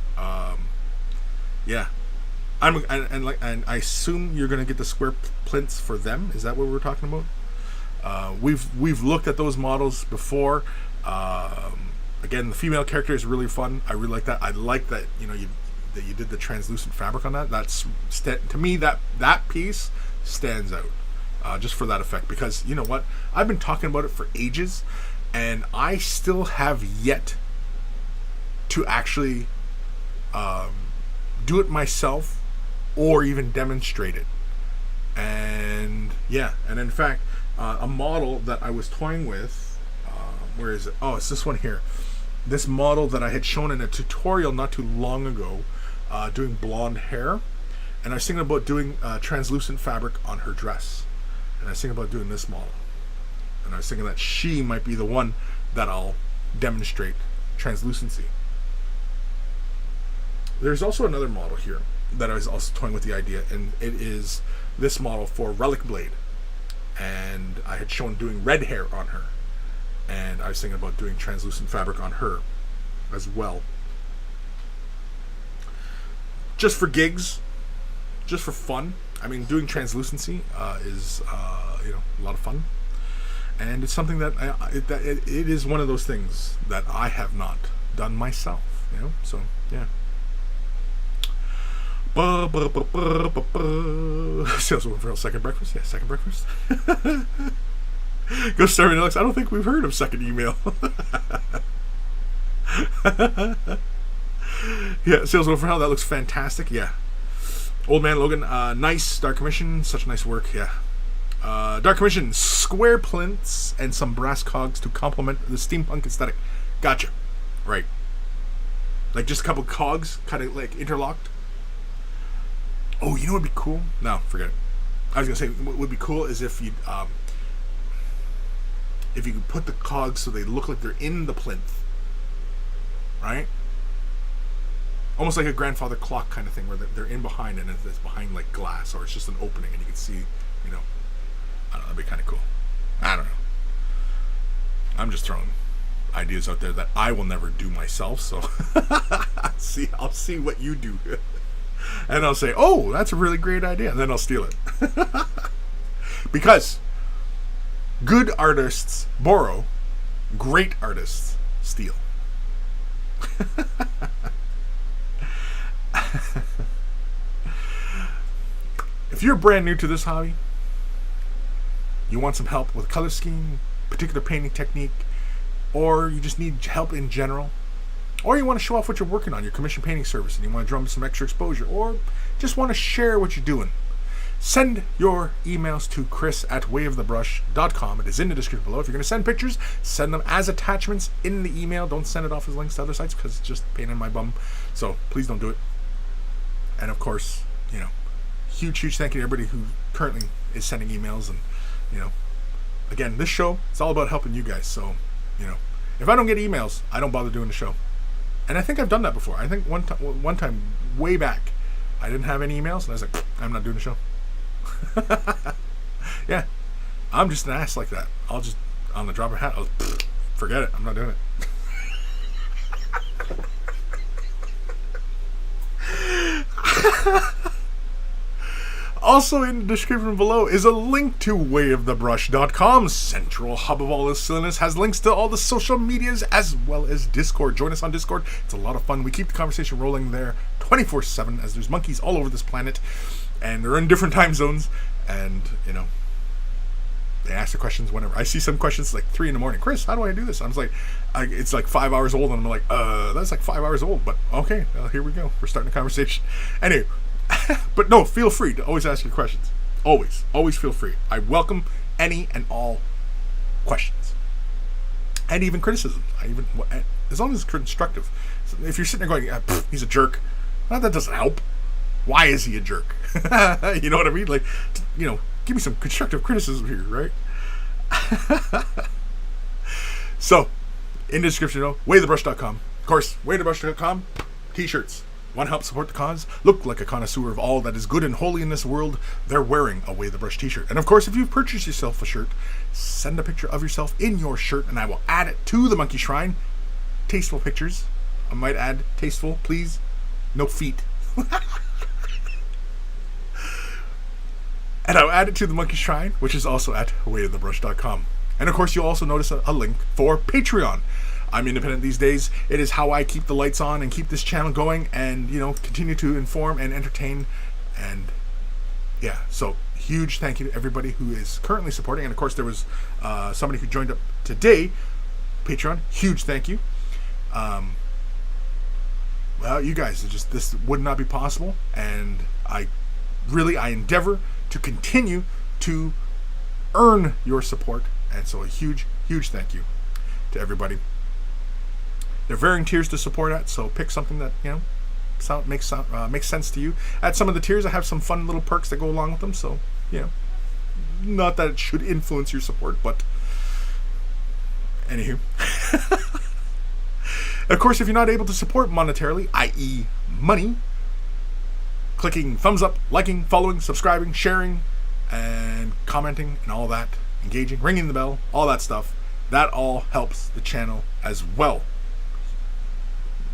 Yeah, and I assume you're gonna get the square plinths for them. Is that what we're talking about? We've looked at those models before. Again, the female character is really fun. I really like that. I like that you did the translucent fabric on that. That's to me that piece stands out just for that effect. Because you know what, I've been talking about it for ages, and I still have yet to actually do it myself or even demonstrate it. And yeah, and in fact, a model that I was toying with, where is it? Oh, it's this one here. This model that I had shown in a tutorial not too long ago, doing blonde hair, and I was thinking about doing translucent fabric on her dress, and I was thinking about doing this model, and I was thinking that she might be the one that I'll demonstrate translucency. There's also another model here that I was also toying with the idea, and it is this model for Relic Blade, and I had shown doing red hair on her, and I was thinking about doing translucent fabric on her as well. Just for gigs, just for fun. I mean, doing translucency is a lot of fun, and it's something that it is one of those things that I have not done myself. So yeah. Sales woman for second breakfast. Yeah, second breakfast. Go Starving Alex. I don't think we've heard of second email. Yeah, salesman for hell. That looks fantastic. Yeah. Old Man Logan. Nice. Dark Commission. Such nice work. Yeah. Dark Commission. Square plinths and some brass cogs to complement the steampunk aesthetic. Gotcha. Right. Like just a couple cogs kind of like interlocked. Oh, you know what would be cool? No, forget it. I was gonna say what would be cool is if you could put the cogs so they look like they're in the plinth, right? Almost like a grandfather clock kind of thing, where they're in behind and it's behind like glass, or it's just an opening and you can see, I don't know, that'd be kind of cool. I don't know. I'm just throwing ideas out there that I will never do myself, so I'll see what you do. And I'll say, oh, that's a really great idea, and then I'll steal it. Because good artists borrow, great artists steal. If you're brand new to this hobby, you want some help with color scheme, particular painting technique, or you just need help in general, or you want to show off what you're working on, your commission painting service, and you want to drum some extra exposure, or just want to share what you're doing, send your emails to Kris@wayofthebrush.com. It is in the description below. If you're going to send pictures, send them as attachments in the email. Don't send it off as links to other sites because it's just a pain in my bum. So please don't do it. And of course, huge thank you to everybody who currently is sending emails. And, again, this show, it's all about helping you guys. So, if I don't get emails, I don't bother doing the show. And I think I've done that before. I think one time way back, I didn't have any emails, and I was like, I'm not doing the show. Yeah, I'm just an ass like that. I'll just, on the drop of a hat, forget it. I'm not doing it. Also in the description below is a link to wayofthebrush.com. Central hub of all this silliness has links to all the social medias as well as Discord. Join us on Discord. It's a lot of fun. We keep the conversation rolling there 24/7 as there's monkeys all over this planet and they're in different time zones, and they ask the questions whenever. I see some questions like 3 a.m. Kris, how do I do this? I was like, it's like 5 hours old, and I'm like, that's like 5 hours old, but okay, well, here we go. We're starting a conversation. Anyway, but no, feel free to always ask your questions. Always feel free. I welcome any and all questions, and even criticism. As long as it's constructive. So if you're sitting there going, he's a jerk, well, that doesn't help. Why is he a jerk? You know what I mean? Like, give me some constructive criticism here, right? So, in the description, wayofthebrush.com. Of course, wayofthebrush.com, t-shirts. Want to help support the cause? Look like a connoisseur of all that is good and holy in this world. They're wearing a Way of the Brush t-shirt. And of course, if you've purchased yourself a shirt, send a picture of yourself in your shirt, and I will add it to the Monkey Shrine. Tasteful pictures. I might add tasteful, please. No feet. And I'll add it to the Monkey Shrine, which is also at wayofthebrush.com. And of course, you'll also notice a link for Patreon. I'm independent these days. It is how I keep the lights on and keep this channel going and, continue to inform and entertain. And yeah, so huge thank you to everybody who is currently supporting. And of course, there was somebody who joined up today, Patreon. Huge thank you. Well, you guys, this would not be possible. And I endeavor to continue to earn your support. And so a huge thank you to everybody. There are varying tiers to support at, so pick something that makes sense to you. At some of the tiers, I have some fun little perks that go along with them. So not that it should influence your support, but anywho. Of course, if you're not able to support monetarily, i.e., money, clicking thumbs up, liking, following, subscribing, sharing, and commenting, and all that, engaging, ringing the bell, all that stuff, that all helps the channel as well.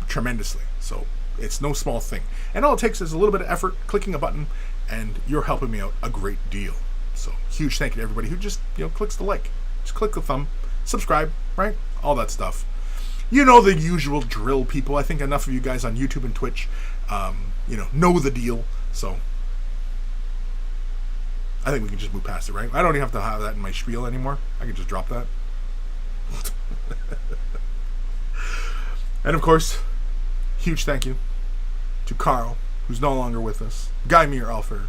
Tremendously. So it's no small thing. And all it takes is a little bit of effort, clicking a button, and you're helping me out a great deal. So huge thank you to everybody who just, clicks the like. Just click the thumb, subscribe, right? All that stuff. The usual drill, people. I think enough of you guys on YouTube and Twitch, know the deal. So I think we can just move past it, right? I don't even have to have that in my spiel anymore. I can just drop that. And of course, huge thank you to Carl, who's no longer with us. Guy Meir Alfer,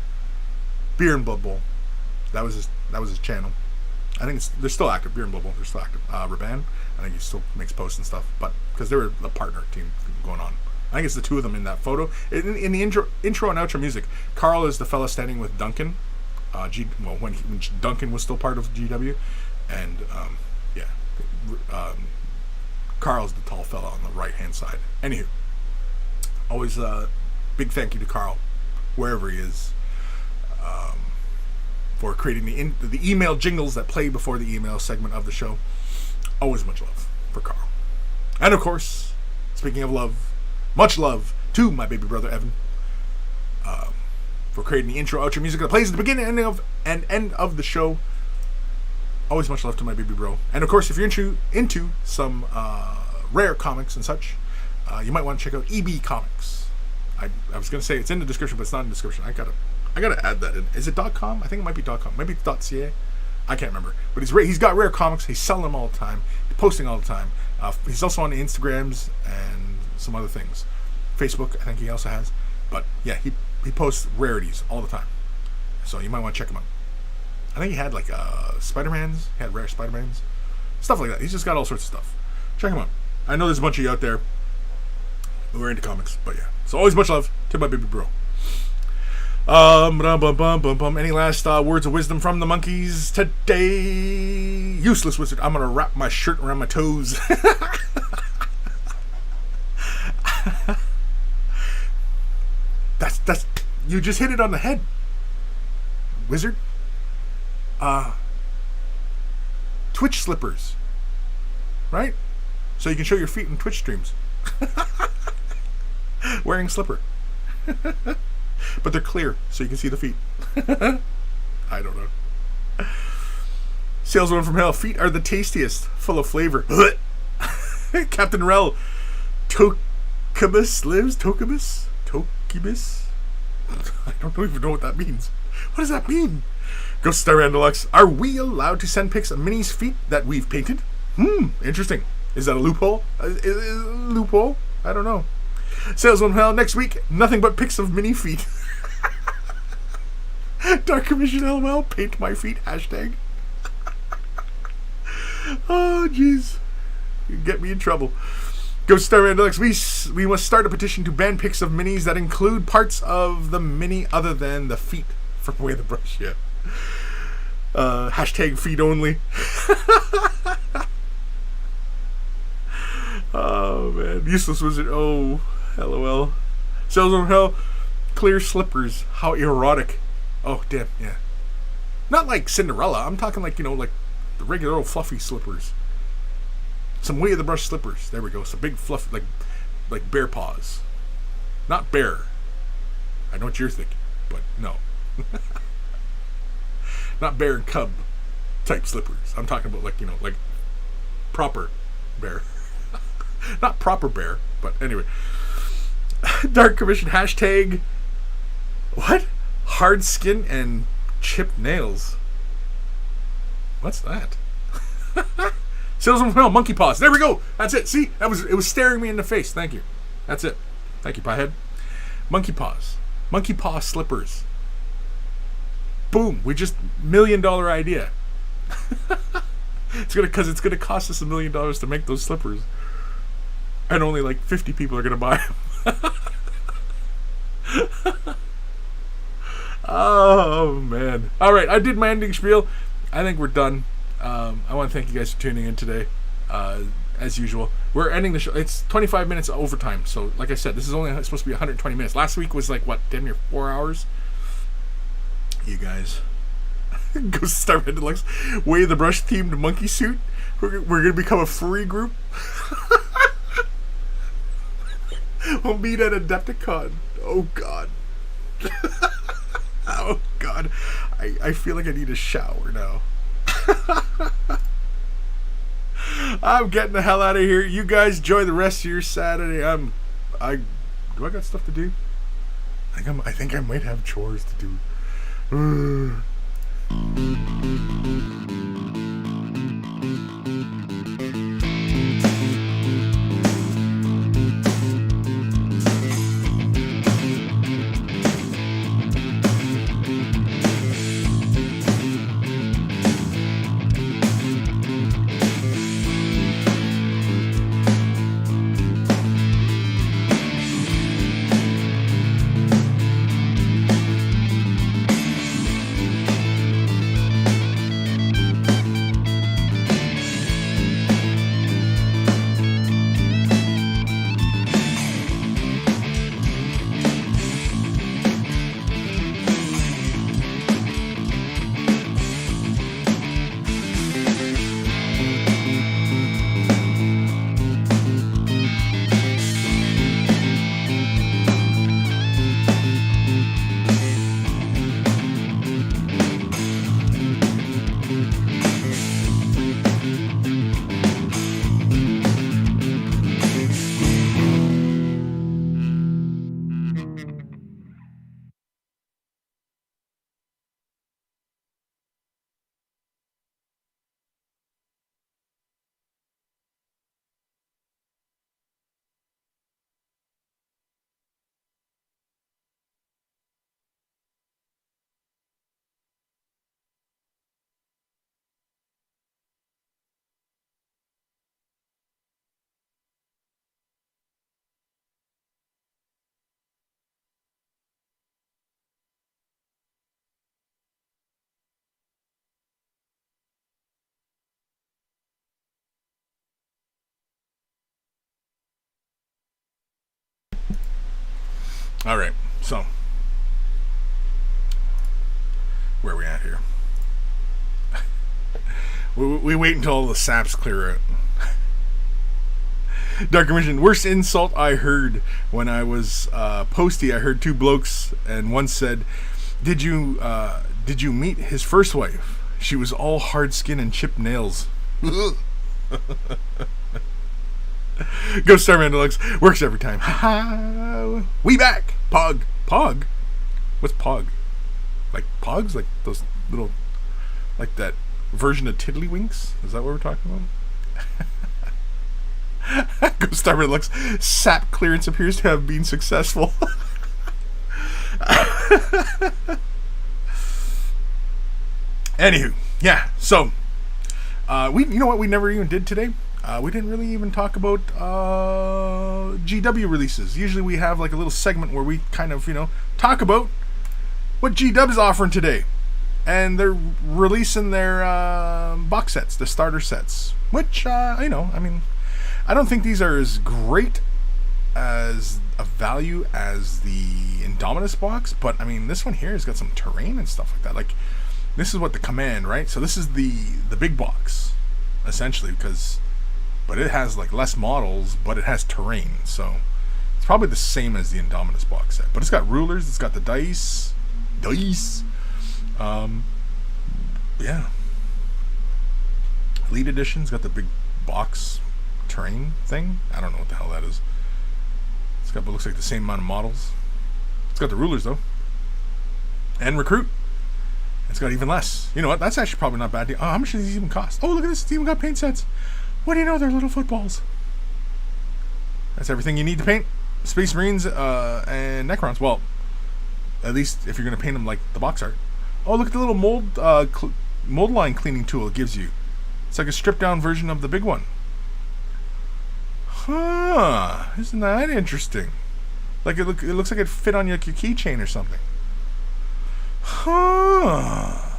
Beer and Blood Bowl. That was his channel. I think they're still active. Beer and Blood Bowl, they're still active. Raban, I think he still makes posts and stuff, but because they were a partner team going on. I think it's the two of them in that photo. In the intro and outro music, Carl is the fella standing with Duncan. When Duncan was still part of GW, and Carl's the tall fella on the right hand side. Anywho, always big thank you to Carl, wherever he is, for creating the email jingles that play before the email segment of the show. Always much love for Carl. And of course, speaking of love, much love to my baby brother Evan, for creating the intro outro music that plays at the beginning and end of the show. Always much love to my baby bro. And of course, if you're into some rare comics and such, you might want to check out EB Comics. I was going to say it's in the description, but it's not in the description. I gotta add that in. Is it .com? I think it might be .com. Maybe it's .ca. I can't remember. But he's got rare comics. He's selling them all the time. He's posting all the time. He's also on the Instagrams and some other things. Facebook, I think he also has. But yeah, he posts rarities all the time. So you might want to check him out. I think he had like Spider-Mans. He had rare Spider-Mans. Stuff like that. He's just got all sorts of stuff. Check him out. I know there's a bunch of you out there who are into comics. But yeah. So always much love to my baby bro. Any last words of wisdom from the monkeys today? Useless wizard. I'm gonna wrap my shirt around my toes. That's you just hit it on the head, wizard. Twitch slippers, right? So you can show your feet in Twitch streams. Wearing a slipper. But they're clear, so you can see the feet. I don't know. Saleswoman from Hell. Feet are the tastiest, full of flavor. Captain Rel. Tokibus lives? Tokibus? I don't even know what that means. What does that mean? Ghost Star Deluxe. Are we allowed to send pics of Minnie's feet that we've painted? Interesting. Is that a loophole? Is it a loophole? I don't know. Saleswoman Hell. Next week, nothing but pics of Minnie feet. Dark Commission LML. Paint my feet. Hashtag. Oh, jeez. You get me in trouble. Ghost Star Deluxe. We must start a petition to ban pics of Minis that include parts of the Mini other than the feet from Way the Brush. Yeah. Hashtag feet only. Oh, man. Useless Wizard. Oh, LOL. Saleswoman Hell. Clear slippers. How erotic. Oh, damn. Yeah. Not like Cinderella. I'm talking like, like the regular old fluffy slippers. Some Way of the Brush slippers. There we go. Some big fluff, like bear paws. Not bear. I know what you're thinking, but no. Not bear and cub type slippers. I'm talking about like proper bear. Not proper bear, but anyway. Dark Commission hashtag. What? Hard skin and chipped nails. What's that? Salesman from Hell, monkey paws. There we go. That's it. See, it was staring me in the face. Thank you. That's it. Thank you, Piehead. Monkey paws. Monkey paw slippers. Boom. We just $1 million idea. It's gonna cost us $1 million to make those slippers, and only like 50 people are gonna buy them. Oh man. All right, I did my ending spiel. I think we're done. I want to thank you guys for tuning in today. As usual, we're ending the show. It's 25 minutes overtime. So, like I said, this is only supposed to be 120 minutes. Last week was like, what, damn near 4 hours? You guys. Ghost Star Red Deluxe. Way the Brush themed monkey suit. We're going to become a furry group. We'll meet at Adepticon. Oh, God. Oh, God. I feel like I need a shower now. I'm getting the hell out of here. You guys enjoy the rest of your Saturday. Do I got stuff to do? I think I might have chores to do. All right, so where are we at here? we wait until all the saps clear out. Dark Mission, worst insult I heard when I was posty. I heard two blokes, and one said, "Did you meet his first wife? She was all hard skin and chipped nails." Go Starman Deluxe, works every time. We back. Pog. What's Pog? Like Pogs, like those little, like that version of Tiddlywinks. Is that what we're talking about? Ghost Starman Deluxe, sap clearance appears to have been successful. Anywho, yeah. So, you know what we never even did today? We didn't really even talk about GW releases. Usually we have like a little segment where we kind of, talk about what GW is offering today. And they're releasing their box sets, the starter sets. Which, I don't think these are as great as a value as the Indominus box. But, this one here has got some terrain and stuff like that. Like, this is what the Command, right? So this is the big box, essentially, but it has like less models, but it has terrain, so it's probably the same as the Indominus box set. But it's got rulers, it's got the dice. Yeah. Elite Edition's got the big box terrain thing. I don't know what the hell that is. It's got what looks like the same amount of models. It's got the rulers though, and Recruit. It's got even less. You know what? That's actually probably not bad. Oh, how much do these even cost? Oh, look at this. It's even got paint sets. What do you know? They're little footballs. That's everything you need to paint Space Marines and Necrons. Well, at least if you're going to paint them like the box art. Oh, look at the little mold line cleaning tool it gives you. It's like a stripped down version of the big one. Huh. Isn't that interesting? Like it looks like it fit on your keychain or something. Huh.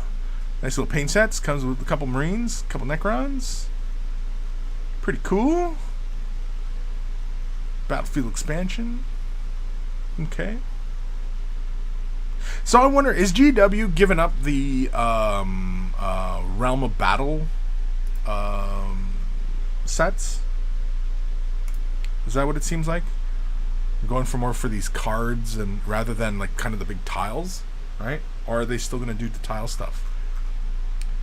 Nice little paint sets. Comes with a couple Marines, a couple Necrons. Pretty cool. Battlefield expansion. Okay. So I wonder, is GW giving up the Realm of Battle sets? Is that what it seems like? Going for more for these cards and rather than like kind of the big tiles, right? Or are they still going to do the tile stuff?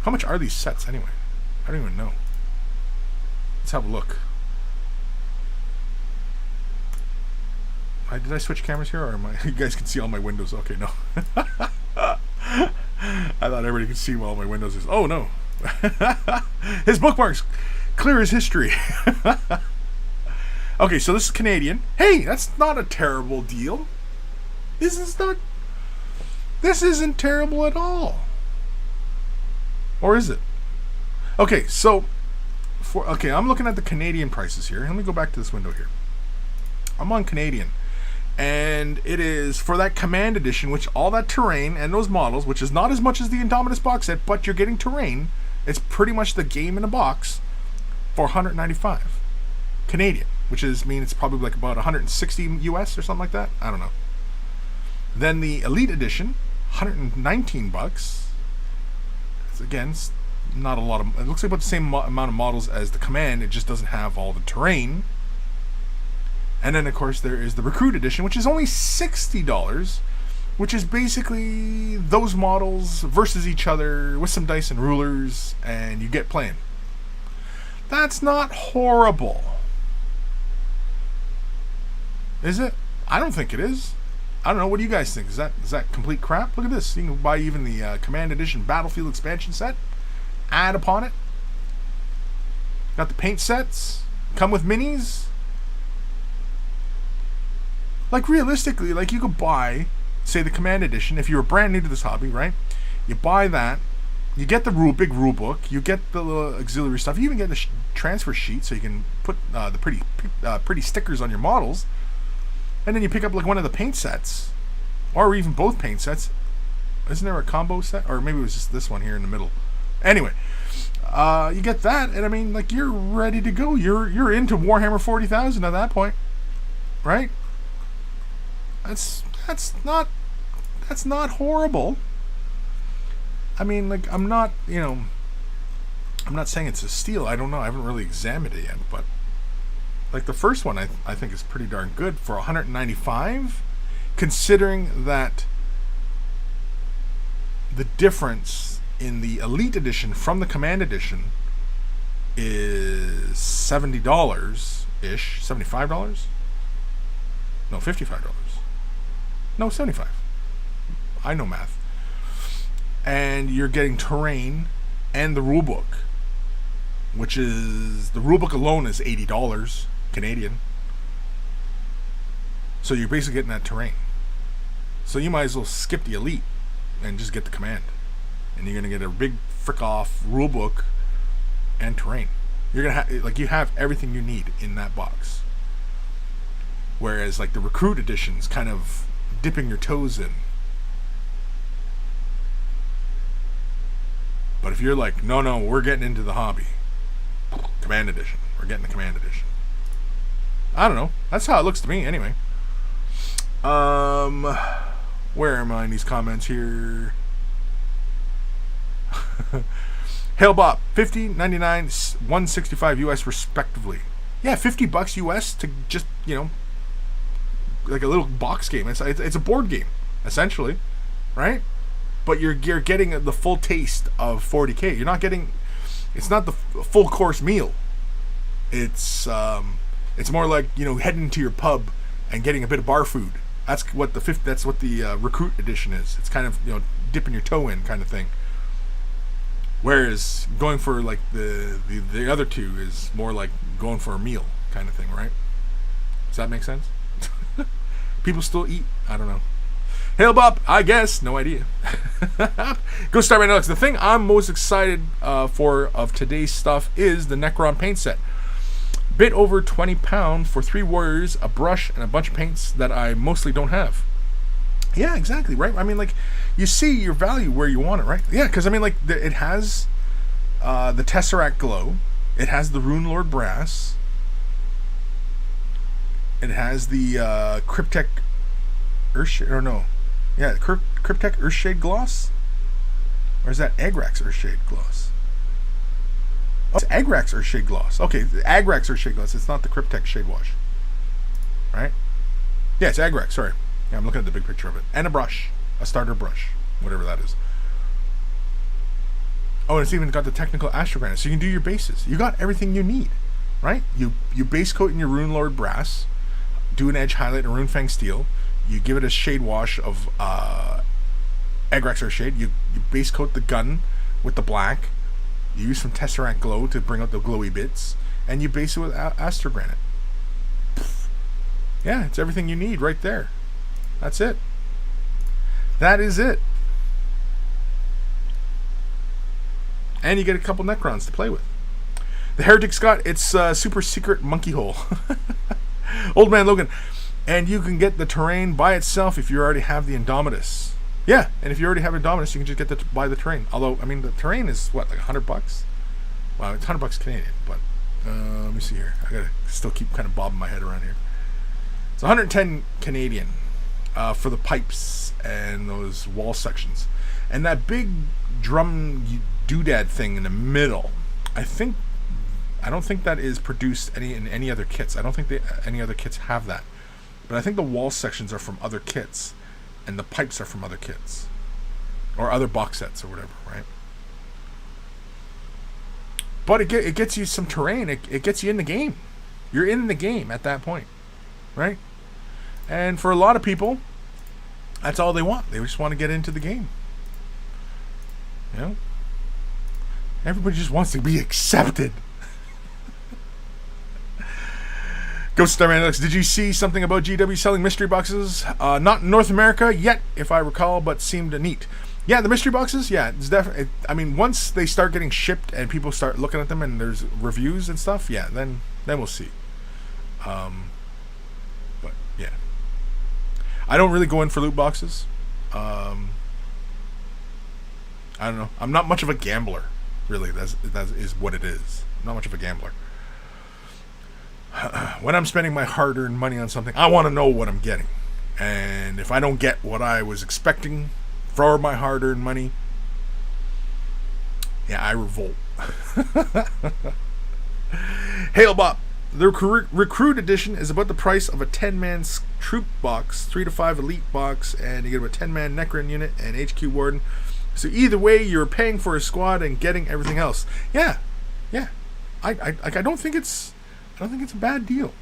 How much are these sets anyway? I don't even know. Let's have a look. Did I switch cameras here, or am I? You guys can see all my windows. Okay, no. I thought everybody could see all my windows. Oh no, his bookmarks clear as history. Okay, so this is Canadian. Hey, that's not a terrible deal. This isn't terrible at all. Or is it? Okay, so I'm looking at the Canadian prices here. Let me go back to this window here. I'm on Canadian. And it is for that Command Edition, which all that terrain and those models, which is not as much as the Indominus box set, but you're getting terrain. It's pretty much the game in a box for $195 Canadian, which mean it's probably like about 160 US or something like that. I don't know. Then the Elite Edition, $119. Again, it's not a lot of. It looks like about the same amount of models as the Command. It just doesn't have all the terrain. And then, of course, there is the Recruit Edition, which is only $60, which is basically those models versus each other with some dice and rulers, and you get playing. That's not horrible. Is it? I don't think it is. I don't know. What do you guys think? Is that complete crap? Look at this. You can buy even the Command Edition Battlefield expansion set. Add upon it. Got the paint sets. Come with minis. Like, realistically, like, you could buy, say, the Command Edition, if you were brand new to this hobby, right? You buy that, you get the big rule book, you get the little auxiliary stuff, you even get the transfer sheet so you can put the pretty stickers on your models, and then you pick up, like, one of the paint sets, or even both paint sets. Isn't there a combo set? Or maybe it was just this one here in the middle. Anyway, you get that, and, I mean, like, you're ready to go. You're into Warhammer 40,000 at that point, right? that's not horrible. I mean, like, I'm not saying it's a steal. I don't know. I haven't really examined it yet, but like the first one, I think is pretty darn good for $195, considering that the difference in the Elite Edition from the Command Edition is $70 ish, $75. No, $55. No, $75. I know math. And you're getting terrain and the rulebook, which is, the rulebook alone is $80 Canadian. So you're basically getting that terrain. So you might as well skip the Elite and just get the Command. And you're going to get a big frick off rulebook and terrain. You're going to have, like, you have everything you need in that box. Whereas, like, the Recruit Edition's kind of dipping your toes in. But if you're like, no, we're getting into the hobby, Command Edition. We're getting the Command Edition. I don't know. That's how it looks to me, anyway. Where am I in these comments here? Hailbop, $50, $99, $165 US respectively. Yeah, $50 US to just, like a little box game. It's a board game, essentially, right? But you're getting the full taste of 40K. You're not getting, it's not the full course meal. It's more like, heading to your pub and getting a bit of bar food. That's what the Recruit Edition is. It's kind of, dipping your toe in kind of thing. Whereas going for like the other two is more like going for a meal kind of thing, right? Does that make sense? People still eat. I don't know. Hailbop, I guess. No idea. Go start my notes. The thing I'm most excited for of today's stuff is the Necron paint set. Bit over £20 for 3 warriors, a brush, and a bunch of paints that I mostly don't have. Yeah, exactly, right? I mean, like, you see your value where you want it, right? Yeah, because, I mean, like, it has the Tesseract Glow. It has the Rune Lord Brass. It has the Cryptek Earthshade, or no. Yeah, Cryptek Earthshade Gloss? Or is that Agrax Earthshade Gloss? Oh, it's Agrax Earthshade Gloss. Okay, Agrax Earthshade Gloss. It's not the Cryptek Shade Wash. Right? Yeah, it's Agrax, sorry. Yeah, I'm looking at the big picture of it. And a brush. A starter brush. Whatever that is. Oh, and it's even got the technical Astrogranite, so you can do your bases. You got everything you need. Right? You base coat in your Rune Lord Brass. Do an edge highlight in Rune Fang Steel. You give it a shade wash of Agrax Earthshade. You base coat the gun with the black. You use some Tesseract Glow to bring out the glowy bits. And you base it with Astrogranite. Yeah, it's everything you need right there. That's it. That is it. And you get a couple Necrons to play with. The Heretic's got its super secret monkey hole. Old Man Logan. And you can get the terrain by itself if you already have the Indomitus. Yeah, and if you already have Indomitus, you can just get buy the terrain. Although, I mean, the terrain is, what, like $100? Wow, it's $100 Canadian, but let me see here. I gotta still keep kind of bobbing my head around here. It's 110 Canadian for the pipes and those wall sections. And that big drum doodad thing in the middle, I don't think that is produced in any other kits. I don't think any other kits have that. But I think the wall sections are from other kits, and the pipes are from other kits, or other box sets or whatever, right? But it gets you some terrain. It gets you in the game. You're in the game at that point, right? And for a lot of people, that's all they want. They just want to get into the game. You know? Everybody just wants to be accepted. Ghost Star Analytics, did you see something about GW selling mystery boxes? Not in North America yet, if I recall, but seemed neat. Yeah, the mystery boxes, yeah, it's definitely. I mean, once they start getting shipped and people start looking at them and there's reviews and stuff, yeah, then we'll see. But yeah, I don't really go in for loot boxes. I don't know. I'm not much of a gambler, really. That is what it is. I'm not much of a gambler. When I'm spending my hard-earned money on something, I want to know what I'm getting. And if I don't get what I was expecting for my hard-earned money, yeah, I revolt. Hail Bop. The Recruit Edition is about the price of a 10-man troop box, 3 to 5 elite box, and you get a 10-man Necron unit and HQ Warden. So either way, you're paying for a squad and getting everything else. Yeah. I don't think it's a bad deal.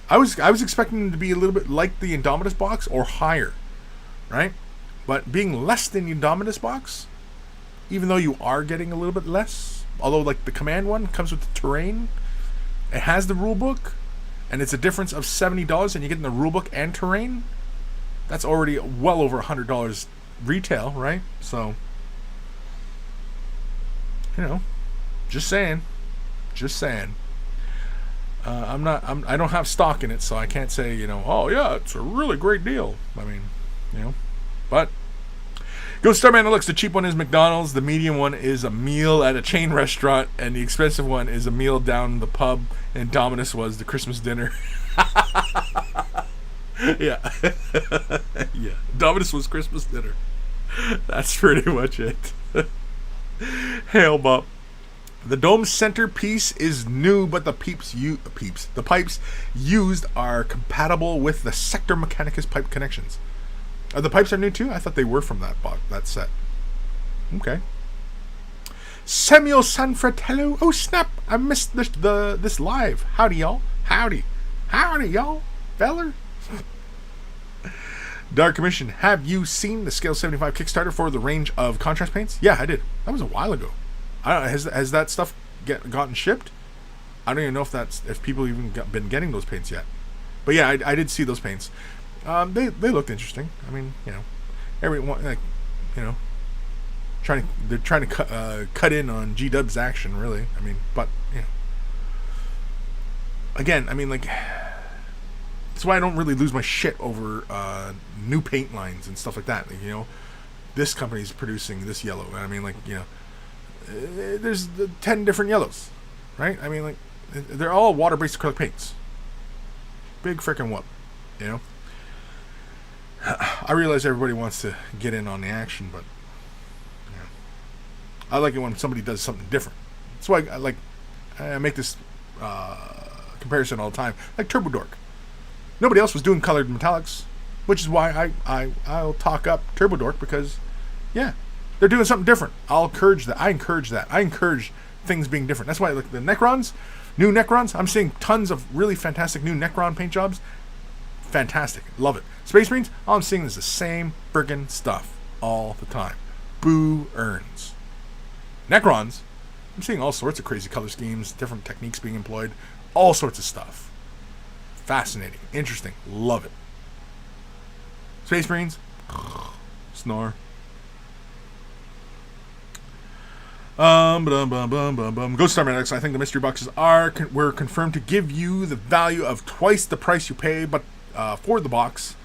I was expecting them to be a little bit like the Indomitus box or higher, right? But being less than the Indomitus box, even though you are getting a little bit less, although like the command one comes with the terrain, it has the rule book, and it's a difference of $70, and you get in the rule book and terrain. That's already well over $100 retail, right? So, just saying. I don't have stock in it, so I can't say, oh yeah, it's a really great deal. I mean, but Go Starman Deluxe. The cheap one is McDonald's, the medium one is a meal at a chain restaurant, and the expensive one is a meal down the pub, and Dominus was the Christmas dinner. Yeah. Yeah. Dominus was Christmas dinner. That's pretty much it. Hail Bop. The dome centerpiece is new, but the pipes used are compatible with the Sector Mechanicus pipe connections. The pipes are new too? I thought they were from that set. Okay. Samuel Sanfratello. Oh snap! I missed this live. Howdy y'all. Howdy y'all. Feller. Dark Commission. Have you seen the Scale 75 Kickstarter for the range of contrast paints? Yeah, I did. That was a while ago. I don't know, has that stuff gotten shipped? I don't even know if people even been getting those paints yet. But yeah, I did see those paints. They looked interesting. I mean, everyone they're trying to cut in on G-Dub's action, really. I mean, but again, I mean, like, that's why I don't really lose my shit over new paint lines and stuff like that. Like, this company's producing this yellow, and I mean, like, there's 10 different yellows, right? I mean, like, they're all water-based acrylic paints. Big freaking whoop, I realize everybody wants to get in on the action, but I like it when somebody does something different. That's why I make this comparison all the time. Like Turbo Dork. Nobody else was doing colored metallics, which is why I'll talk up Turbo Dork, because they're doing something different. I'll encourage that. I encourage things being different. That's why, like, the Necrons, new Necrons, I'm seeing tons of really fantastic new Necron paint jobs. Fantastic. Love it. Space Marines, all I'm seeing is the same friggin' stuff all the time. Boo earns. Necrons, I'm seeing all sorts of crazy color schemes, different techniques being employed, all sorts of stuff. Fascinating. Interesting. Love it. Space Marines, snore. Ghost Star Medics. I think the mystery boxes were confirmed to give you the value of twice the price you pay, but for the box,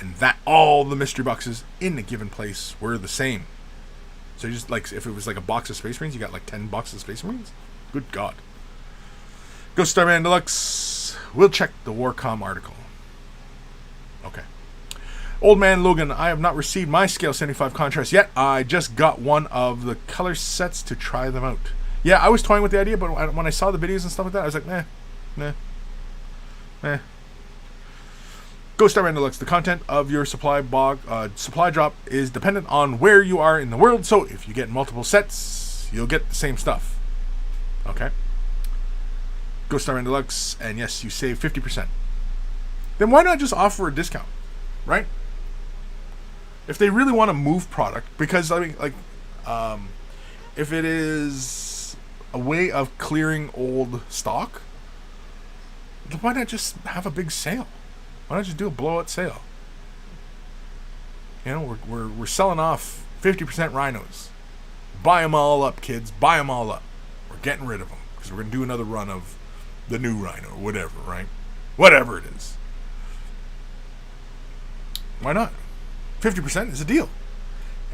and that all the mystery boxes in a given place were the same. So just like if it was like a box of Space Marines, you got like 10 boxes of Space Marines. Good God. Ghost Starman Deluxe. We'll check the Warcom article. Okay. Old Man Logan, I have not received my Scale 75 contrast yet. I just got one of the color sets to try them out. Yeah, I was toying with the idea, but when I saw the videos and stuff like that, I was like, nah. Ghost Starman Deluxe, the content of your supply drop is dependent on where you are in the world, so if you get multiple sets, you'll get the same stuff. Okay. Ghost Starman Deluxe, and yes, you save 50%. Then why not just offer a discount, right? If they really want to move product, because I mean, like, if it is a way of clearing old stock, then why not just have a big sale? Why not just do a blowout sale? We're selling off 50% rhinos. Buy them all up, kids. Buy them all up. We're getting rid of them because we're gonna do another run of the new rhino or whatever, right? Whatever it is. Why not? 50% is a deal.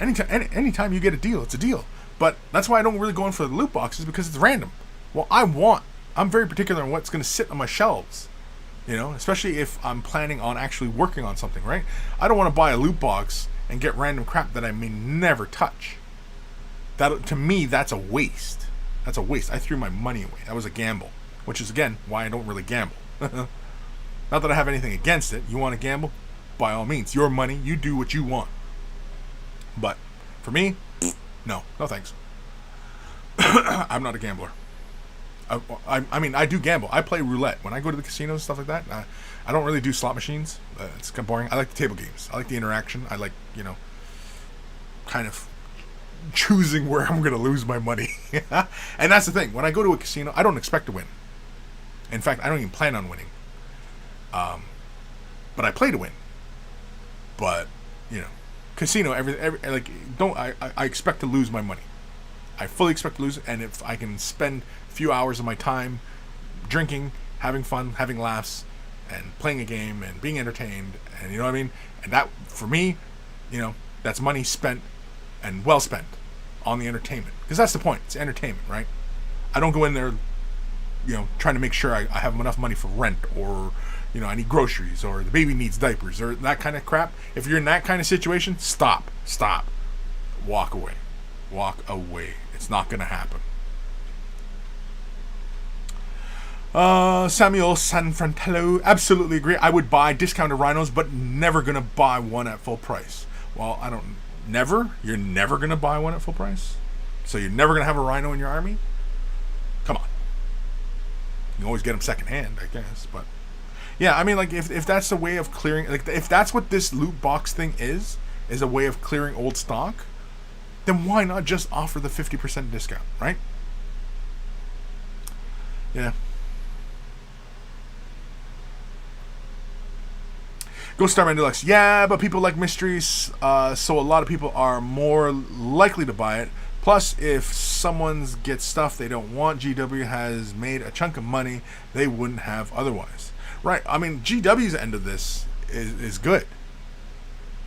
Anytime you get a deal, it's a deal. But that's why I don't really go in for the loot boxes, because it's random. Well, I'm very particular on what's going to sit on my shelves. You know, especially if I'm planning on actually working on something, right? I don't want to buy a loot box and get random crap that I may never touch. That, to me, that's a waste. That's a waste. I threw my money away. That was a gamble, which is, again, why I don't really gamble. Not that I have anything against it. You want to gamble? By all means. Your money. You do what you want. But for me, no thanks. I'm not a gambler. I mean, I do gamble. I play roulette. When I go to the casinos and stuff like that, I don't really do slot machines. It's kind of boring. I like the table games. I like the interaction. I like, kind of choosing where I'm going to lose my money. And that's the thing. When I go to a casino, I don't expect to win. In fact, I don't even plan on winning. But I play to win. But, casino, I expect to lose my money. I fully expect to lose it, and if I can spend a few hours of my time drinking, having fun, having laughs, and playing a game, and being entertained, and you know what I mean? And that, for me, that's money spent and well spent on the entertainment. Because that's the point. It's entertainment, right? I don't go in there, trying to make sure I have enough money for rent, or, I need groceries, or the baby needs diapers, or that kind of crap. If you're in that kind of situation, stop. Walk away. It's not going to happen. Samuel Sanfrantello, absolutely agree. I would buy discounted rhinos, but never going to buy one at full price. Well, never? You're never going to buy one at full price? So you're never going to have a rhino in your army? Come on. You can always get them secondhand, I guess, but... Yeah, I mean, like, if that's the way of clearing... Like, if that's what this loot box thing is a way of clearing old stock, then why not just offer the 50% discount, right? Yeah. Ghost Starman Deluxe. Yeah, but people like mysteries, so a lot of people are more likely to buy it. Plus, if someone gets stuff they don't want, GW has made a chunk of money they wouldn't have otherwise. Right. I mean, GW's end of this is good.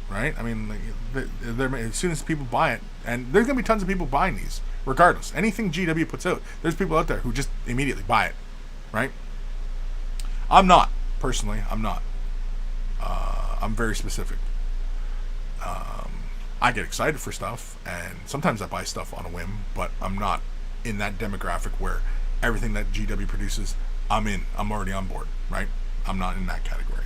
Right? I mean, as soon as people buy it, and there's going to be tons of people buying these, regardless. Anything GW puts out, there's people out there who just immediately buy it. Right? I'm not. Personally, I'm not. I'm very specific. I get excited for stuff, and sometimes I buy stuff on a whim, but I'm not in that demographic where everything that GW produces, I'm in. I'm already on board, right? I'm not in that category.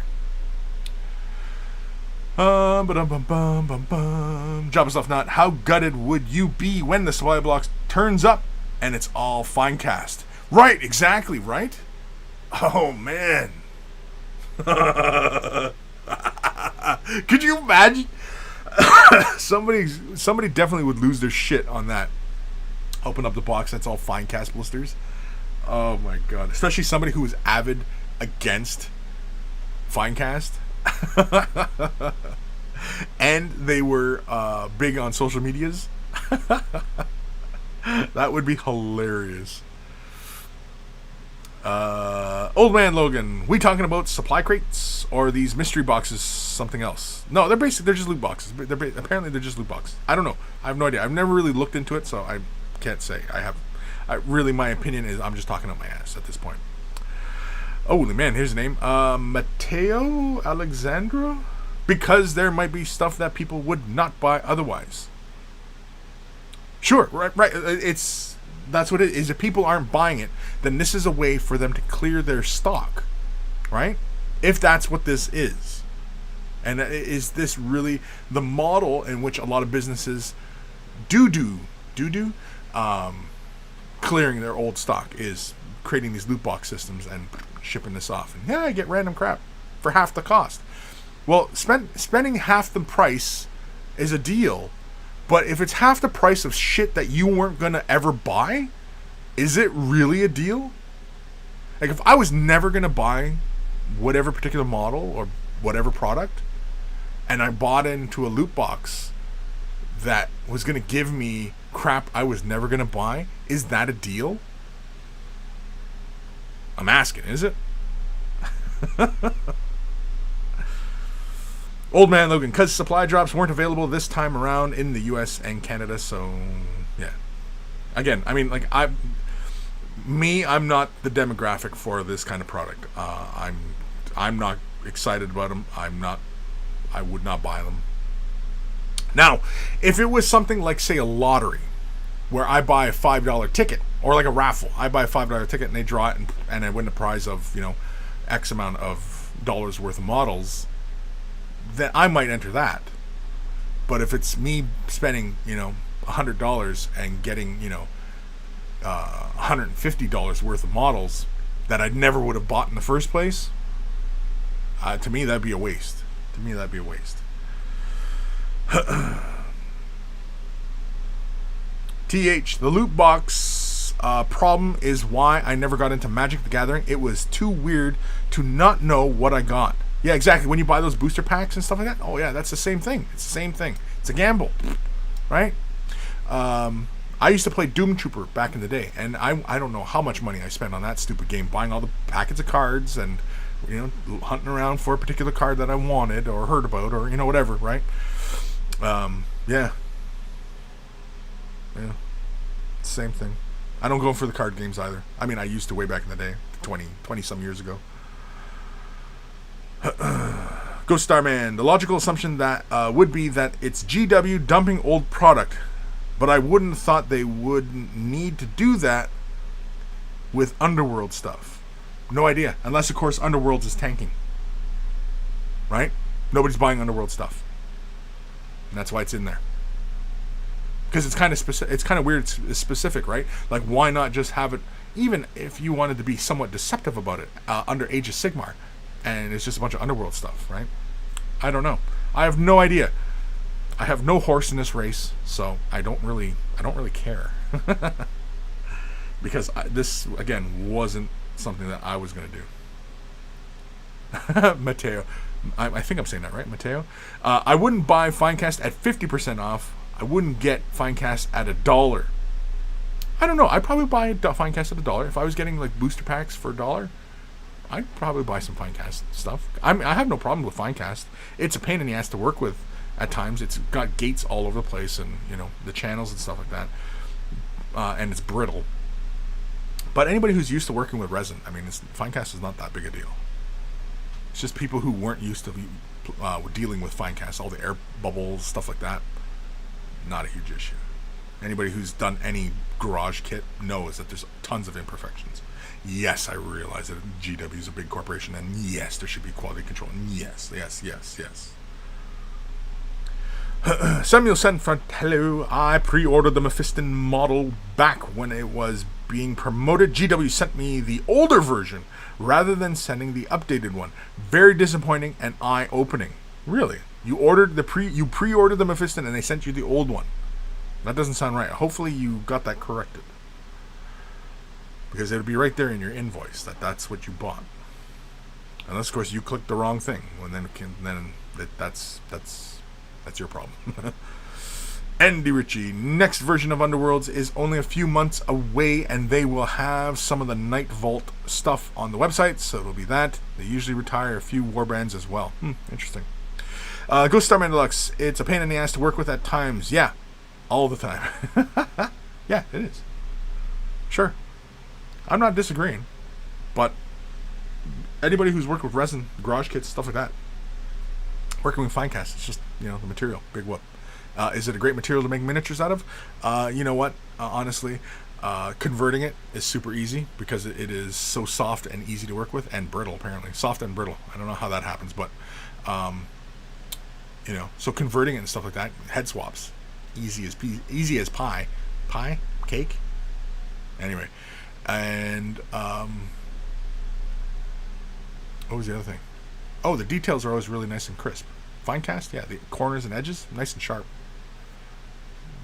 Job stuff not. How gutted would you be when the supply blocks turns up and it's all fine cast? Right, exactly, right? Oh, man. Could you imagine? Somebody definitely would lose their shit on that. Open up the box, that's all fine cast blisters. Oh my god. Especially somebody who is avid against fine cast. And they were big on social medias. That would be hilarious. Old Man Logan, we talking about supply crates or these mystery boxes? Something else? No, they're just loot boxes. Apparently they're just loot boxes. I don't know. I have no idea. I've never really looked into it, so I can't say. Really, my opinion is I'm just talking out my ass at this point. Holy man, here's the name. Matteo Alexandra? Because there might be stuff that people would not buy otherwise. Sure, right. That's what it is. If people aren't buying it, then this is a way for them to clear their stock, right? If that's what this is. And is this really the model in which a lot of businesses do clearing their old stock, is creating these loot box systems and shipping this off? And I get random crap for half the cost. Well, spending half the price is a deal. But if it's half the price of shit that you weren't going to ever buy, is it really a deal? Like, if I was never going to buy whatever particular model or whatever product, and I bought into a loot box that was going to give me crap I was never going to buy, is that a deal? I'm asking, is it? Old Man Logan, because supply drops weren't available this time around in the US and Canada, so yeah. Again, I mean, like, I'm not the demographic for this kind of product. I'm I'm not excited about them. I would not buy them. Now, if it was something like, say, a lottery, where I buy a $5 ticket, or like a raffle, I buy a $5 ticket and they draw it, and I win the prize of, X amount of dollars worth of models, then I might enter that. But if it's me spending, $100 and getting, $150 worth of models that I never would have bought in the first place, to me that'd be a waste. TH, the loot box problem is why I never got into Magic the Gathering. It was too weird to not know what I got. Yeah, exactly. When you buy those booster packs and stuff like that, oh yeah, that's the same thing. It's the same thing. It's a gamble, right? I used to play Doom Trooper back in the day, and I don't know how much money I spent on that stupid game, buying all the packets of cards and hunting around for a particular card that I wanted or heard about or whatever, right? Yeah, same thing. I don't go for the card games either. I mean, I used to way back in the day, 20 some years ago. Ghost Starman, the logical assumption that would be that it's GW dumping old product, but I wouldn't have thought they would need to do that with Underworld stuff. No idea, unless of course Underworld is tanking, right? Nobody's buying Underworld stuff, and that's why it's in there. Because it's kind of it's kind of weird. It's specific, right? Like, why not just have it? Even if you wanted to be somewhat deceptive about it, under Age of Sigmar, and it's just a bunch of Underworld stuff, right? I don't know. I have no idea. I have no horse in this race, so I don't really care. Because this again wasn't something that I was going to do. Mateo, I think I'm saying that right, Mateo. I wouldn't buy Finecast at 50% off. I wouldn't get Finecast at $1. I don't know. I'd probably buy Finecast at $1 if I was getting like booster packs for $1. I'd probably buy some Finecast stuff. I have no problem with Finecast. It's a pain in the ass to work with at times. It's got gates all over the place, and the channels and stuff like that, and it's brittle. But anybody who's used to working with resin, I mean, Finecast is not that big a deal. It's just people who weren't used to dealing with Finecast, all the air bubbles, stuff like that. Not a huge issue. Anybody who's done any garage kit knows that there's tons of imperfections. Yes, I realize that GW is a big corporation, and yes, there should be quality control. And yes. Samuel sent from hello. I pre-ordered the Mephiston model back when it was being promoted. GW sent me the older version rather than sending the updated one. Very disappointing and eye-opening. Really? You pre-ordered the Mephiston and they sent you the old one. That doesn't sound right. Hopefully you got that corrected, because it would be right there in your invoice that's what you bought. Unless of course you clicked the wrong thing, and then that's your problem. Andy Ritchie, next version of Underworlds is only a few months away, and they will have some of the Night Vault stuff on the website, so it'll be that. They usually retire a few warbrands as well. Interesting. Ghost Starman Deluxe, it's a pain in the ass to work with at times. Yeah, all the time. Yeah, it is. Sure. I'm not disagreeing, but anybody who's worked with resin, garage kits, stuff like that, working with Finecast, it's just, the material. Big whoop. Is it a great material to make miniatures out of? You know what? Honestly, converting it is super easy because it is so soft and easy to work with, and brittle, apparently. Soft and brittle. I don't know how that happens, but, so converting it and stuff like that, head swaps, easy as pie. Pie? Cake? Anyway. And, what was the other thing? Oh, the details are always really nice and crisp. Finecast, yeah, the corners and edges, nice and sharp.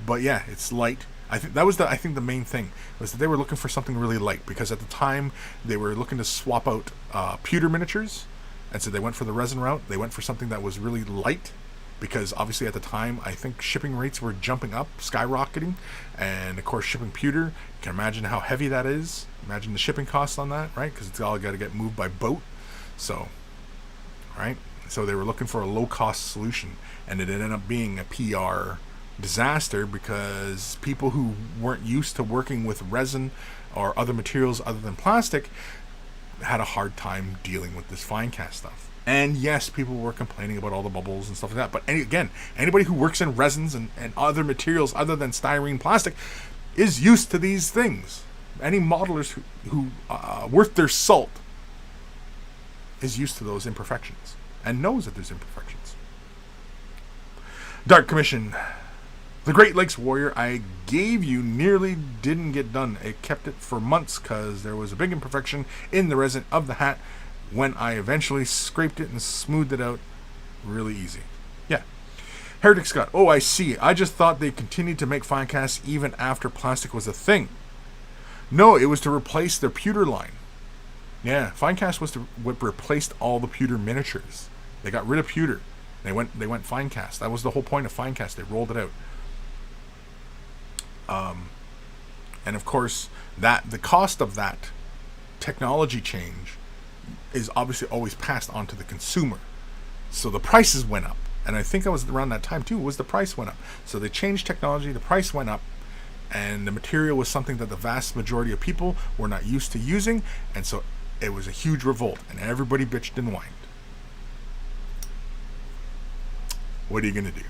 But yeah, it's light. I think that was the main thing was that they were looking for something really light, because at the time they were looking to swap out pewter miniatures, and so they went for the resin route. They went for something that was really light, because obviously at the time I think shipping rates were jumping up, skyrocketing, and of course shipping pewter, you can imagine how heavy that is. Imagine the shipping costs on that, right? Because it's all got to get moved by boat. So, right? So they were looking for a low-cost solution, and it ended up being a PR disaster, because people who weren't used to working with resin or other materials other than plastic had a hard time dealing with this fine cast stuff. And yes, people were complaining about all the bubbles and stuff like that. But anybody who works in resins and other materials other than styrene plastic is used to these things. Any modelers who worth their salt is used to those imperfections and knows that there's imperfections. Dark Commission. The Great Lakes Warrior I gave you nearly didn't get done. I kept it for months because there was a big imperfection in the resin of the hat when I eventually scraped it and smoothed it out really easy. Yeah. Heretic Scott. Oh, I see. I just thought they continued to make fine casts even after plastic was a thing. No, it was to replace their pewter line. Yeah, fine cast was to what replaced all the pewter miniatures. They got rid of pewter. They went fine cast. That was the whole point of fine cast. They rolled it out. And of course, the cost of that technology change is obviously always passed on to the consumer. So the prices went up. And I think it was around that time too, was the price went up. So they changed technology, the price went up, and the material was something that the vast majority of people were not used to using, and so it was a huge revolt, and everybody bitched and whined. What are you going to do?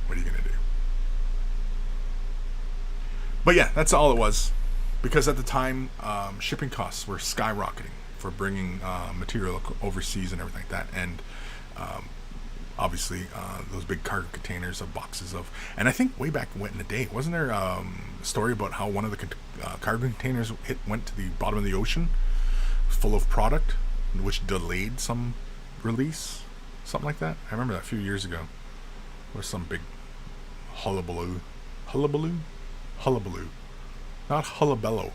What are you going to do? But yeah, that's all it was. Because at the time, shipping costs were skyrocketing for bringing material overseas and everything like that. And obviously, those big cargo containers of boxes of... And I think way back in the day, wasn't there a story about how one of the cargo containers went to the bottom of the ocean full of product, which delayed some release? Something like that? I remember that a few years ago. There was some big hullabaloo. Hullabaloo? Hullabaloo. Not hullabello.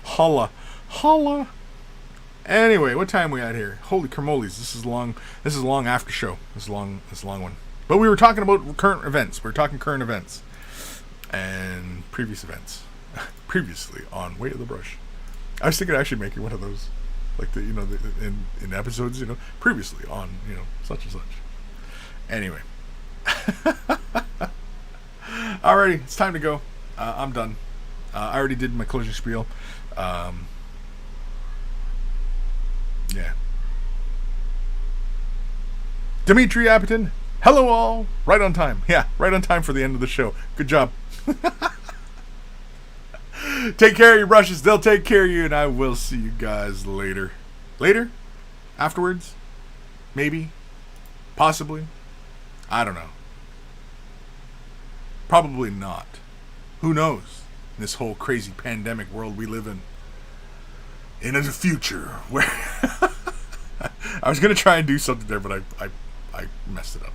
Holla. Anyway, what time are we at here? Holy cramolies, this is long after show. This is a long one. But we were talking about current events. We were talking current events. And previous events. Previously on Weight of the Brush. I was thinking of actually making one of those. Like in episodes, previously on, such and such. Anyway. Alrighty, it's time to go. I'm done. I already did my closing spiel. Yeah. Dimitri Apitin, hello all. Right on time. Yeah, right on time for the end of the show. Good job. Take care of your brushes. They'll take care of you, and I will see you guys later. Later? Afterwards? Maybe? Possibly? I don't know. Probably not. Who knows? In this whole crazy pandemic world we live in. In a future where... I was going to try and do something there, but I messed it up.